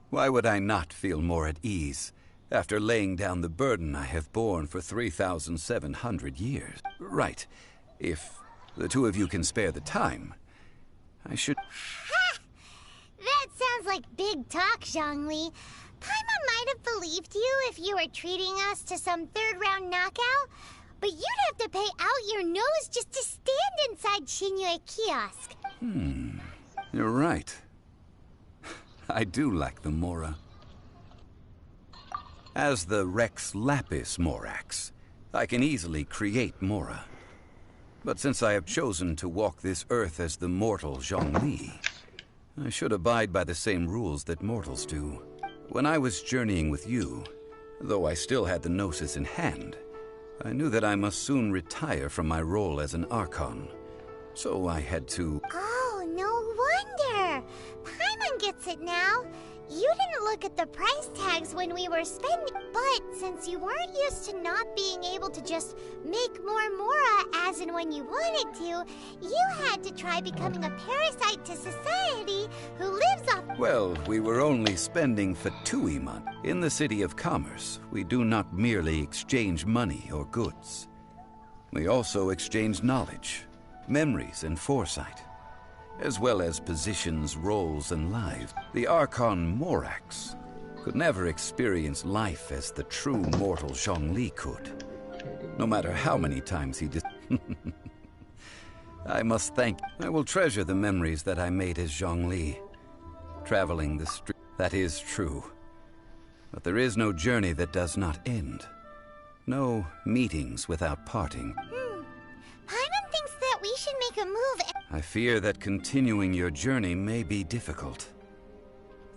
Why would I not feel more at ease after laying down the burden I have borne for 3,700 years? Right. If the two of you can spare the time, I should... Ha! That sounds like big talk, Zhongli. Paimon might have believed you if you were treating us to some third-round knockout, but you'd have to pay out your nose just to stand inside Qinyue Kiosk. You're right. I do like the Mora. As the Rex Lapis Morax, I can easily create Mora. But since I have chosen to walk this earth as the mortal Zhongli, I should abide by the same rules that mortals do. When I was journeying with you, though I still had the Gnosis in hand, I knew that I must soon retire from my role as an Archon. So I had to... Oh, no wonder! Paimon gets it now. You didn't look at the price tags when we were spending, but since you weren't used to not being able to just make more Mora as and when you wanted to, you had to try becoming a parasite to society who lives off... Well, we were only spending Fatuiman. In the City of Commerce, we do not merely exchange money or goods. We also exchange knowledge, memories, and foresight, as well as positions, roles, and lives. The Archon Morax could never experience life as the true mortal Zhongli could, no matter how many times he did. I must thank... I will treasure the memories that I made as Zhongli, traveling the street. That is true. But there is no journey that does not end. No meetings without parting. Paimon thinks that we should make a move. I fear that continuing your journey may be difficult.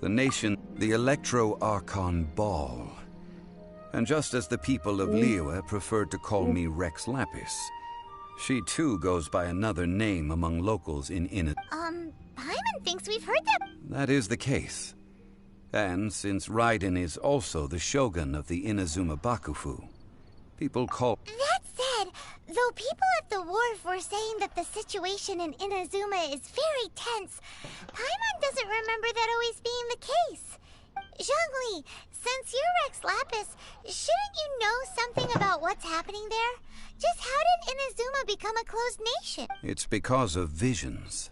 The nation, the Electro-Archon Ball. And just as the people of Liyue preferred to call me Rex Lapis, she too goes by another name among locals in Paimon thinks we've heard that. That is the case. And since Raiden is also the shogun of the Inazuma Bakufu, people call... That said, though people at the wharf were saying that the situation in Inazuma is very tense, Paimon doesn't remember that always being the case. Zhongli, since you're Rex Lapis, shouldn't you know something about what's happening there? Just how did Inazuma become a closed nation? It's because of visions.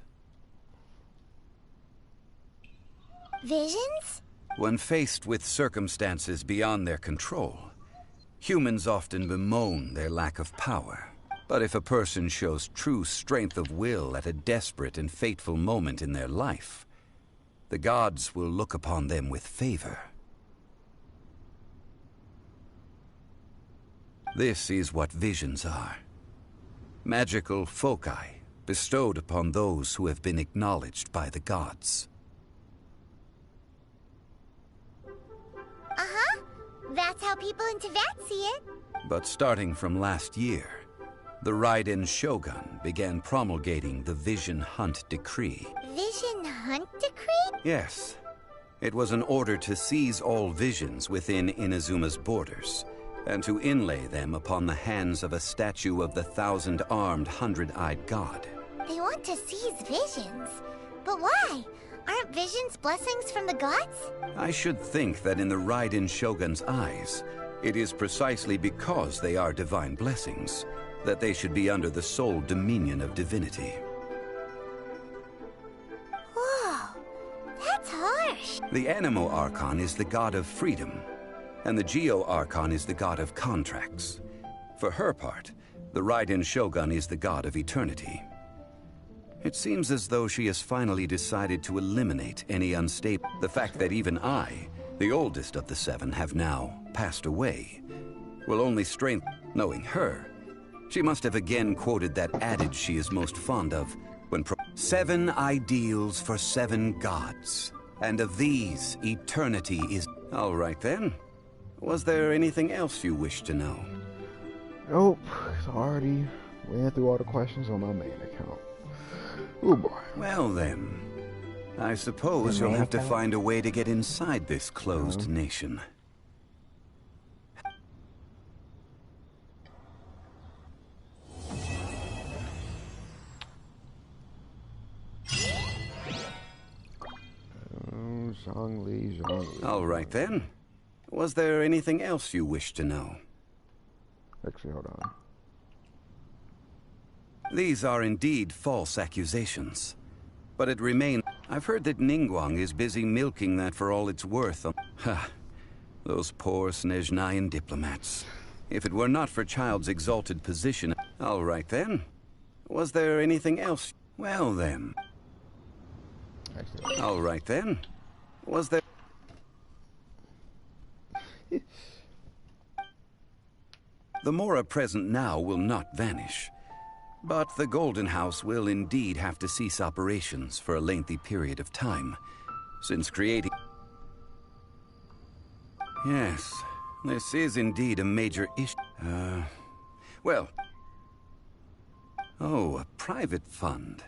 Visions? When faced with circumstances beyond their control, humans often bemoan their lack of power. But if a person shows true strength of will at a desperate and fateful moment in their life, the gods will look upon them with favor. This is what visions are. Magical foci bestowed upon those who have been acknowledged by the gods. That's how people in Teyvat see it. But starting from last year, the Raiden Shogun began promulgating the Vision Hunt Decree. Vision Hunt Decree? Yes. It was an order to seize all visions within Inazuma's borders, and to inlay them upon the hands of a statue of the 1,000-armed, 100-eyed god. They want to seize visions? But why? Aren't visions blessings from the gods? I should think that in the Raiden Shogun's eyes, it is precisely because they are divine blessings that they should be under the sole dominion of divinity. Whoa, that's harsh. The Animo Archon is the god of freedom, and the Geo Archon is the god of contracts. For her part, the Raiden Shogun is the god of eternity. It seems as though she has finally decided to eliminate any unstable... The fact that even I, the oldest of the 7, have now passed away, will only strengthen... Knowing her, she must have again quoted that adage she is most fond of when 7 ideals for 7 gods, and of these, eternity is... All right then. Was there anything else you wish to know? Nope. It's already ran through all the questions on my main account. Oh boy. Well then, I suppose you'll have to find a way to get inside this closed nation. Zhongli. All right then. Was there anything else you wish to know? Actually, hold on. These are indeed false accusations. But it remains... I've heard that Ningguang is busy milking that for all it's worth. Ha! Those poor Snezhnayan diplomats. If it were not for Child's exalted position... All right then. Was there anything else? Well then. All right then. Was there... The Mora present now will not vanish. But the Golden House will indeed have to cease operations for a lengthy period of time, since creating... Yes, this is indeed a major issue. Well... Oh, a private fund.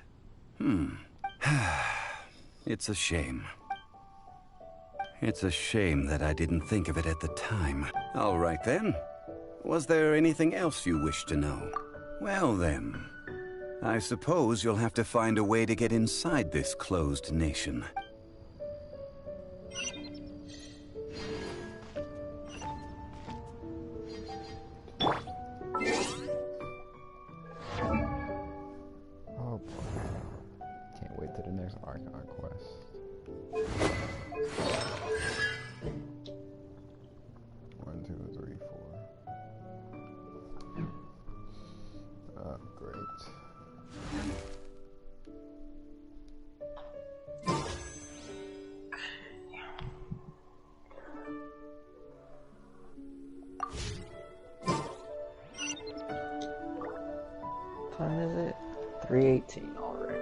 It's a shame. It's a shame that I didn't think of it at the time. All right then. Was there anything else you wish to know? Well then, I suppose you'll have to find a way to get inside this closed nation. Oh boy. Can't wait till the next Archon quest. One, two, three, four. Oh, great. What time is it? 3:18 already.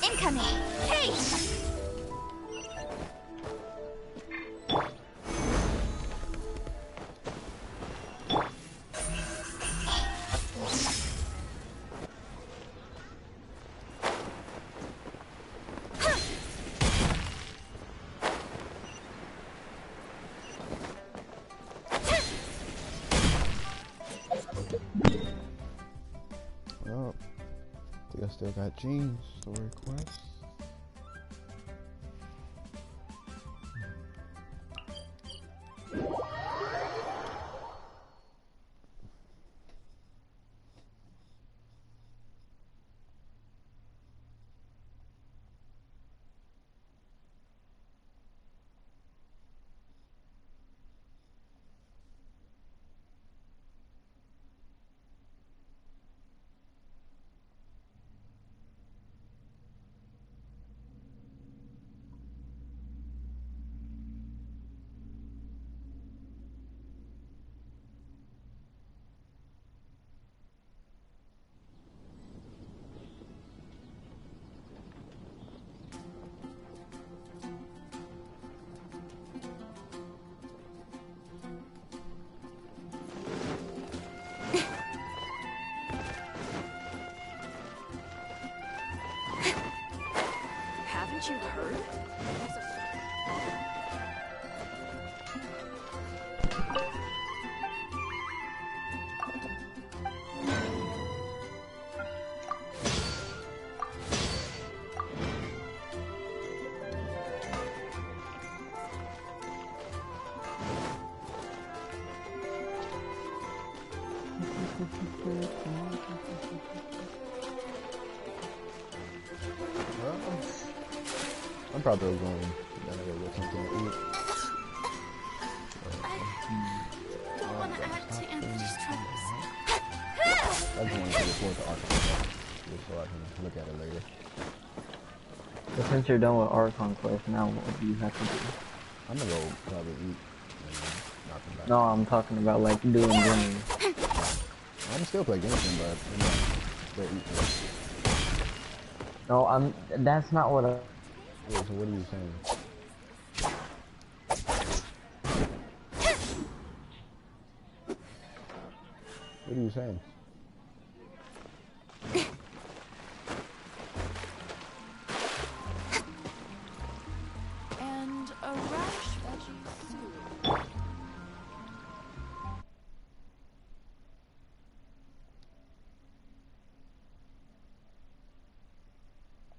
Incoming! Hey! Oh, think I still got Jean's story quest. Haven't you heard? I'm probably going to get something to eat. Don't want to add to Anthony's troubles. I just wanted to report the Archon just so I can look at it later. So since you're done with Archon quest, now what do you have to do? I'm gonna go probably eat and then knock him back. No, I'm talking about like doing dinner. I'm still playing Genshin, but you know, still eating. No, that's not what I... Yeah, so what are you saying? What are you saying?